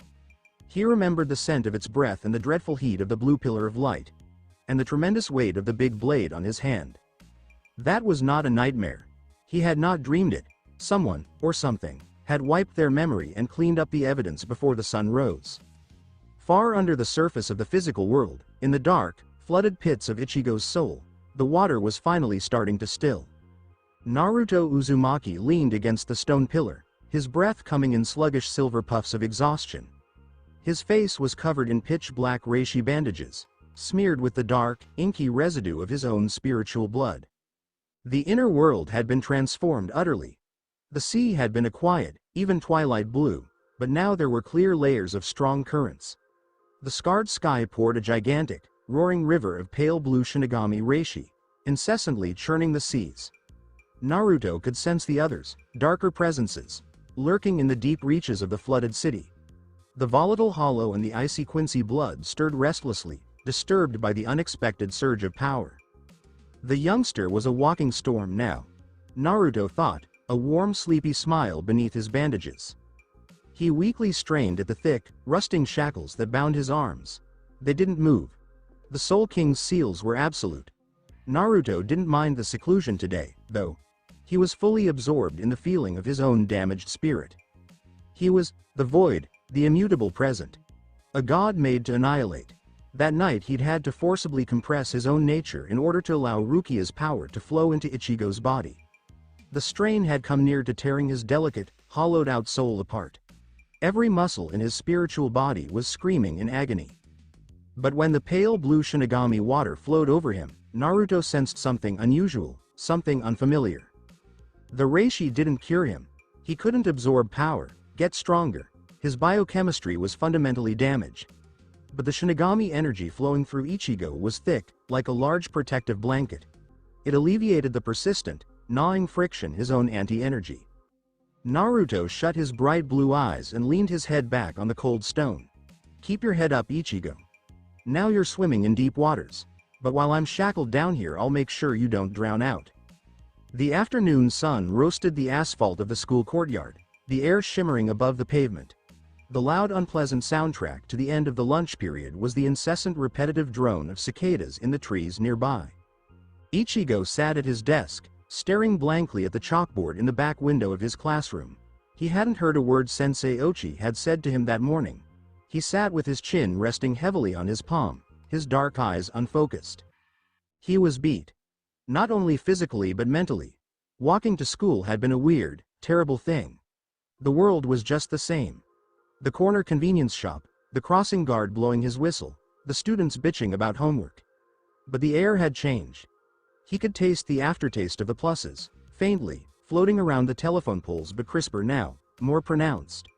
He remembered the scent of its breath and the dreadful heat of the blue pillar of light. And the tremendous weight of the big blade on his hand. That was not a nightmare. He had not dreamed it. Someone, or something, had wiped their memory and cleaned up the evidence before the sun rose. Far under the surface of the physical world, in the dark, flooded pits of Ichigo's soul, the water was finally starting to still. Naruto Uzumaki leaned against the stone pillar, his breath coming in sluggish silver puffs of exhaustion. His face was covered in pitch-black reishi bandages, smeared with the dark, inky residue of his own spiritual blood. The inner world had been transformed utterly. The sea had been a quiet, even twilight blue, but now there were clear layers of strong currents. The scarred sky poured a gigantic, roaring river of pale blue Shinigami reishi, incessantly churning the seas. Naruto could sense the others, darker presences, lurking in the deep reaches of the flooded city. The volatile hollow and the icy Quincy blood stirred restlessly, disturbed by the unexpected surge of power. The youngster was a walking storm now. Naruto thought, a warm sleepy smile beneath his bandages. He weakly strained at the thick, rusting shackles that bound his arms. They didn't move. The Soul King's seals were absolute. Naruto didn't mind the seclusion today, though. He was fully absorbed in the feeling of his own damaged spirit. He was, the void, the immutable present. A god made to annihilate. That night he'd had to forcibly compress his own nature in order to allow Rukia's power to flow into Ichigo's body. The strain had come near to tearing his delicate, hollowed-out soul apart. Every muscle in his spiritual body was screaming in agony. But when the pale blue Shinigami water flowed over him, Naruto sensed something unusual, something unfamiliar. The reishi didn't cure him. He couldn't absorb power, get stronger. His biochemistry was fundamentally damaged. But the Shinigami energy flowing through Ichigo was thick, like a large protective blanket. It alleviated the persistent, gnawing friction his own anti-energy. Naruto shut his bright blue eyes and leaned his head back on the cold stone. Keep your head up, Ichigo. Now you're swimming in deep waters. But while I'm shackled down here, I'll make sure you don't drown out. The afternoon sun roasted the asphalt of the school courtyard, the air shimmering above the pavement. The loud, unpleasant soundtrack to the end of the lunch period was the incessant repetitive drone of cicadas in the trees nearby. Ichigo sat at his desk, staring blankly at the chalkboard in the back window of his classroom. He hadn't heard a word Sensei Ochi had said to him that morning. He sat with his chin resting heavily on his palm, his dark eyes unfocused. He was beat. Not only physically but mentally. Walking to school had been a weird, terrible thing. The world was just the same. The corner convenience shop, the crossing guard blowing his whistle, the students bitching about homework. But the air had changed. He could taste the aftertaste of the pluses, faintly, floating around the telephone poles, but crisper now, more pronounced.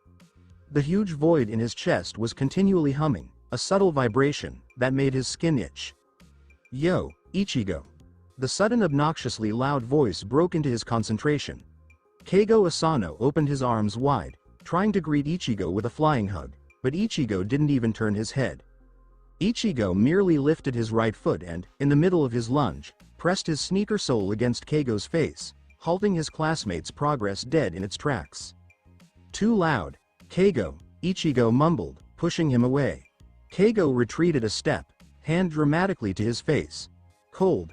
The huge void in his chest was continually humming, a subtle vibration that made his skin itch. Yo, Ichigo. The sudden obnoxiously loud voice broke into his concentration. Keigo Asano opened his arms wide, trying to greet Ichigo with a flying hug, but Ichigo didn't even turn his head. Ichigo merely lifted his right foot and, in the middle of his lunge, pressed his sneaker sole against Keigo's face, halting his classmate's progress dead in its tracks. Too loud. Keigo, Ichigo mumbled, pushing him away. Keigo retreated a step, hand dramatically to his face. Cold.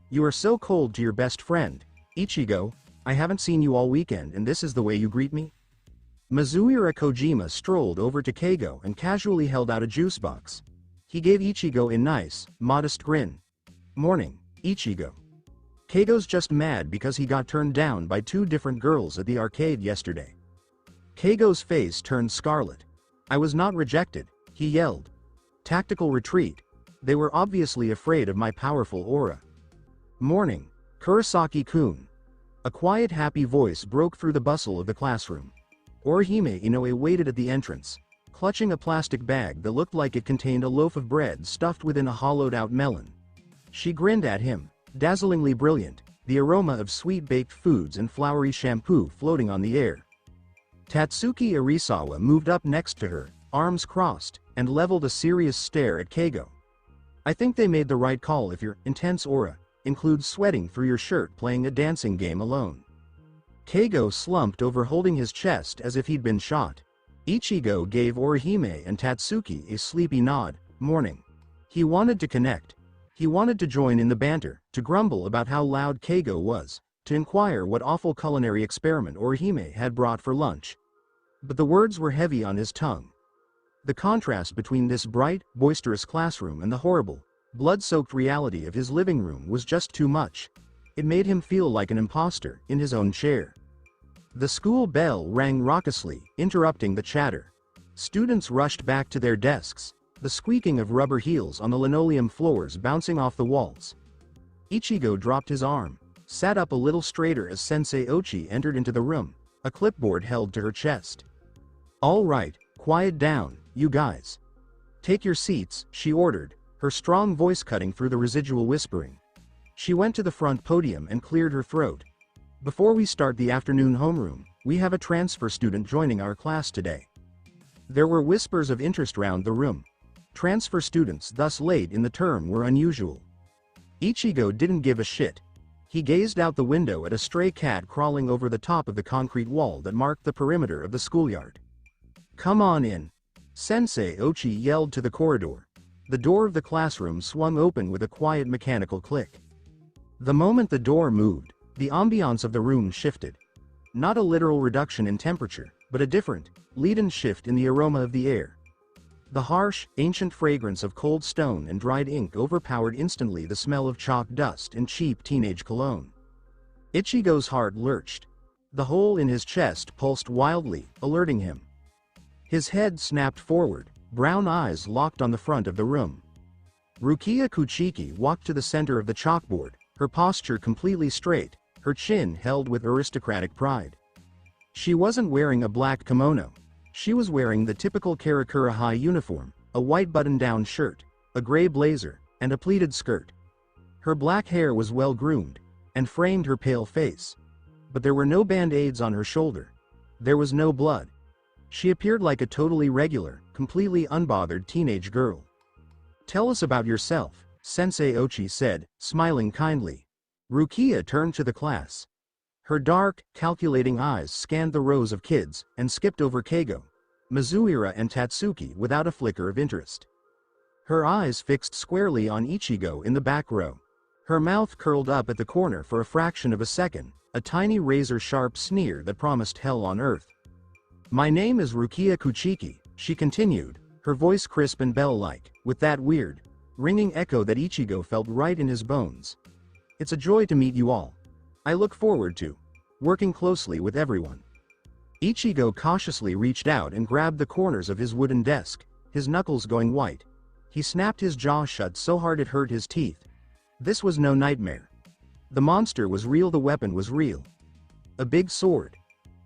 You are so cold to your best friend, Ichigo. I haven't seen you all weekend and this is the way you greet me? Mizuhira Kojima strolled over to Keigo and casually held out a juice box. He gave Ichigo a nice, modest grin. Morning, Ichigo. Keigo's just mad because he got turned down by two different girls at the arcade yesterday. Keigo's face turned scarlet. I was not rejected, he yelled. Tactical retreat. They were obviously afraid of my powerful aura. Morning, Kurosaki-kun. A quiet, happy voice broke through the bustle of the classroom. Orihime Inoue waited at the entrance, clutching a plastic bag that looked like it contained a loaf of bread stuffed within a hollowed-out melon. She grinned at him, dazzlingly brilliant, the aroma of sweet baked foods and flowery shampoo floating on the air. Tatsuki Arisawa moved up next to her, arms crossed, and leveled a serious stare at Keigo. I think they made the right call if your intense aura includes sweating through your shirt playing a dancing game alone. Keigo slumped over holding his chest as if he'd been shot. Ichigo gave Orihime and Tatsuki a sleepy nod. Morning. He wanted to connect. He wanted to join in the banter, to grumble about how loud Keigo was, to inquire what awful culinary experiment Orihime had brought for lunch. But the words were heavy on his tongue. The contrast between this bright, boisterous classroom and the horrible, blood-soaked reality of his living room was just too much. It made him feel like an imposter in his own chair. The school bell rang raucously, interrupting the chatter. Students rushed back to their desks, the squeaking of rubber heels on the linoleum floors bouncing off the walls. Ichigo dropped his arm, sat up a little straighter as Sensei Ochi entered into the room, a clipboard held to her chest. "All right, quiet down, you guys. Take your seats," she ordered, her strong voice cutting through the residual whispering. She went to the front podium and cleared her throat. "Before we start the afternoon homeroom, we have a transfer student joining our class today." There were whispers of interest round the room. Transfer students thus late in the term were unusual. Ichigo didn't give a shit. He gazed out the window at a stray cat crawling over the top of the concrete wall that marked the perimeter of the schoolyard. "Come on in," Sensei Ochi yelled to the corridor. The door of the classroom swung open with a quiet mechanical click. The moment the door moved, the ambiance of the room shifted. Not a literal reduction in temperature, but a different, leaden shift in the aroma of the air. The harsh, ancient fragrance of cold stone and dried ink overpowered instantly the smell of chalk dust and cheap teenage cologne. Ichigo's heart lurched. The hole in his chest pulsed wildly, alerting him. His head snapped forward, brown eyes locked on the front of the room. Rukia Kuchiki walked to the center of the chalkboard, her posture completely straight, her chin held with aristocratic pride. She wasn't wearing a black kimono. She was wearing the typical Karakura High uniform, a white button-down shirt, a gray blazer, and a pleated skirt. Her black hair was well-groomed, and framed her pale face. But there were no band-aids on her shoulder. There was no blood. She appeared like a totally regular, completely unbothered teenage girl. "Tell us about yourself," Sensei Ochi said, smiling kindly. Rukia turned to the class. Her dark, calculating eyes scanned the rows of kids, and skipped over Keigo, Mizuira and Tatsuki without a flicker of interest. Her eyes fixed squarely on Ichigo in the back row. Her mouth curled up at the corner for a fraction of a second, a tiny razor-sharp sneer that promised hell on earth. "My name is Rukia Kuchiki," she continued, her voice crisp and bell-like, with that weird, ringing echo that Ichigo felt right in his bones. "It's a joy to meet you all. I look forward to working closely with everyone." Ichigo cautiously reached out and grabbed the corners of his wooden desk, his knuckles going white. He snapped his jaw shut so hard it hurt his teeth. This was no nightmare. The monster was real, the weapon was real. A big sword.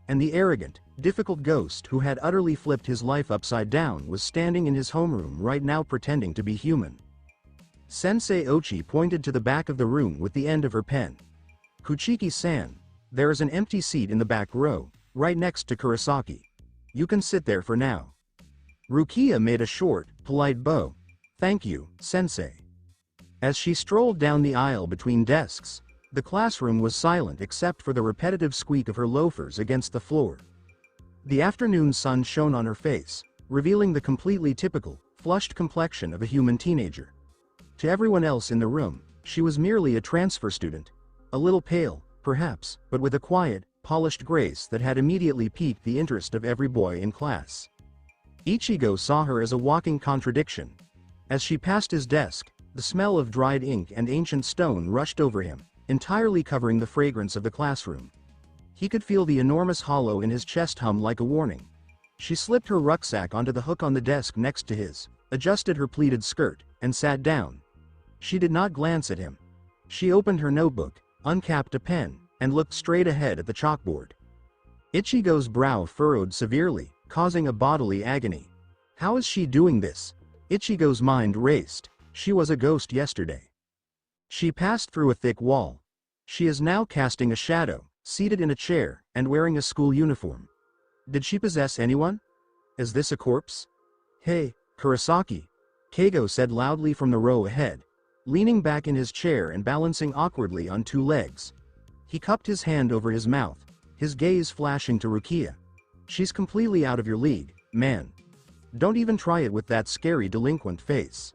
And the arrogant, difficult ghost who had utterly flipped his life upside down was standing in his homeroom right now pretending to be human. Sensei Ochi pointed to the back of the room with the end of her pen. "Kuchiki-san, there is an empty seat in the back row, right next to Kurosaki. You can sit there for now." Rukia made a short, polite bow. "Thank you, Sensei." As she strolled down the aisle between desks, the classroom was silent except for the repetitive squeak of her loafers against the floor. The afternoon sun shone on her face, revealing the completely typical, flushed complexion of a human teenager. To everyone else in the room, she was merely a transfer student. A little pale, perhaps, but with a quiet, polished grace that had immediately piqued the interest of every boy in class. Ichigo saw her as a walking contradiction. As she passed his desk, the smell of dried ink and ancient stone rushed over him, entirely covering the fragrance of the classroom. He could feel the enormous hollow in his chest hum like a warning. She slipped her rucksack onto the hook on the desk next to his, adjusted her pleated skirt, and sat down. She did not glance at him. She opened her notebook, uncapped a pen, and looked straight ahead at the chalkboard. Ichigo's brow furrowed severely, causing a bodily agony. How is she doing this? Ichigo's mind raced. She was a ghost yesterday. She passed through a thick wall. She is now casting a shadow, seated in a chair, and wearing a school uniform. Did she possess anyone? Is this a corpse? Hey, Kurosaki, Keigo said loudly from the row ahead, leaning back in his chair and balancing awkwardly on two legs. He cupped his hand over his mouth, his gaze flashing to Rukia. She's completely out of your league, man. Don't even try it with that scary delinquent face.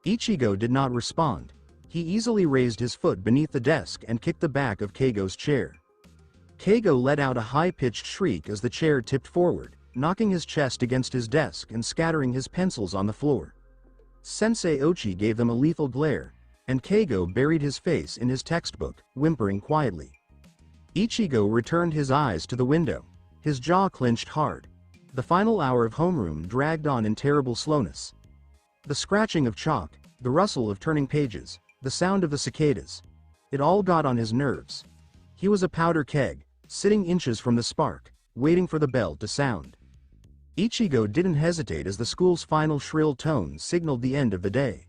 Ichigo did not respond. He easily raised his foot beneath the desk and kicked the back of Keigo's chair. Keigo let out a high-pitched shriek as the chair tipped forward, knocking his chest against his desk and scattering his pencils on the floor. Sensei Ochi gave them a lethal glare, and Keigo buried his face in his textbook, whimpering quietly. Ichigo returned his eyes to the window, his jaw clenched hard. The final hour of homeroom dragged on in terrible slowness. The scratching of chalk, the rustle of turning pages, the sound of the cicadas. It all got on his nerves. He was a powder keg, sitting inches from the spark, waiting for the bell to sound. Ichigo didn't hesitate as the school's final shrill tones signaled the end of the day.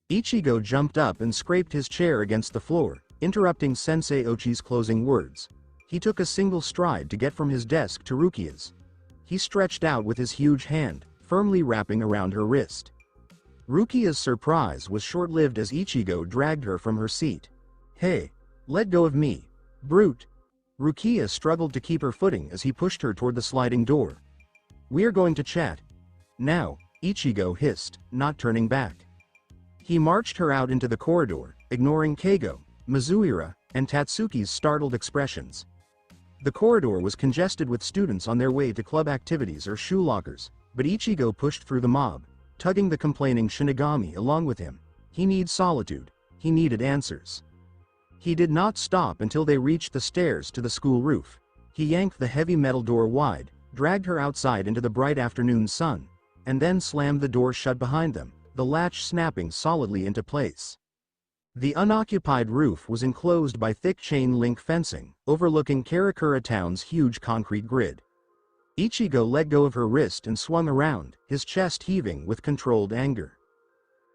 Ichigo jumped up and scraped his chair against the floor, interrupting Sensei Ochi's closing words. He took a single stride to get from his desk to Rukia's. He stretched out with his huge hand, firmly wrapping around her wrist. Rukia's surprise was short-lived as Ichigo dragged her from her seat. Hey, let go of me, brute. Rukia struggled to keep her footing as he pushed her toward the sliding door. We're going to chat. Now, Ichigo hissed, not turning back. He marched her out into the corridor, ignoring Keigo, Mizuira, and Tatsuki's startled expressions. The corridor was congested with students on their way to club activities or shoe lockers, but Ichigo pushed through the mob, tugging the complaining Shinigami along with him. He needed solitude. He needed answers. He did not stop until they reached the stairs to the school roof. He yanked the heavy metal door wide, dragged her outside into the bright afternoon sun, and then slammed the door shut behind them, the latch snapping solidly into place. The unoccupied roof was enclosed by thick chain-link fencing, overlooking Karakura Town's huge concrete grid. Ichigo let go of her wrist and swung around, his chest heaving with controlled anger.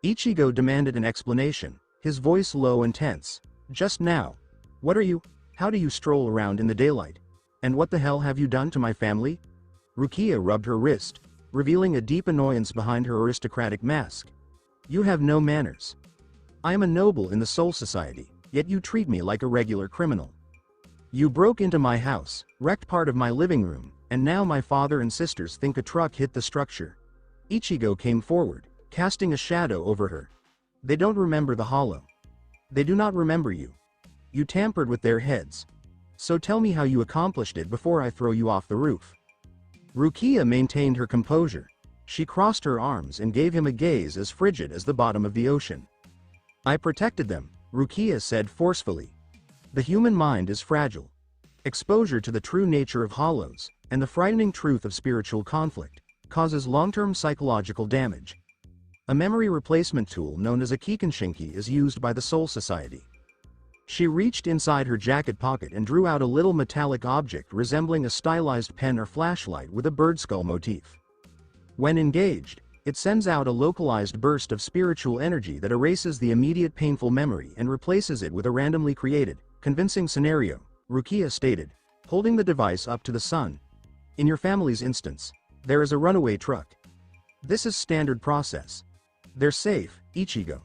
Ichigo demanded an explanation, his voice low and tense. Just now. What are you? How do you stroll around in the daylight? And what the hell have you done to my family? Rukia rubbed her wrist, revealing a deep annoyance behind her aristocratic mask. You have no manners. I am a noble in the Soul Society, yet you treat me like a regular criminal. You broke into my house, wrecked part of my living room, and now my father and sisters think a truck hit the structure. Ichigo came forward, casting a shadow over her. They don't remember the hollow. They do not remember you. You tampered with their heads. So tell me how you accomplished it before I throw you off the roof. Rukia maintained her composure. She crossed her arms and gave him a gaze as frigid as the bottom of the ocean. I protected them, Rukia said forcefully. The human mind is fragile. Exposure to the true nature of hollows, and the frightening truth of spiritual conflict, causes long-term psychological damage. A memory replacement tool known as a Kikenshinki is used by the Soul Society. She reached inside her jacket pocket and drew out a little metallic object resembling a stylized pen or flashlight with a bird skull motif. When engaged, it sends out a localized burst of spiritual energy that erases the immediate painful memory and replaces it with a randomly created, convincing scenario, Rukia stated, holding the device up to the sun. In your family's instance, there is a runaway truck. This is standard process. They're safe, Ichigo.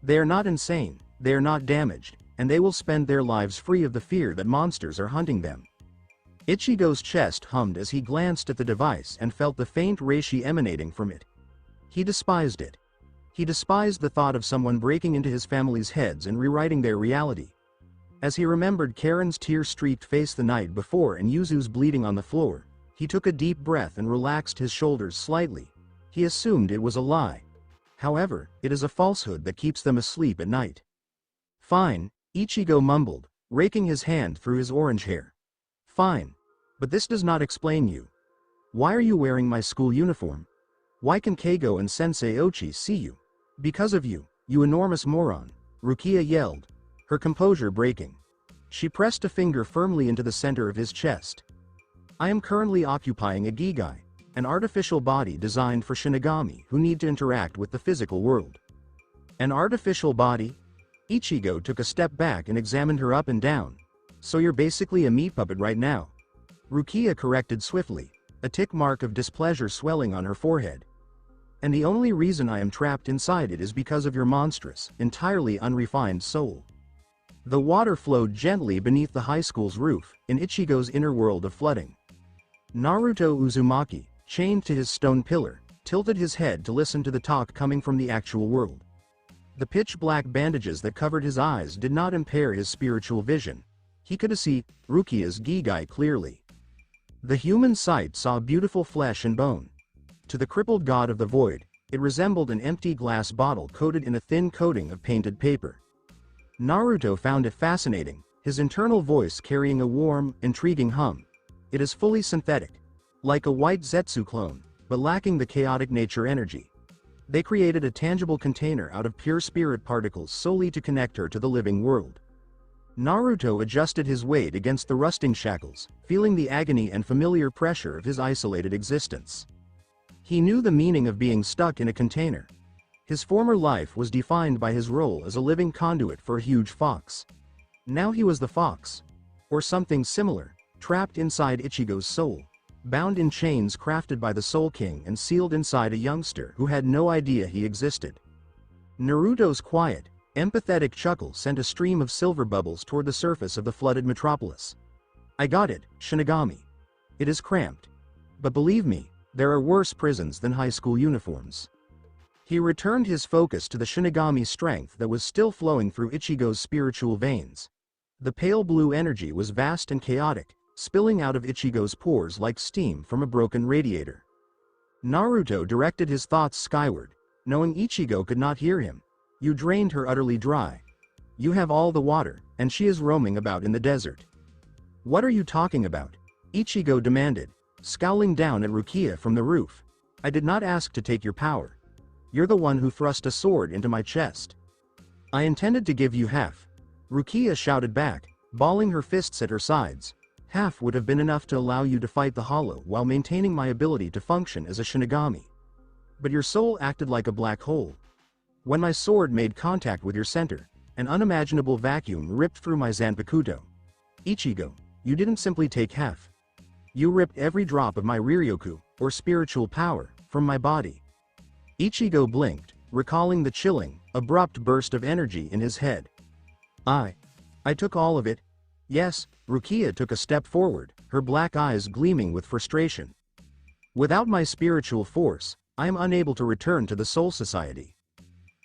They are not insane, they are not damaged, and they will spend their lives free of the fear that monsters are hunting them. Ichigo's chest hummed as he glanced at the device and felt the faint reishi emanating from it. He despised it. He despised the thought of someone breaking into his family's heads and rewriting their reality. As he remembered Karen's tear-streaked face the night before and Yuzu's bleeding on the floor, he took a deep breath and relaxed his shoulders slightly. He assumed it was a lie. However, it is a falsehood that keeps them asleep at night. Fine, Ichigo mumbled, raking his hand through his orange hair. Fine. But this does not explain you. Why are you wearing my school uniform? Why can Keigo and Sensei Ochi see you? Because of you, you enormous moron, Rukia yelled, her composure breaking. She pressed a finger firmly into the center of his chest. I am currently occupying a Gigai, an artificial body designed for Shinigami who need to interact with the physical world. An artificial body? Ichigo took a step back and examined her up and down. So you're basically a meat puppet right now. Rukia corrected swiftly, a tick mark of displeasure swelling on her forehead. And the only reason I am trapped inside it is because of your monstrous, entirely unrefined soul. The water flowed gently beneath the high school's roof, in Ichigo's inner world of flooding. Naruto Uzumaki, chained to his stone pillar, tilted his head to listen to the talk coming from the actual world. The pitch-black bandages that covered his eyes did not impair his spiritual vision. He could see Rukia's Gigai clearly. The human sight saw beautiful flesh and bone. To the crippled god of the void, it resembled an empty glass bottle coated in a thin coating of painted paper. Naruto found it fascinating, his internal voice carrying a warm, intriguing hum. It is fully synthetic. Like a white Zetsu clone, but lacking the chaotic nature energy. They created a tangible container out of pure spirit particles solely to connect her to the living world. Naruto adjusted his weight against the rusting shackles, feeling the agony and familiar pressure of his isolated existence. He knew the meaning of being stuck in a container. His former life was defined by his role as a living conduit for a huge fox. Now he was the fox. Or something similar, trapped inside Ichigo's soul. Bound in chains crafted by the Soul King and sealed inside a youngster who had no idea he existed. Naruto's quiet, empathetic chuckle sent a stream of silver bubbles toward the surface of the flooded metropolis. I got it, Shinigami. It is cramped. But believe me, there are worse prisons than high school uniforms. He returned his focus to the Shinigami strength that was still flowing through Ichigo's spiritual veins. The pale blue energy was vast and chaotic, spilling out of Ichigo's pores like steam from a broken radiator. Naruto directed his thoughts skyward, knowing Ichigo could not hear him. You drained her utterly dry. You have all the water, and she is roaming about in the desert. What are you talking about? Ichigo demanded, scowling down at Rukia from the roof. I did not ask to take your power. You're the one who thrust a sword into my chest. I intended to give you half. Rukia shouted back, balling her fists at her sides. Half would have been enough to allow you to fight the Hollow while maintaining my ability to function as a Shinigami. But your soul acted like a black hole. When my sword made contact with your center, an unimaginable vacuum ripped through my Zanpakuto. Ichigo, you didn't simply take half. You ripped every drop of my Riryoku, or spiritual power, from my body. Ichigo blinked, recalling the chilling, abrupt burst of energy in his head. I took all of it. Yes, Rukia took a step forward, her black eyes gleaming with frustration. Without my spiritual force, I am unable to return to the Soul Society.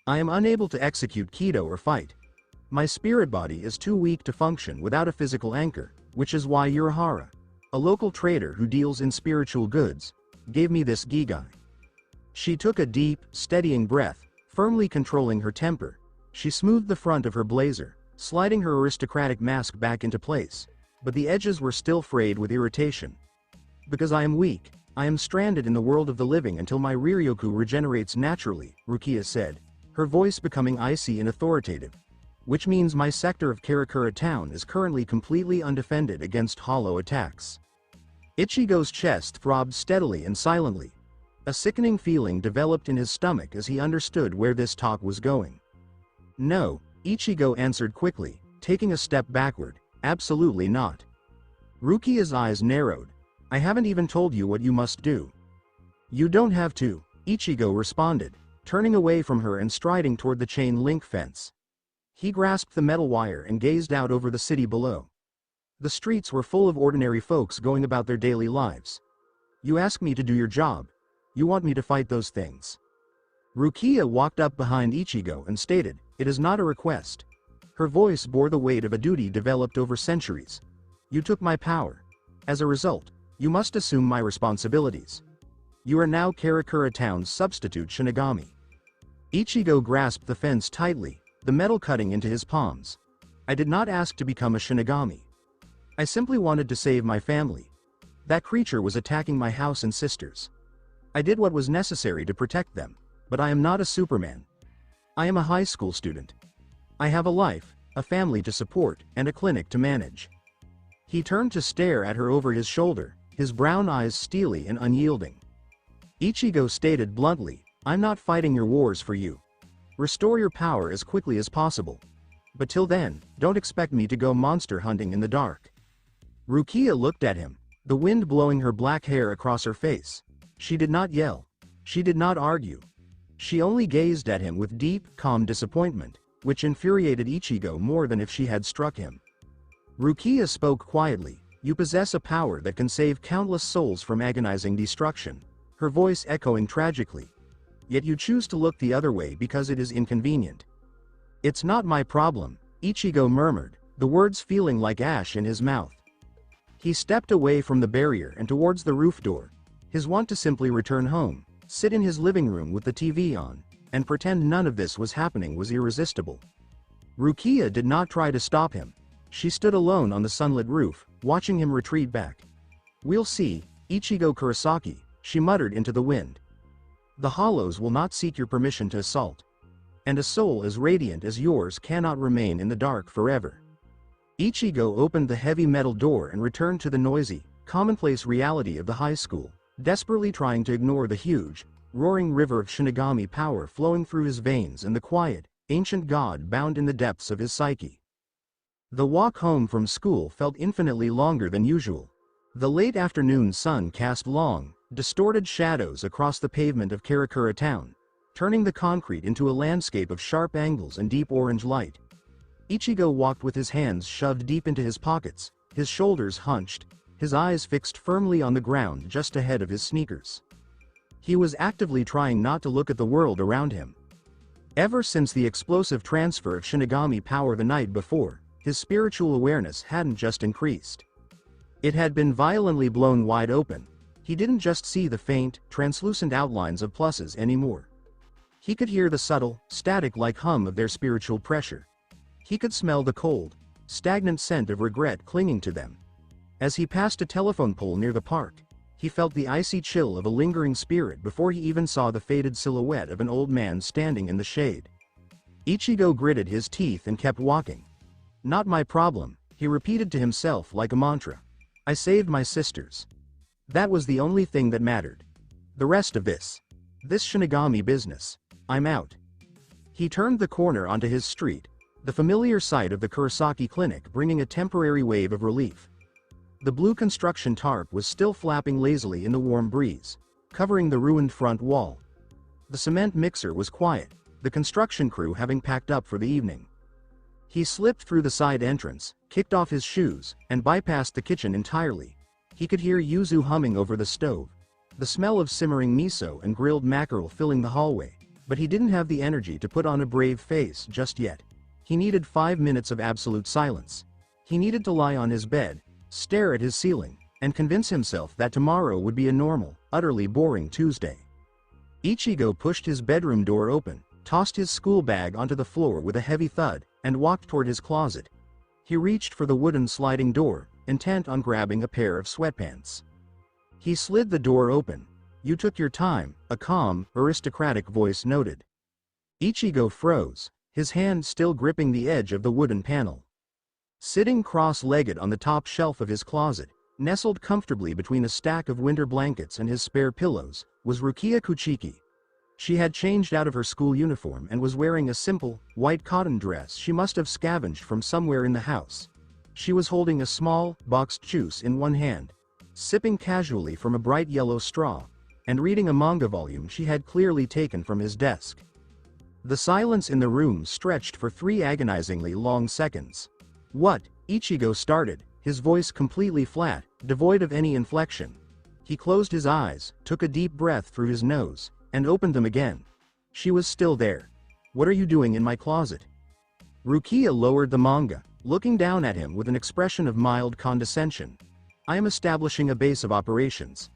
I am unable to execute Kido or fight. My spirit body is too weak to function without a physical anchor, which is why Urahara, a local trader who deals in spiritual goods, gave me this Gigai. She took a deep, steadying breath, firmly controlling her temper. She smoothed the front of her blazer, sliding her aristocratic mask back into place, but the edges were still frayed with irritation. Because I am weak, I am stranded in the world of the living until my Riryoku regenerates naturally, Rukia said, her voice becoming icy and authoritative. Which means my sector of Karakura town is currently completely undefended against hollow attacks. Ichigo's chest throbbed steadily and silently. A sickening feeling developed in his stomach as he understood where this talk was going. No, Ichigo answered quickly, taking a step backward. Absolutely not. Rukia's eyes narrowed. I haven't even told you what you must do. You don't have to, Ichigo responded, turning away from her and striding toward the chain link fence. He grasped the metal wire and gazed out over the city below. The streets were full of ordinary folks going about their daily lives. You ask me to do your job. You want me to fight those things. Rukia walked up behind Ichigo and stated, it is not a request. Her voice bore the weight of a duty developed over centuries. You took my power. As a result, you must assume my responsibilities. You are now Karakura Town's substitute Shinigami. Ichigo grasped the fence tightly, the metal cutting into his palms. I did not ask to become a Shinigami. I simply wanted to save my family. That creature was attacking my house and sisters. I did what was necessary to protect them, but I am not a Superman. I am a high school student. I have a life, a family to support, and a clinic to manage. He turned to stare at her over his shoulder, his brown eyes steely and unyielding. Ichigo stated bluntly, I'm not fighting your wars for you. Restore your power as quickly as possible. But till then, don't expect me to go monster hunting in the dark. Rukia looked at him, the wind blowing her black hair across her face. She did not yell. She did not argue. She only gazed at him with deep, calm disappointment, which infuriated Ichigo more than if she had struck him. Rukia spoke quietly, "You possess a power that can save countless souls from agonizing destruction," her voice echoing tragically. "Yet you choose to look the other way because it is inconvenient." "It's not my problem," Ichigo murmured, the words feeling like ash in his mouth. He stepped away from the barrier and towards the roof door. His want to simply return home, sit in his living room with the TV on, and pretend none of this was happening was irresistible. Rukia did not try to stop him. She stood alone on the sunlit roof, watching him retreat back. "We'll see, Ichigo Kurosaki," she muttered into the wind. "The hollows will not seek your permission to assault. And a soul as radiant as yours cannot remain in the dark forever." Ichigo opened the heavy metal door and returned to the noisy, commonplace reality of the high school, desperately trying to ignore the huge, roaring river of Shinigami power flowing through his veins and the quiet, ancient god bound in the depths of his psyche. The walk home from school felt infinitely longer than usual. The late afternoon sun cast long, distorted shadows across the pavement of Karakura town, turning the concrete into a landscape of sharp angles and deep orange light. Ichigo walked with his hands shoved deep into his pockets, his shoulders hunched, his eyes fixed firmly on the ground just ahead of his sneakers. He was actively trying not to look at the world around him. Ever since the explosive transfer of Shinigami power the night before, his spiritual awareness hadn't just increased. It had been violently blown wide open. He didn't just see the faint, translucent outlines of pluses anymore. He could hear the subtle, static-like hum of their spiritual pressure. He could smell the cold, stagnant scent of regret clinging to them. As he passed a telephone pole near the park, he felt the icy chill of a lingering spirit before he even saw the faded silhouette of an old man standing in the shade. Ichigo gritted his teeth and kept walking. "Not my problem," he repeated to himself like a mantra. "I saved my sisters. That was the only thing that mattered. The rest of this Shinigami business, I'm out." He turned the corner onto his street, the familiar sight of the Kurosaki clinic bringing a temporary wave of relief. The blue construction tarp was still flapping lazily in the warm breeze, covering the ruined front wall. The cement mixer was quiet, the construction crew having packed up for the evening. He slipped through the side entrance, kicked off his shoes, and bypassed the kitchen entirely. He could hear yuzu humming over the stove, the smell of simmering miso and grilled mackerel filling the hallway, but he didn't have the energy to put on a brave face just yet. He needed 5 minutes of absolute silence. He needed to lie on his bed, stare at his ceiling, and convince himself that tomorrow would be a normal, utterly boring Tuesday. Ichigo pushed his bedroom door open, tossed his school bag onto the floor with a heavy thud, and walked toward his closet. He reached for the wooden sliding door, intent on grabbing a pair of sweatpants. He slid the door open. "You took your time," a calm, aristocratic voice noted. Ichigo froze, his hand still gripping the edge of the wooden panel. Sitting cross-legged on the top shelf of his closet, nestled comfortably between a stack of winter blankets and his spare pillows, was Rukia Kuchiki. She had changed out of her school uniform and was wearing a simple, white cotton dress she must have scavenged from somewhere in the house. She was holding a small, boxed juice in one hand, sipping casually from a bright yellow straw, and reading a manga volume she had clearly taken from his desk. The silence in the room stretched for 3 agonizingly long seconds. "What?" Ichigo started, his voice completely flat, devoid of any inflection. He closed his eyes, took a deep breath through his nose, and opened them again. She was still there. "What are you doing in my closet?" Rukia lowered the manga, looking down at him with an expression of mild condescension. "I am establishing a base of operations.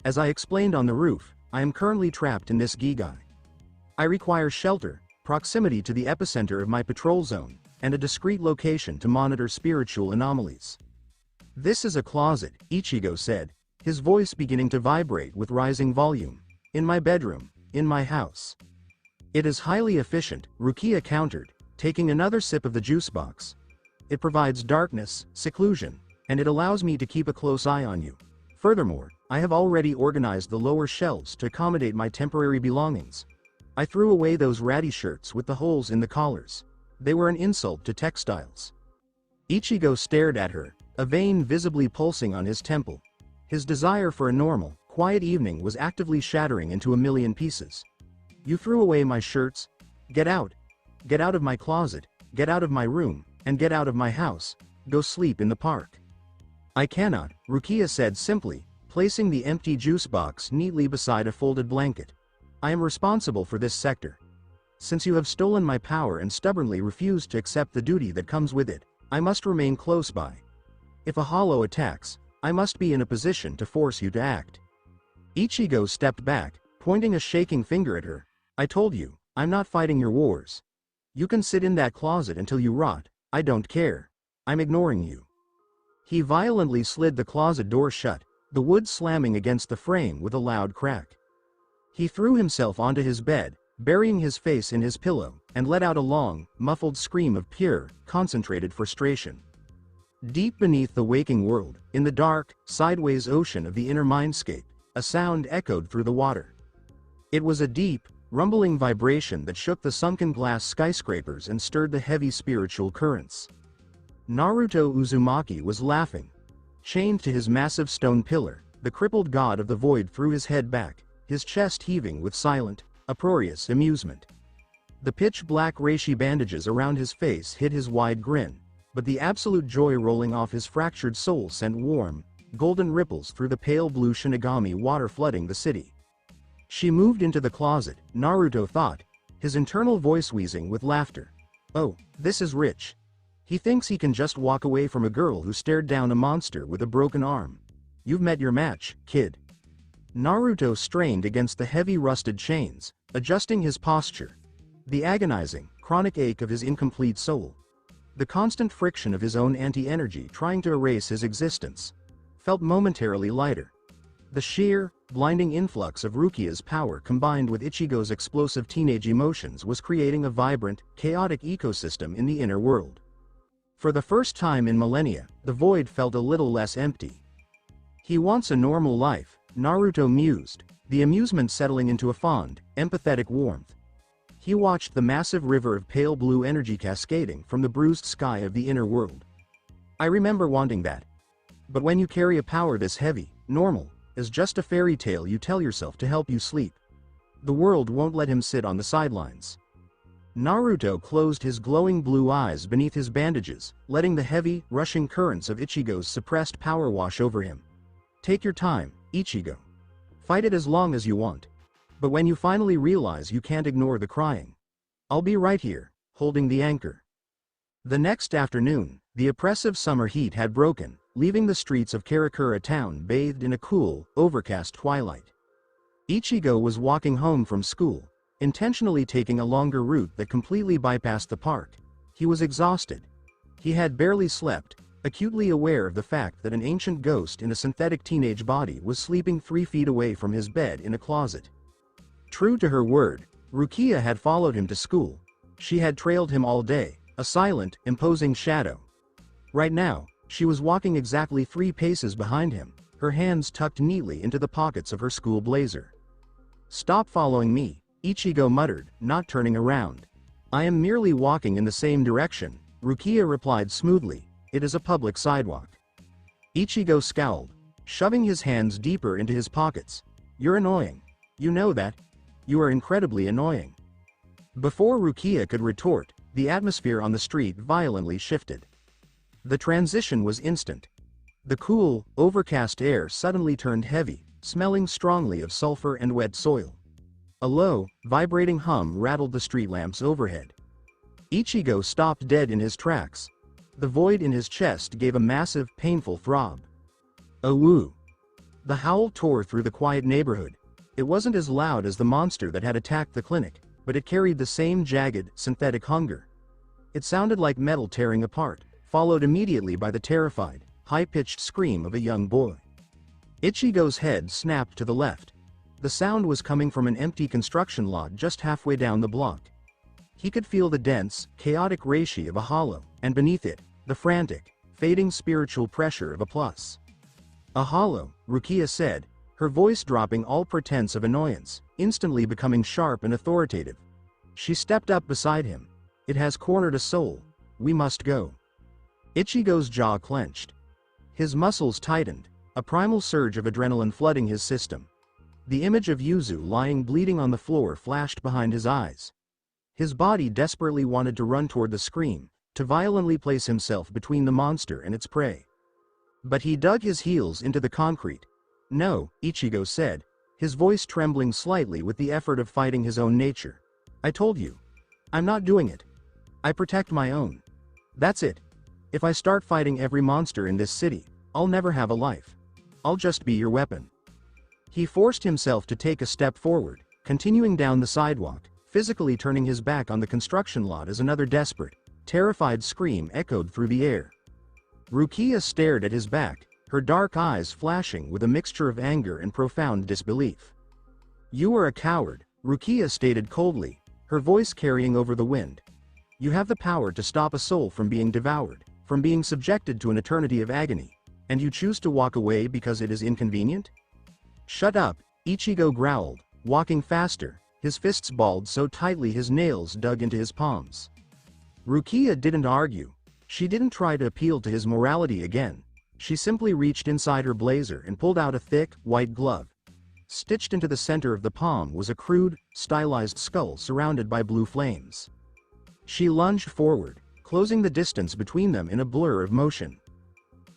As I explained on the roof, I am currently trapped in this gigai. I require shelter, proximity to the epicenter of my patrol zone, and a discrete location to monitor spiritual anomalies." "This is a closet," Ichigo said, his voice beginning to vibrate with rising volume. "In my bedroom, in my house." "It is highly efficient," Rukia countered, taking another sip of the juice box. "It provides darkness, seclusion, and it allows me to keep a close eye on you. Furthermore, I have already organized the lower shelves to accommodate my temporary belongings. I threw away those ratty shirts with the holes in the collars. They were an insult to textiles." Ichigo stared at her, a vein visibly pulsing on his temple. His desire for a normal, quiet evening was actively shattering into a million pieces. You threw away my shirts? Get out. Get out of my closet, get out of my room, and get out of my house. Go sleep in the park. I cannot, Rukia said simply, placing the empty juice box neatly beside a folded blanket. I am responsible for this sector. Since you have stolen my power and stubbornly refused to accept the duty that comes with it, I must remain close by. If a hollow attacks, I must be in a position to force you to act. Ichigo stepped back, pointing a shaking finger at her. I told you, I'm not fighting your wars. You can sit in that closet until you rot, I don't care. I'm ignoring you. He violently slid the closet door shut, the wood slamming against the frame with a loud crack. He threw himself onto his bed, burying his face in his pillow, and let out a long, muffled scream of pure, concentrated frustration. Deep beneath the waking world, in the dark, sideways ocean of the inner mindscape, a sound echoed through the water. It was a deep, rumbling vibration that shook the sunken glass skyscrapers and stirred the heavy spiritual currents. Naruto Uzumaki was laughing. Chained to his massive stone pillar, the crippled god of the void threw his head back, his chest heaving with silent, uproarious amusement. The pitch-black reishi bandages around his face hid his wide grin, but the absolute joy rolling off his fractured soul sent warm, golden ripples through the pale blue Shinigami water flooding the city. She moved into the closet, Naruto thought, his internal voice wheezing with laughter. Oh, this is rich. He thinks he can just walk away from a girl who stared down a monster with a broken arm. You've met your match, kid. Naruto strained against the heavy rusted chains, adjusting his posture. The agonizing, chronic ache of his incomplete soul. The constant friction of his own anti-energy trying to erase his existence. Felt momentarily lighter. The sheer, blinding influx of Rukia's power combined with Ichigo's explosive teenage emotions was creating a vibrant, chaotic ecosystem in the inner world. For the first time in millennia, the void felt a little less empty. He wants a normal life, Naruto mused, the amusement settling into a fond, empathetic warmth. He watched the massive river of pale blue energy cascading from the bruised sky of the inner world. I remember wanting that. But when you carry a power this heavy, normal is just a fairy tale you tell yourself to help you sleep. The world won't let him sit on the sidelines. Naruto closed his glowing blue eyes beneath his bandages, letting the heavy, rushing currents of Ichigo's suppressed power wash over him. Take your time, Ichigo. Fight it as long as you want. But when you finally realize you can't ignore the crying, I'll be right here, holding the anchor. The next afternoon, the oppressive summer heat had broken, leaving the streets of Karakura town bathed in a cool, overcast twilight. Ichigo was walking home from school, intentionally taking a longer route that completely bypassed the park. He was exhausted. He had barely slept, acutely aware of the fact that an ancient ghost in a synthetic teenage body was sleeping 3 feet away from his bed in a closet. True to her word, Rukia had followed him to school. She had trailed him all day, a silent, imposing shadow. Right now, she was walking exactly 3 paces behind him, her hands tucked neatly into the pockets of her school blazer. Stop following me, Ichigo muttered, not turning around. I am merely walking in the same direction, Rukia replied smoothly. It is a public sidewalk. Ichigo scowled, shoving his hands deeper into his pockets. You're annoying. You know that. You are incredibly annoying. Before Rukia could retort, the atmosphere on the street violently shifted. The transition was instant. The cool, overcast air suddenly turned heavy, smelling strongly of sulfur and wet soil. A low, vibrating hum rattled the street lamps overhead. Ichigo stopped dead in his tracks. The void in his chest gave a massive, painful throb. A woo. The howl tore through the quiet neighborhood. It wasn't as loud as the monster that had attacked the clinic, but it carried the same jagged, synthetic hunger. It sounded like metal tearing apart, followed immediately by the terrified, high-pitched scream of a young boy. Ichigo's head snapped to the left. The sound was coming from an empty construction lot just halfway down the block. He could feel the dense, chaotic reishi of a hollow, and beneath it, the frantic, fading spiritual pressure of a plus. A hollow, Rukia said, her voice dropping all pretense of annoyance, instantly becoming sharp and authoritative. She stepped up beside him. It has cornered a soul. We must go. Ichigo's jaw clenched. His muscles tightened. a primal surge of adrenaline flooding his system. The image of Yuzu lying bleeding on the floor flashed behind his eyes. His body desperately wanted to run toward the scream, to violently place himself between the monster and its prey. But he dug his heels into the concrete. "No," Ichigo said, his voice trembling slightly with the effort of fighting his own nature. "I told you. I'm not doing it. I protect my own. That's it. If I start fighting every monster in this city, I'll never have a life. I'll just be your weapon." He forced himself to take a step forward, continuing down the sidewalk, physically turning his back on the construction lot as another desperate, terrified scream echoed through the air. Rukia stared at his back, her dark eyes flashing with a mixture of anger and profound disbelief. "You are a coward," Rukia stated coldly, her voice carrying over the wind. "You have the power to stop a soul from being devoured, from being subjected to an eternity of agony, and you choose to walk away because it is inconvenient?" "Shut up," Ichigo growled, walking faster, his fists balled so tightly his nails dug into his palms. Rukia didn't argue. She didn't try to appeal to his morality again. She simply reached inside her blazer and pulled out a thick, white glove. Stitched into the center of the palm was a crude, stylized skull surrounded by blue flames. She lunged forward, closing the distance between them in a blur of motion.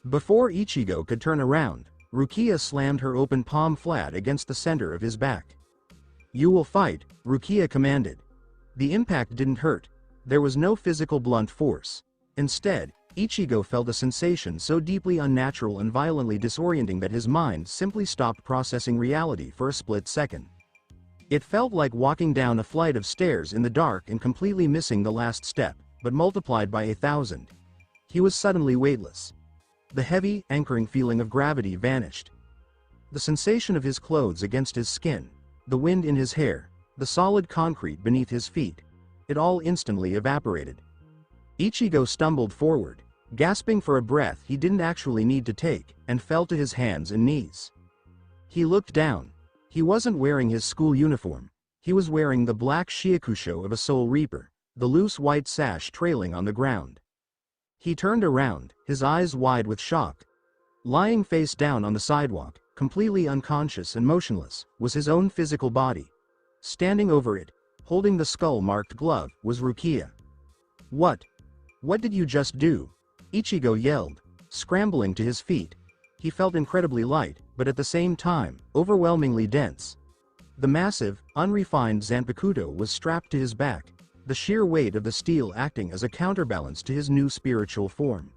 Before Ichigo could turn around, Rukia slammed her open palm flat against the center of his back. "You will fight," Rukia commanded. The impact didn't hurt. There was no physical blunt force. Instead, Ichigo felt a sensation so deeply unnatural and violently disorienting that his mind simply stopped processing reality for a split second. It felt like walking down a flight of stairs in the dark and completely missing the last step, but multiplied by 1,000. He was suddenly weightless. The heavy, anchoring feeling of gravity vanished. The sensation of his clothes against his skin, the wind in his hair, the solid concrete beneath his feet, it all instantly evaporated. Ichigo stumbled forward, gasping for a breath he didn't actually need to take, and fell to his hands and knees. He looked down. He wasn't wearing his school uniform. He was wearing the black shiakusho of a soul reaper, the loose white sash trailing on the ground. He turned around, his eyes wide with shock. Lying face down on the sidewalk, completely unconscious and motionless, was his own physical body. Standing over it, holding the skull-marked glove, was Rukia. "What? What did you just do?" Ichigo yelled, scrambling to his feet. He felt incredibly light, but at the same time, overwhelmingly dense. The massive, unrefined Zanpakuto was strapped to his back, the sheer weight of the steel acting as a counterbalance to his new spiritual form.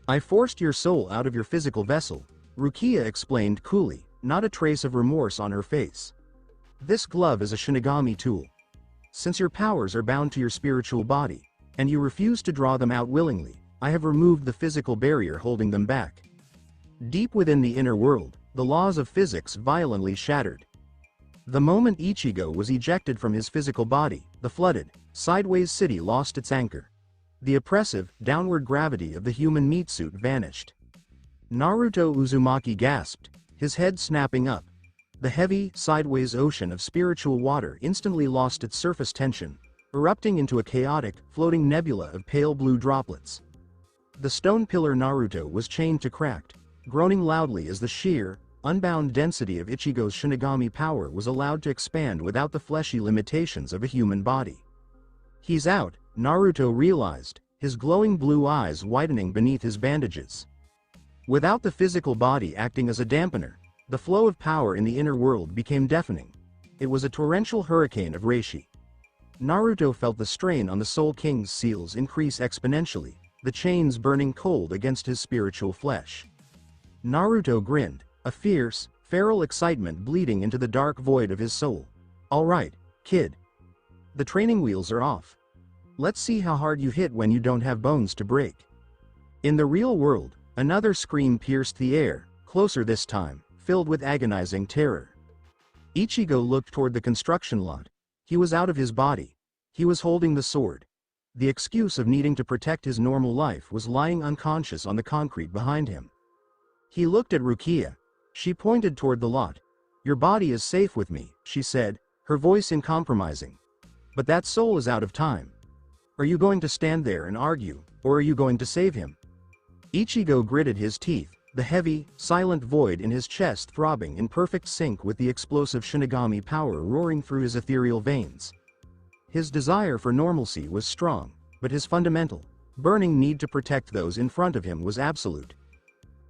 "I forced your soul out of your physical vessel," Rukia explained coolly, not a trace of remorse on her face. "This glove is a Shinigami tool. Since your powers are bound to your spiritual body, and you refuse to draw them out willingly, I have removed the physical barrier holding them back." Deep within the inner world, the laws of physics violently shattered. The moment Ichigo was ejected from his physical body, the flooded, sideways city lost its anchor. The oppressive, downward gravity of the human meat suit vanished. Naruto Uzumaki gasped, his head snapping up. The heavy, sideways ocean of spiritual water instantly lost its surface tension, erupting into a chaotic, floating nebula of pale blue droplets. The stone pillar Naruto was chained to cracked, groaning loudly as the sheer, unbound density of Ichigo's Shinigami power was allowed to expand without the fleshy limitations of a human body. "He's out," Naruto realized, his glowing blue eyes widening beneath his bandages. Without the physical body acting as a dampener, the flow of power in the inner world became deafening. It was a torrential hurricane of reishi. Naruto felt the strain on the Soul King's seals increase exponentially, the chains burning cold against his spiritual flesh. Naruto grinned, a fierce, feral excitement bleeding into the dark void of his soul. "All right, kid. The training wheels are off. Let's see how hard you hit when you don't have bones to break." In the real world, another scream pierced the air, closer this time, filled with agonizing terror. Ichigo looked toward the construction lot. He was out of his body. He was holding the sword. The excuse of needing to protect his normal life was lying unconscious on the concrete behind him. He looked at Rukia. She pointed toward the lot. "Your body is safe with me," she said, her voice uncompromising. "But that soul is out of time. Are you going to stand there and argue, or are you going to save him?" Ichigo gritted his teeth, the heavy, silent void in his chest throbbing in perfect sync with the explosive Shinigami power roaring through his ethereal veins. His desire for normalcy was strong, but his fundamental, burning need to protect those in front of him was absolute.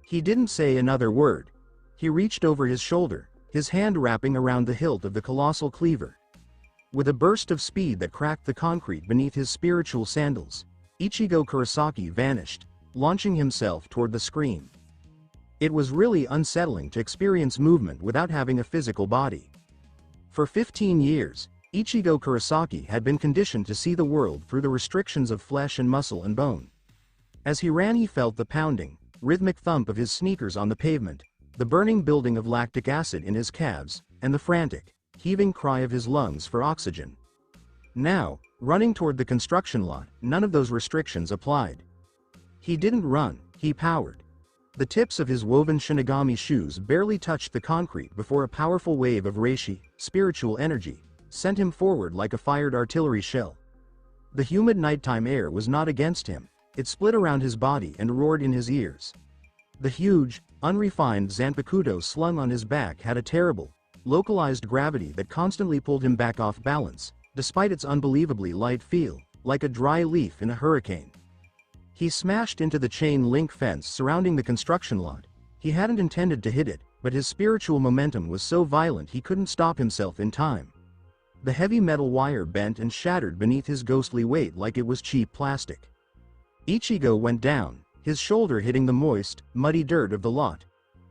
He didn't say another word. He reached over his shoulder, his hand wrapping around the hilt of the colossal cleaver. With a burst of speed that cracked the concrete beneath his spiritual sandals, Ichigo Kurosaki vanished, launching himself toward the screen. It was really unsettling to experience movement without having a physical body. For 15 years, Ichigo Kurosaki had been conditioned to see the world through the restrictions of flesh and muscle and bone. As he ran, he felt the pounding, rhythmic thump of his sneakers on the pavement, the burning building of lactic acid in his calves, and the frantic, heaving cry of his lungs for oxygen. Now, running toward the construction lot, none of those restrictions applied. He didn't run, he powered. The tips of his woven Shinigami shoes barely touched the concrete before a powerful wave of reishi, spiritual energy, sent him forward like a fired artillery shell. The humid nighttime air was not against him, it split around his body and roared in his ears. The huge, unrefined Zanpakuto slung on his back had a terrible, localized gravity that constantly pulled him back off balance, despite its unbelievably light feel, like a dry leaf in a hurricane. He smashed into the chain link fence surrounding the construction lot. He hadn't intended to hit it, but his spiritual momentum was so violent he couldn't stop himself in time. The heavy metal wire bent and shattered beneath his ghostly weight like it was cheap plastic. Ichigo went down, his shoulder hitting the moist, muddy dirt of the lot.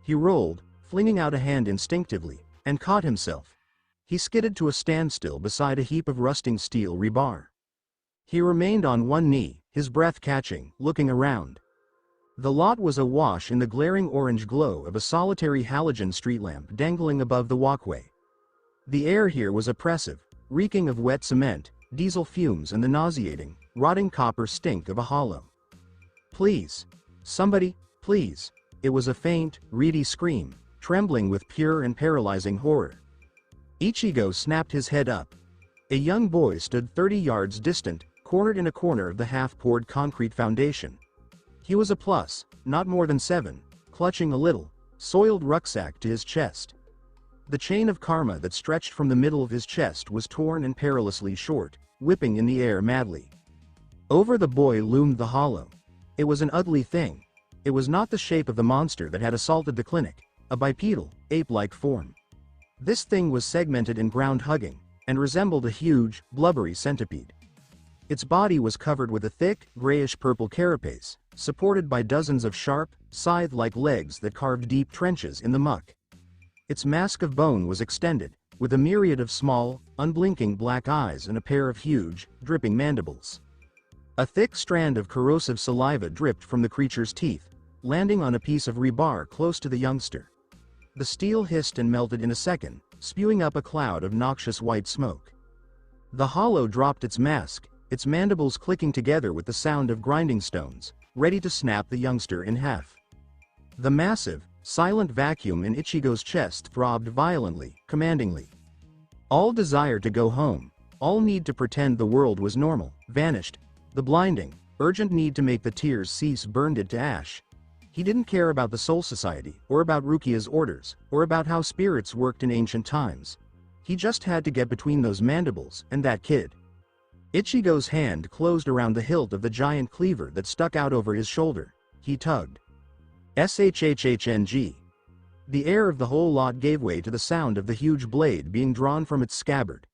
He rolled, flinging out a hand instinctively, and caught himself. He skidded to a standstill beside a heap of rusting steel rebar. He remained on one knee, his breath catching, looking around. The lot was awash in the glaring orange glow of a solitary halogen street lamp dangling above the walkway. The air here was oppressive, reeking of wet cement, diesel fumes and the nauseating, rotting copper stink of a hollow. "Please. Somebody, please." It was a faint, reedy scream, trembling with pure and paralyzing horror. Ichigo snapped his head up. A young boy stood 30 yards distant, cornered in a corner of the half-poured concrete foundation. He was a plus, not more than 7, clutching a little, soiled rucksack to his chest. The chain of karma that stretched from the middle of his chest was torn and perilously short, whipping in the air madly. Over the boy loomed the hollow. It was an ugly thing. It was not the shape of the monster that had assaulted the clinic, a bipedal, ape-like form. This thing was segmented and ground-hugging, and resembled a huge, blubbery centipede. Its body was covered with a thick, grayish-purple carapace, supported by dozens of sharp, scythe-like legs that carved deep trenches in the muck. Its mask of bone was extended, with a myriad of small, unblinking black eyes and a pair of huge, dripping mandibles. A thick strand of corrosive saliva dripped from the creature's teeth, landing on a piece of rebar close to the youngster. The steel hissed and melted in a second, spewing up a cloud of noxious white smoke. The hollow dropped its mask, its mandibles clicking together with the sound of grinding stones, ready to snap the youngster in half. The massive, silent vacuum in Ichigo's chest throbbed violently, commandingly. All desire to go home, all need to pretend the world was normal, vanished. The blinding, urgent need to make the tears cease burned it to ash. He didn't care about the Soul Society, or about Rukia's orders, or about how spirits worked in ancient times. He just had to get between those mandibles and that kid. Ichigo's hand closed around the hilt of the giant cleaver that stuck out over his shoulder. He tugged. Shhhng. The air of the whole lot gave way to the sound of the huge blade being drawn from its scabbard.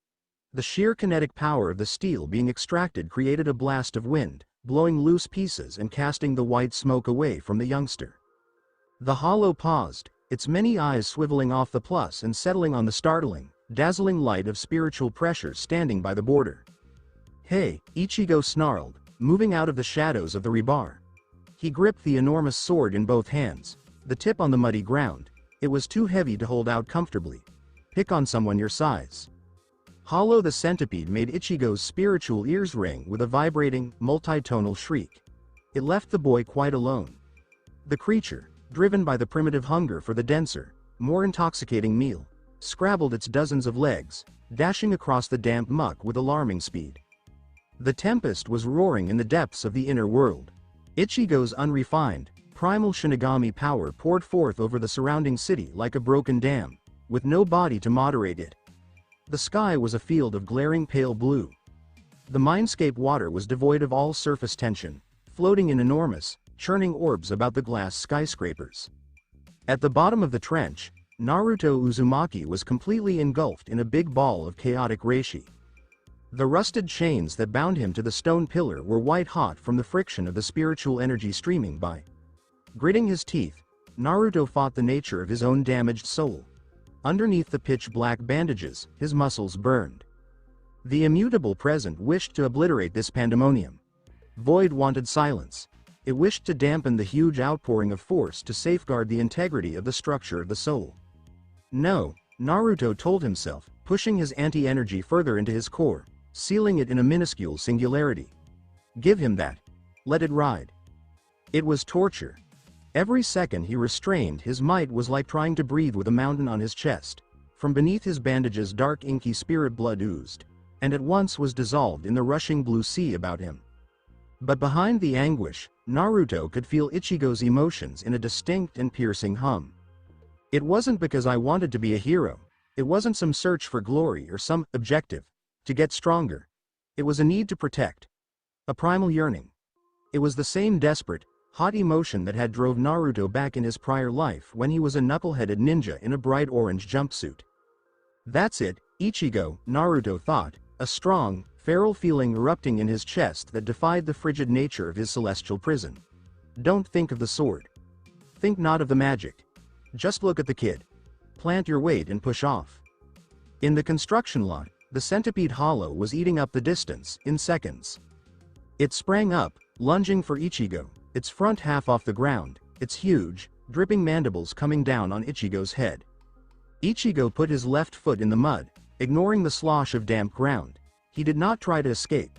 The sheer kinetic power of the steel being extracted created a blast of wind, blowing loose pieces and casting the white smoke away from the youngster. The hollow paused, its many eyes swiveling off the plus and settling on the startling, dazzling light of spiritual pressure standing by the border. "Hey," Ichigo snarled, moving out of the shadows of the rebar. He gripped the enormous sword in both hands, the tip on the muddy ground. It was too heavy to hold out comfortably. "Pick on someone your size." Hollow the centipede made Ichigo's spiritual ears ring with a vibrating, multitonal shriek. It left the boy quite alone. The creature, driven by the primitive hunger for the denser, more intoxicating meal, scrabbled its dozens of legs, dashing across the damp muck with alarming speed. The tempest was roaring in the depths of the inner world. Ichigo's unrefined, primal Shinigami power poured forth over the surrounding city like a broken dam, with no body to moderate it. The sky was a field of glaring pale blue. The mindscape water was devoid of all surface tension, floating in enormous, churning orbs about the glass skyscrapers. At the bottom of the trench, Naruto Uzumaki was completely engulfed in a big ball of chaotic reishi. The rusted chains that bound him to the stone pillar were white-hot from the friction of the spiritual energy streaming by. Gritting his teeth, Naruto fought the nature of his own damaged soul. Underneath the pitch-black bandages, his muscles burned. The immutable present wished to obliterate this pandemonium. Void wanted silence. It wished to dampen the huge outpouring of force to safeguard the integrity of the structure of the soul. No, Naruto told himself, pushing his anti-energy further into his core, sealing it in a minuscule singularity. Give him that. Let it ride. It was torture. Every second he restrained his might was like trying to breathe with a mountain on his chest. From beneath his bandages dark inky spirit blood oozed, and at once was dissolved in the rushing blue sea about him. But behind the anguish, Naruto could feel Ichigo's emotions in a distinct and piercing hum. It wasn't because I wanted to be a hero. It wasn't some search for glory or some objective to get stronger. It was a need to protect. A primal yearning. It was the same desperate, hot emotion that had drove Naruto back in his prior life when he was a knuckle-headed ninja in a bright orange jumpsuit. That's it, Ichigo, Naruto thought, a strong, feral feeling erupting in his chest that defied the frigid nature of his celestial prison. Don't think of the sword. Think not of the magic. Just look at the kid. Plant your weight and push off. In the construction lot, the centipede hollow was eating up the distance in seconds. It sprang up, lunging for Ichigo, its front half off the ground, its huge, dripping mandibles coming down on Ichigo's head. Ichigo put his left foot in the mud, ignoring the slosh of damp ground. He did not try to escape.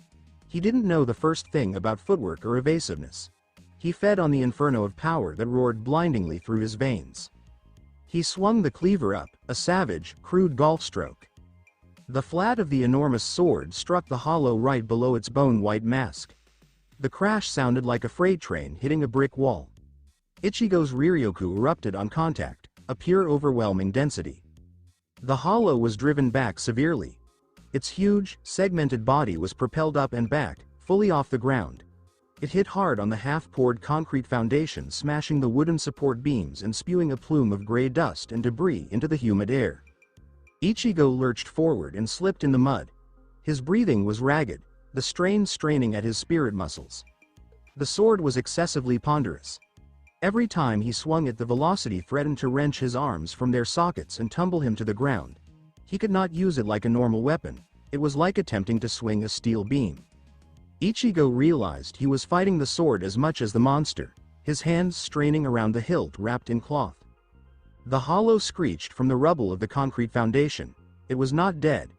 He didn't know the first thing about footwork or evasiveness. He fed on the inferno of power that roared blindingly through his veins. He swung the cleaver up, a savage, crude golf stroke. The flat of the enormous sword struck the hollow right below its bone-white mask. The crash sounded like a freight train hitting a brick wall. Ichigo's Riryoku erupted on contact, a pure overwhelming density. The hollow was driven back severely. Its huge, segmented body was propelled up and back, fully off the ground. It hit hard on the half-poured concrete foundation, smashing the wooden support beams and spewing a plume of gray dust and debris into the humid air. Ichigo lurched forward and slipped in the mud. His breathing was ragged, the strain straining at his spirit muscles. The sword was excessively ponderous. Every time he swung it, the velocity threatened to wrench his arms from their sockets and tumble him to the ground. He could not use it like a normal weapon. It was like attempting to swing a steel beam. Ichigo realized he was fighting the sword as much as the monster, his hands straining around the hilt wrapped in cloth. The hollow screeched from the rubble of the concrete foundation. It was not dead.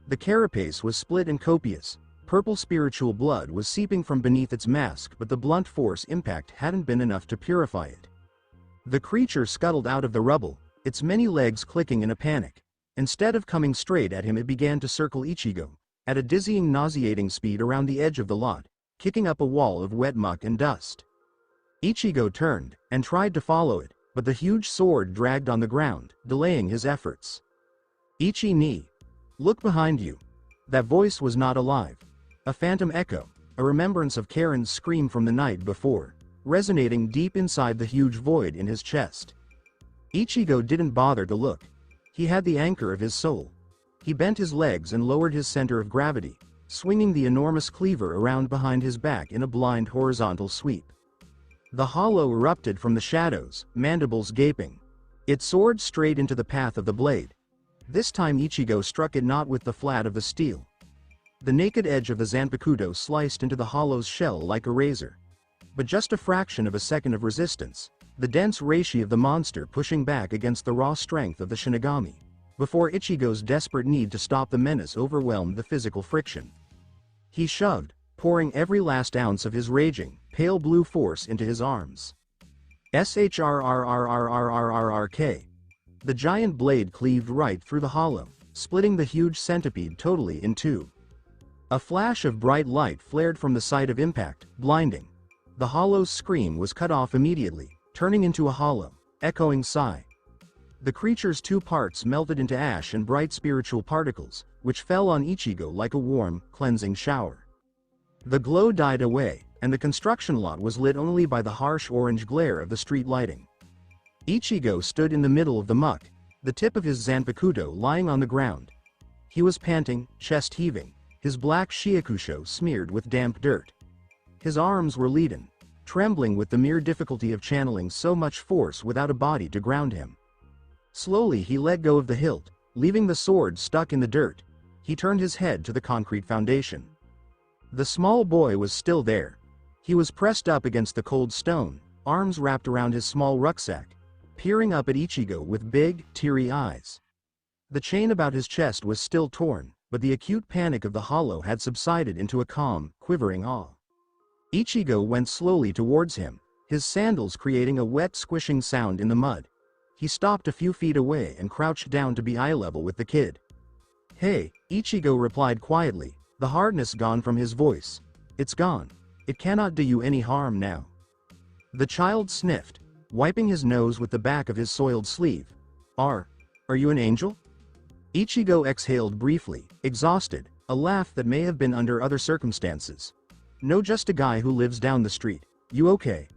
The carapace was split and copious. Purple spiritual blood was seeping from beneath its mask, but the blunt force impact hadn't been enough to purify it. The creature scuttled out of the rubble, its many legs clicking in a panic. Instead of coming straight at him, it began to circle Ichigo, at a dizzying, nauseating speed around the edge of the lot, kicking up a wall of wet muck and dust. Ichigo turned, and tried to follow it, but the huge sword dragged on the ground, delaying his efforts. Ichi-ni. Look behind you. That voice was not alive. A phantom echo, a remembrance of Karen's scream from the night before, resonating deep inside the huge void in his chest. Ichigo didn't bother to look. He had the anchor of his soul. He bent his legs and lowered his center of gravity, swinging the enormous cleaver around behind his back in a blind horizontal sweep. The hollow erupted from the shadows, mandibles gaping. It soared straight into the path of the blade. This time Ichigo struck it not with the flat of the steel. The naked edge of the Zanpakuto sliced into the hollow's shell like a razor. But just a fraction of a second of resistance, the dense reishi of the monster pushing back against the raw strength of the Shinigami, before Ichigo's desperate need to stop the menace overwhelmed the physical friction. He shoved, pouring every last ounce of his raging, pale blue force into his arms. Shrrrrrrrrrrrk. The giant blade cleaved right through the hollow, splitting the huge centipede totally in two. A flash of bright light flared from the site of impact, blinding. The hollow's scream was cut off immediately, turning into a hollow, echoing sigh. The creature's two parts melted into ash and bright spiritual particles, which fell on Ichigo like a warm, cleansing shower. The glow died away, and the construction lot was lit only by the harsh orange glare of the street lighting. Ichigo stood in the middle of the muck, the tip of his Zanpakuto lying on the ground. He was panting, chest heaving, his black shiakusho smeared with damp dirt. His arms were leaden, trembling with the mere difficulty of channeling so much force without a body to ground him. Slowly he let go of the hilt, leaving the sword stuck in the dirt. He turned his head to the concrete foundation. The small boy was still there. He was pressed up against the cold stone, arms wrapped around his small rucksack, peering up at Ichigo with big, teary eyes. The chain about his chest was still torn, but the acute panic of the hollow had subsided into a calm, quivering awe. Ichigo went slowly towards him, his sandals creating a wet squishing sound in the mud. He stopped a few feet away and crouched down to be eye level with the kid. "Hey," Ichigo replied quietly, the hardness gone from his voice. "It's gone. It cannot do you any harm now." The child sniffed, wiping his nose with the back of his soiled sleeve. Are you an angel?" Ichigo exhaled briefly, exhausted, a laugh that may have been under other circumstances. "No, just a guy who lives down the street. You okay?"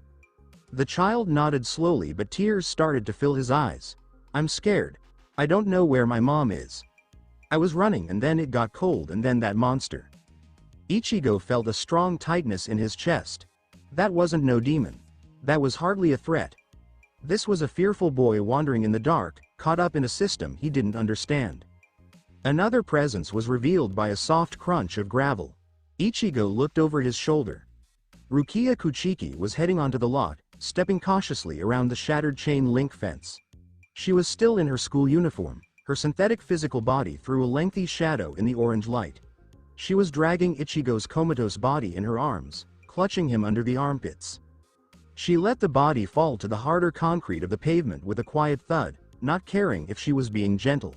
The child nodded slowly, but tears started to fill his eyes. "I'm scared. I don't know where my mom is. I was running and then it got cold and then that monster." Ichigo felt a strong tightness in his chest. That wasn't no demon. That was hardly a threat. This was a fearful boy wandering in the dark, caught up in a system he didn't understand. Another presence was revealed by a soft crunch of gravel. Ichigo looked over his shoulder. Rukia Kuchiki was heading onto the lot, stepping cautiously around the shattered chain link fence. She was still in her school uniform, her synthetic physical body threw a lengthy shadow in the orange light. She was dragging Ichigo's comatose body in her arms, clutching him under the armpits. She let the body fall to the harder concrete of the pavement with a quiet thud, not caring if she was being gentle.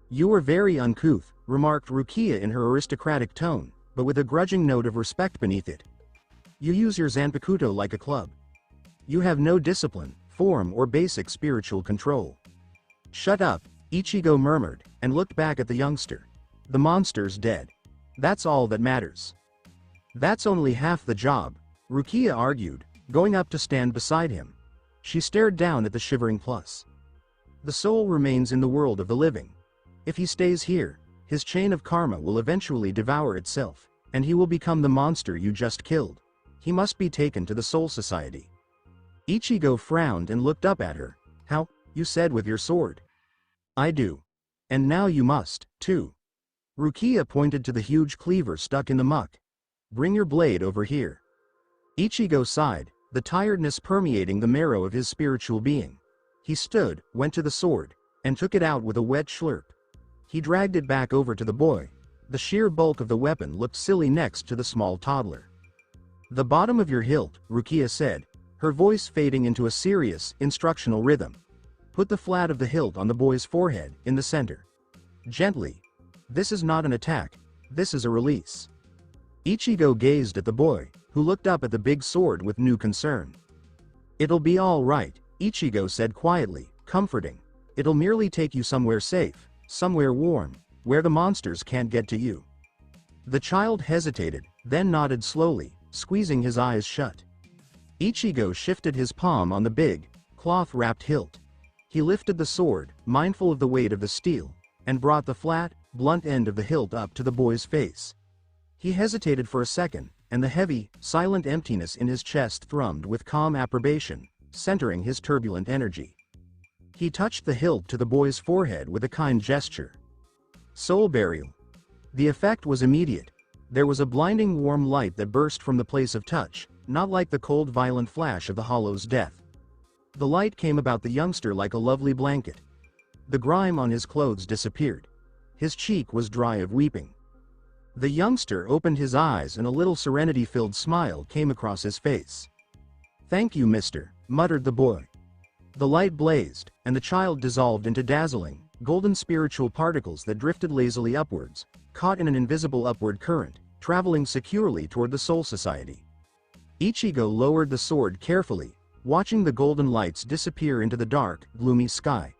"You were very uncouth," remarked Rukia in her aristocratic tone, but with a grudging note of respect beneath it. "You use your Zanpakuto like a club. You have no discipline, form or basic spiritual control." "Shut up," Ichigo murmured, and looked back at the youngster. "The monster's dead. That's all that matters." "That's only half the job," Rukia argued, going up to stand beside him. She stared down at the shivering plus. "The soul remains in the world of the living. If he stays here, his chain of karma will eventually devour itself, and he will become the monster you just killed. He must be taken to the Soul Society." Ichigo frowned and looked up at her. "How? You said with your sword." "I do. And now you must, too." Rukia pointed to the huge cleaver stuck in the muck. "Bring your blade over here." Ichigo sighed, the tiredness permeating the marrow of his spiritual being. He stood, went to the sword, and took it out with a wet slurp. He dragged it back over to the boy. The sheer bulk of the weapon looked silly next to the small toddler. "The bottom of your hilt," Rukia said, her voice fading into a serious, instructional rhythm. "Put the flat of the hilt on the boy's forehead, in the center. Gently. This is not an attack. This is a release." Ichigo gazed at the boy, who looked up at the big sword with new concern. "It'll be all right," Ichigo said quietly, comforting. "It'll merely take you somewhere safe, somewhere warm, where the monsters can't get to you." The child hesitated, then nodded slowly, squeezing his eyes shut. Ichigo shifted his palm on the big, cloth-wrapped hilt. He lifted the sword, mindful of the weight of the steel, and brought the flat, blunt end of the hilt up to the boy's face. He hesitated for a second, and the heavy, silent emptiness in his chest thrummed with calm approbation, centering his turbulent energy. He touched the hilt to the boy's forehead with a kind gesture. "Soul burial." The effect was immediate. There was a blinding warm light that burst from the place of touch, not like the cold violent flash of the hollow's death. The light came about the youngster like a lovely blanket. The grime on his clothes disappeared. His cheek was dry of weeping. The youngster opened his eyes and a little serenity-filled smile came across his face. "Thank you, mister," muttered the boy. The light blazed, and the child dissolved into dazzling, golden spiritual particles that drifted lazily upwards, caught in an invisible upward current, traveling securely toward the Soul Society. Ichigo lowered the sword carefully, watching the golden lights disappear into the dark, gloomy sky.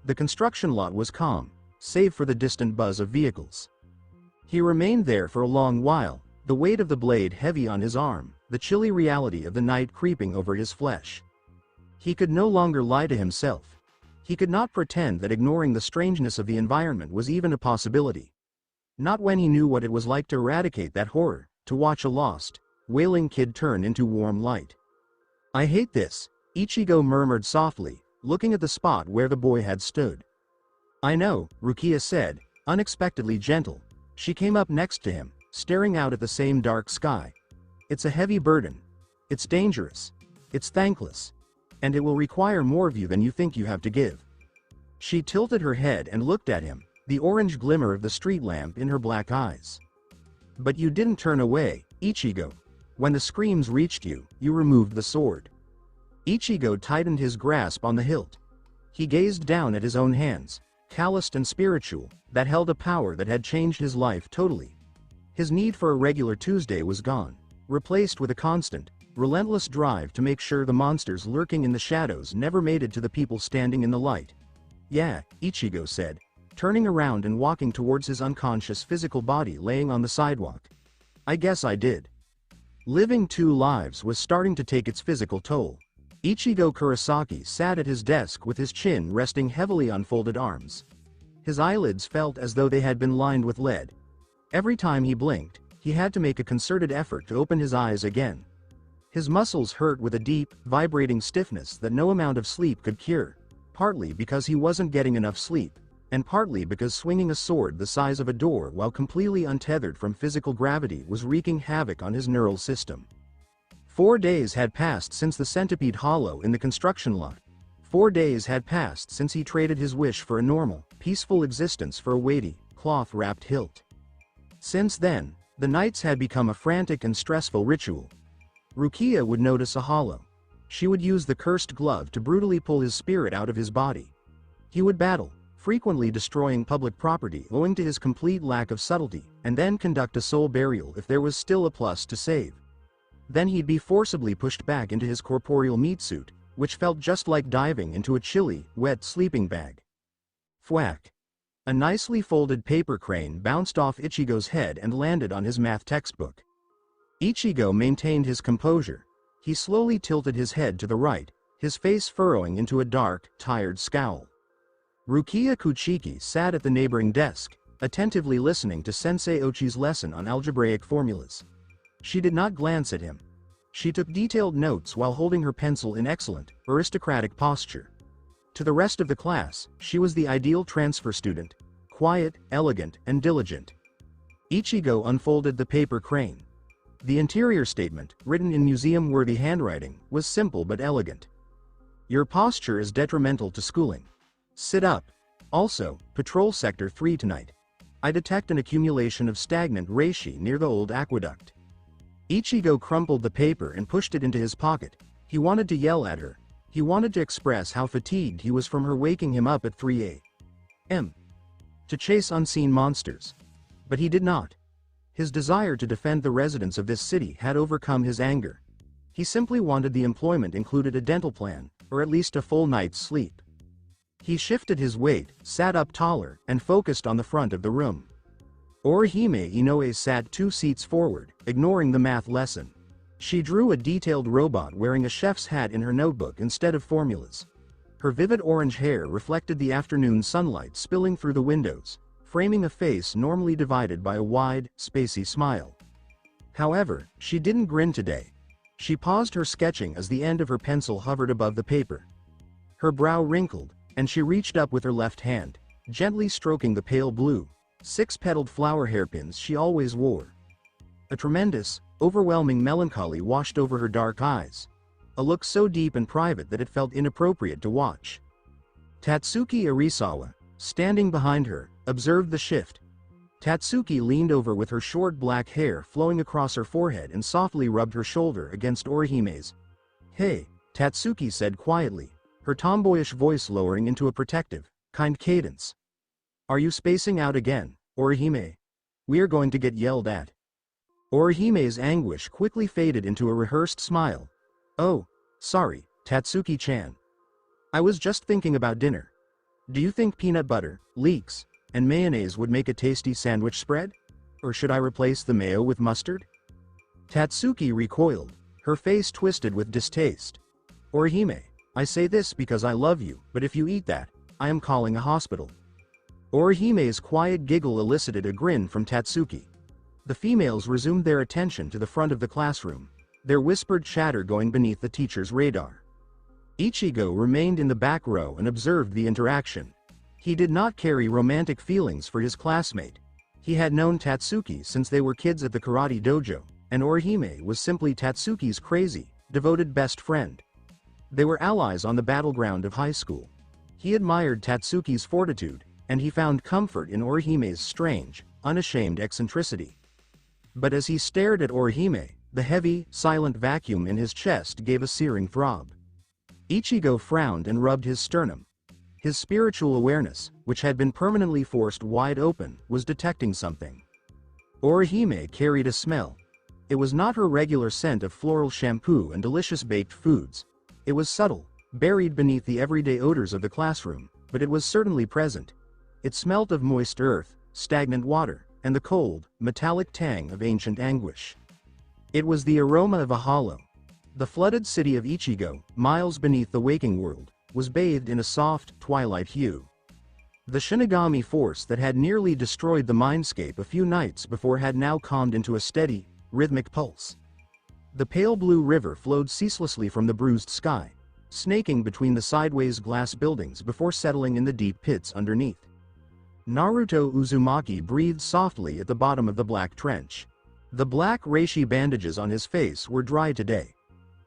The construction lot was calm, save for the distant buzz of vehicles. He remained there for a long while, the weight of the blade heavy on his arm, the chilly reality of the night creeping over his flesh. He could no longer lie to himself. He could not pretend that ignoring the strangeness of the environment was even a possibility. Not when he knew what it was like to eradicate that horror, to watch a lost, wailing kid turn into warm light. "I hate this," Ichigo murmured softly, looking at the spot where the boy had stood. "I know," Rukia said, unexpectedly gentle. She came up next to him, staring out at the same dark sky. "It's a heavy burden. It's dangerous. It's thankless. And it will require more of you than you think you have to give." She tilted her head and looked at him, the orange glimmer of the street lamp in her black eyes. "But you didn't turn away, Ichigo. When the screams reached you, you removed the sword." Ichigo tightened his grasp on the hilt. He gazed down at his own hands, calloused and spiritual, that held a power that had changed his life totally. His need for a regular Tuesday was gone, replaced with a constant, relentless drive to make sure the monsters lurking in the shadows never made it to the people standing in the light. "Yeah," Ichigo said, turning around and walking towards his unconscious physical body laying on the sidewalk. "I guess I did." Living two lives was starting to take its physical toll. Ichigo Kurosaki sat at his desk with his chin resting heavily on folded arms. His eyelids felt as though they had been lined with lead. Every time he blinked, he had to make a concerted effort to open his eyes again. His muscles hurt with a deep, vibrating stiffness that no amount of sleep could cure, partly because he wasn't getting enough sleep, and partly because swinging a sword the size of a door while completely untethered from physical gravity was wreaking havoc on his neural system. 4 days had passed since the centipede hollow in the construction lot. 4 days had passed since he traded his wish for a normal, peaceful existence for a weighty, cloth-wrapped hilt. Since then, the nights had become a frantic and stressful ritual. Rukia would notice a hollow. She would use the cursed glove to brutally pull his spirit out of his body. He would battle, frequently destroying public property owing to his complete lack of subtlety, and then conduct a soul burial if there was still a plus to save. Then he'd be forcibly pushed back into his corporeal meat suit, which felt just like diving into a chilly, wet sleeping bag. Thwack! A nicely folded paper crane bounced off Ichigo's head and landed on his math textbook. Ichigo maintained his composure. He slowly tilted his head to the right, his face furrowing into a dark, tired scowl. Rukia Kuchiki sat at the neighboring desk, attentively listening to Sensei Ochi's lesson on algebraic formulas. She did not glance at him. She took detailed notes while holding her pencil in excellent, aristocratic posture. To the rest of the class, she was the ideal transfer student, quiet, elegant, and diligent. Ichigo unfolded the paper crane. The interior statement, written in museum-worthy handwriting, was simple but elegant. "Your posture is detrimental to schooling. Sit up. Also, patrol Sector 3 tonight. I detect an accumulation of stagnant reishi near the old aqueduct." Ichigo crumpled the paper and pushed it into his pocket. He wanted to yell at her. He wanted to express how fatigued he was from her waking him up at 3 a.m. to chase unseen monsters. But he did not. His desire to defend the residents of this city had overcome his anger. He simply wanted the employment included a dental plan, or at least a full night's sleep. He shifted his weight, sat up taller, and focused on the front of the room. Orihime Inoue sat 2 seats forward, ignoring the math lesson. She drew a detailed robot wearing a chef's hat in her notebook instead of formulas. Her vivid orange hair reflected the afternoon sunlight spilling through the windows, framing a face normally divided by a wide, spacey smile. However, she didn't grin today. She paused her sketching as the end of her pencil hovered above the paper. Her brow wrinkled, and she reached up with her left hand, gently stroking the pale blue, 6-petaled flower hairpins she always wore. A tremendous, overwhelming melancholy washed over her dark eyes, a look so deep and private that it felt inappropriate to watch. Tatsuki Arisawa, standing behind her, observed the shift. Tatsuki leaned over with her short black hair flowing across her forehead and softly rubbed her shoulder against Orihime's. "Hey," Tatsuki said quietly, her tomboyish voice lowering into a protective, kind cadence. "Are you spacing out again, Orihime? We're going to get yelled at." Orihime's anguish quickly faded into a rehearsed smile. "Oh, sorry, Tatsuki-chan. I was just thinking about dinner. Do you think peanut butter, leeks, and mayonnaise would make a tasty sandwich spread? Or should I replace the mayo with mustard?" Tatsuki recoiled, her face twisted with distaste. "Orihime, I say this because I love you, but if you eat that, I am calling a hospital." Orihime's quiet giggle elicited a grin from Tatsuki. The females resumed their attention to the front of the classroom, their whispered chatter going beneath the teacher's radar. Ichigo remained in the back row and observed the interaction. He did not carry romantic feelings for his classmate. He had known Tatsuki since they were kids at the karate dojo, and Orihime was simply Tatsuki's crazy, devoted best friend. They were allies on the battleground of high school. He admired Tatsuki's fortitude, and he found comfort in Orihime's strange, unashamed eccentricity. But as he stared at Orihime, the heavy, silent vacuum in his chest gave a searing throb. Ichigo frowned and rubbed his sternum. His spiritual awareness, which had been permanently forced wide open, was detecting something. Orihime carried a smell. It was not her regular scent of floral shampoo and delicious baked foods. It was subtle, buried beneath the everyday odors of the classroom, but it was certainly present. It smelt of moist earth, stagnant water, and the cold, metallic tang of ancient anguish. It was the aroma of a hollow. The flooded city of Ichigo, miles beneath the waking world, was bathed in a soft, twilight hue. The Shinigami force that had nearly destroyed the mindscape a few nights before had now calmed into a steady, rhythmic pulse. The pale blue river flowed ceaselessly from the bruised sky, snaking between the sideways glass buildings before settling in the deep pits underneath. Naruto Uzumaki breathed softly at the bottom of the black trench. The black reishi bandages on his face were dry today.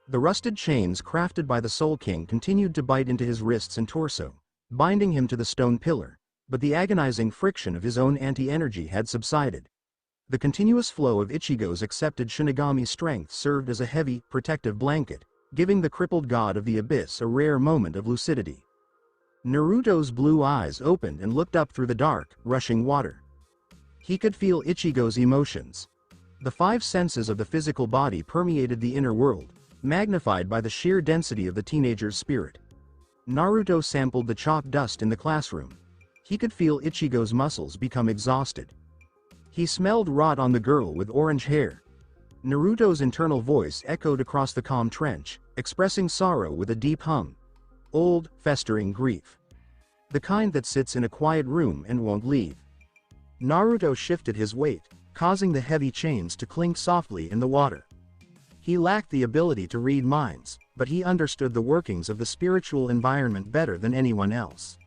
The rusted chains crafted by the Soul King continued to bite into his wrists and torso, binding him to the stone pillar, but the agonizing friction of his own anti-energy had subsided. The continuous flow of Ichigo's accepted Shinigami strength served as a heavy, protective blanket, giving the crippled god of the abyss a rare moment of lucidity. Naruto's blue eyes opened and looked up through the dark, rushing water. He could feel Ichigo's emotions. The five senses of the physical body permeated the inner world, magnified by the sheer density of the teenager's spirit. Naruto sampled the chalk dust in the classroom. He could feel Ichigo's muscles become exhausted. He smelled rot on the girl with orange hair. Naruto's internal voice echoed across the calm trench, expressing sorrow with a deep hum. Old, festering grief. The kind that sits in a quiet room and won't leave. Naruto shifted his weight, causing the heavy chains to clink softly in the water. He lacked the ability to read minds, but he understood the workings of the spiritual environment better than anyone else.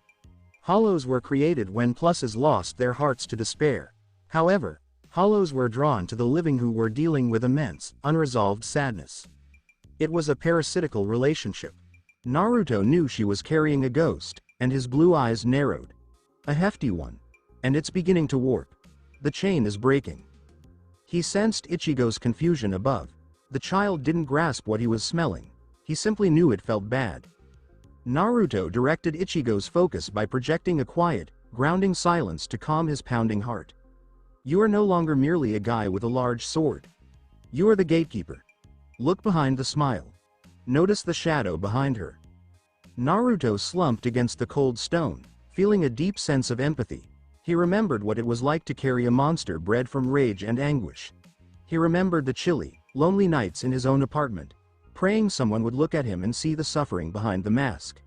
Hollows were created when pluses lost their hearts to despair. However, hollows were drawn to the living who were dealing with immense, unresolved sadness. It was a parasitical relationship. Naruto knew she was carrying a ghost, and his blue eyes narrowed. A hefty one. And it's beginning to warp. The chain is breaking. He sensed Ichigo's confusion above. The child didn't grasp what he was smelling. He simply knew it felt bad. Naruto directed Ichigo's focus by projecting a quiet, grounding silence to calm his pounding heart. You are no longer merely a guy with a large sword. You are the gatekeeper. Look behind the smile. Notice the shadow behind her. Naruto slumped against the cold stone, feeling a deep sense of empathy. He remembered what it was like to carry a monster bred from rage and anguish. He remembered the chilly, lonely nights in his own apartment, praying someone would look at him and see the suffering behind the mask.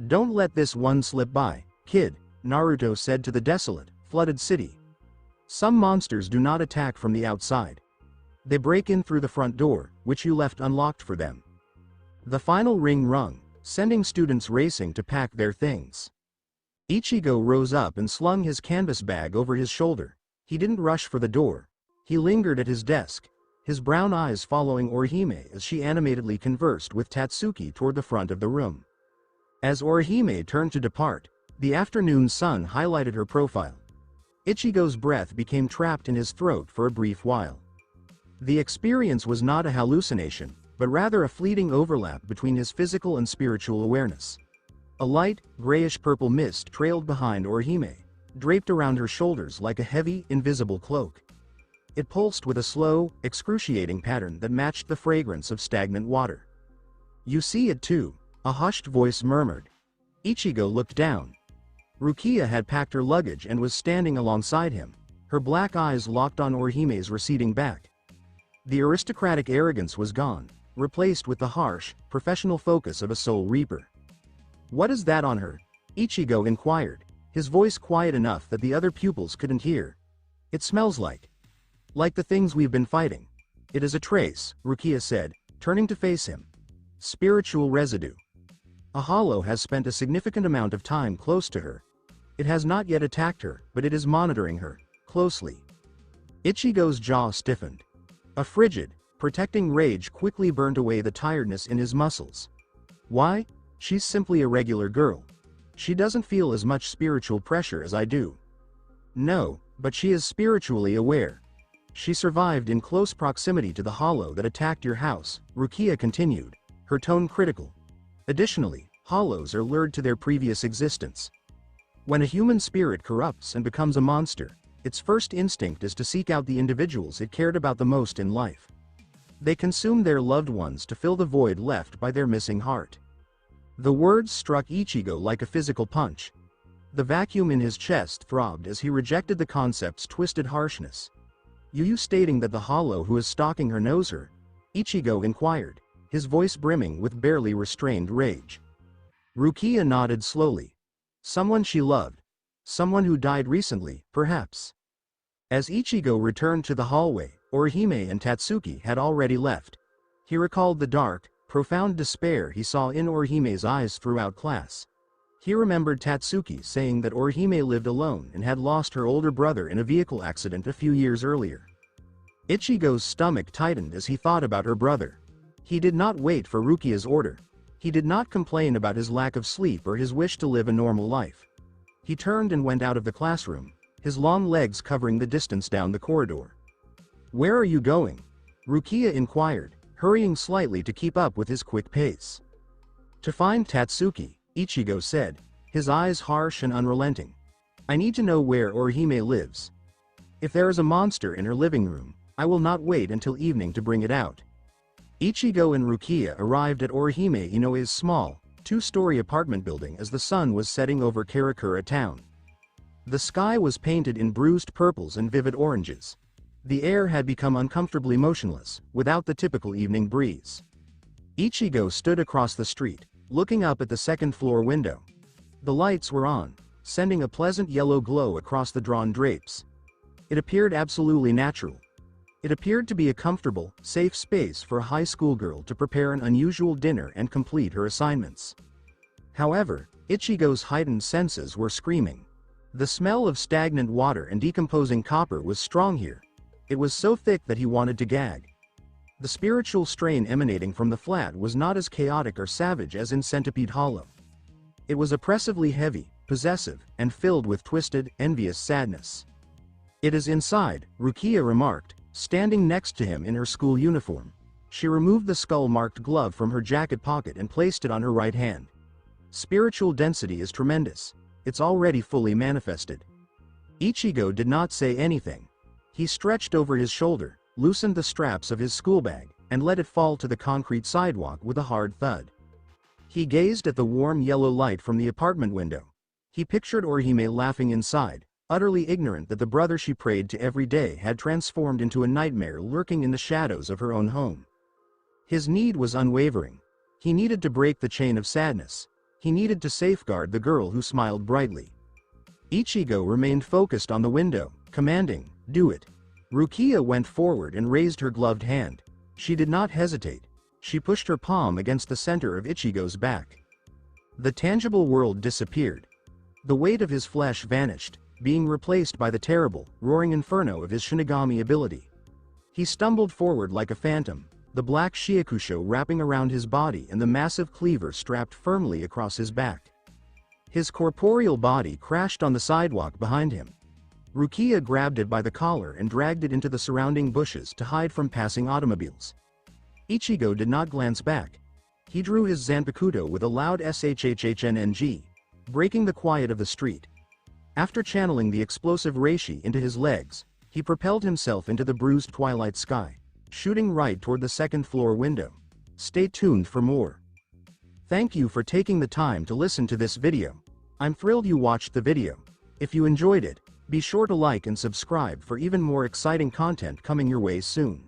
Don't let this one slip by, kid, Naruto said to the desolate, flooded city. Some monsters do not attack from the outside. They break in through the front door, which you left unlocked for them. The final ring rung, sending students racing to pack their things. Ichigo rose up and slung his canvas bag over his shoulder. He didn't rush for the door. He lingered at his desk, his brown eyes following Orihime as she animatedly conversed with Tatsuki toward the front of the room. As Orihime turned to depart, the afternoon sun highlighted her profile. Ichigo's breath became trapped in his throat for a brief while. The experience was not a hallucination, but rather a fleeting overlap between his physical and spiritual awareness. A light, grayish-purple mist trailed behind Orihime, draped around her shoulders like a heavy, invisible cloak. It pulsed with a slow, excruciating pattern that matched the fragrance of stagnant water. "You see it too," a hushed voice murmured. Ichigo looked down. Rukia had packed her luggage and was standing alongside him, her black eyes locked on Orihime's receding back. The aristocratic arrogance was gone, replaced with the harsh, professional focus of a soul reaper. "What is that on her?" Ichigo inquired, his voice quiet enough that the other pupils couldn't hear. "It smells like the things we've been fighting." "It is a trace," Rukia said, turning to face him. "Spiritual residue. A hollow has spent a significant amount of time close to her. It has not yet attacked her, but it is monitoring her closely." Ichigo's jaw stiffened. A frigid, protecting rage quickly burned away the tiredness in his muscles. "Why? She's simply a regular girl. She doesn't feel as much spiritual pressure as I do." "No, but she is spiritually aware. She survived in close proximity to the hollow that attacked your house," Rukia continued, her tone critical. "Additionally, hollows are lured to their previous existence. When a human spirit corrupts and becomes a monster, its first instinct is to seek out the individuals it cared about the most in life. They consume their loved ones to fill the void left by their missing heart." The words struck Ichigo like a physical punch. The vacuum in his chest throbbed as he rejected the concept's twisted harshness. "You stating that the hollow who is stalking her knows her?" Ichigo inquired, his voice brimming with barely restrained rage. Rukia nodded slowly. "Someone she loved. Someone who died recently, perhaps." As Ichigo returned to the hallway, Orihime and Tatsuki had already left. He recalled the dark, profound despair he saw in Orihime's eyes throughout class. He remembered Tatsuki saying that Orihime lived alone and had lost her older brother in a vehicle accident a few years earlier. Ichigo's stomach tightened as he thought about her brother. He did not wait for Rukia's order. He did not complain about his lack of sleep or his wish to live a normal life. He turned and went out of the classroom, his long legs covering the distance down the corridor. "Where are you going?" Rukia inquired, hurrying slightly to keep up with his quick pace. "To find Tatsuki," Ichigo said, his eyes harsh and unrelenting. "I need to know where Orihime lives. If there is a monster in her living room, I will not wait until evening to bring it out." Ichigo and Rukia arrived at Orihime Inoue's small, two-story apartment building as the sun was setting over Karakura town. The sky was painted in bruised purples and vivid oranges. The air had become uncomfortably motionless, without the typical evening breeze. Ichigo stood across the street, looking up at the second-floor window. The lights were on, sending a pleasant yellow glow across the drawn drapes. It appeared absolutely natural. It appeared to be a comfortable, safe space for a high school girl to prepare an unusual dinner and complete her assignments. However, Ichigo's heightened senses were screaming. The smell of stagnant water and decomposing copper was strong here. It was so thick that he wanted to gag. The spiritual strain emanating from the flat was not as chaotic or savage as in Centipede Hollow. It was oppressively heavy, possessive, and filled with twisted, envious sadness. "It is inside," Rukia remarked, standing next to him in her school uniform. She removed the skull-marked glove from her jacket pocket and placed it on her right hand. "Spiritual density is tremendous. It's already fully manifested." Ichigo did not say anything. He stretched over his shoulder, loosened the straps of his school bag, and let it fall to the concrete sidewalk with a hard thud. He gazed at the warm yellow light from the apartment window. He pictured Orihime laughing inside, utterly ignorant that the brother she prayed to every day had transformed into a nightmare lurking in the shadows of her own home. His need was unwavering. He needed to break the chain of sadness. He needed to safeguard the girl who smiled brightly. Ichigo remained focused on the window, commanding, "Do it." Rukia went forward and raised her gloved hand. She did not hesitate. She pushed her palm against the center of Ichigo's back. The tangible world disappeared. The weight of his flesh vanished, being replaced by the terrible, roaring inferno of his Shinigami ability. He stumbled forward like a phantom, the black shiakusho wrapping around his body and the massive cleaver strapped firmly across his back. His corporeal body crashed on the sidewalk behind him. Rukia grabbed it by the collar and dragged it into the surrounding bushes to hide from passing automobiles. Ichigo did not glance back. He drew his Zanpakuto with a loud shhhng, breaking the quiet of the street. After channeling the explosive reishi into his legs, He propelled himself into the bruised twilight sky, shooting right toward the second-floor window. Stay tuned for more. Thank you for taking the time to listen to this video. I'm thrilled you watched the video. If you enjoyed it, be sure to like and subscribe for even more exciting content coming your way soon.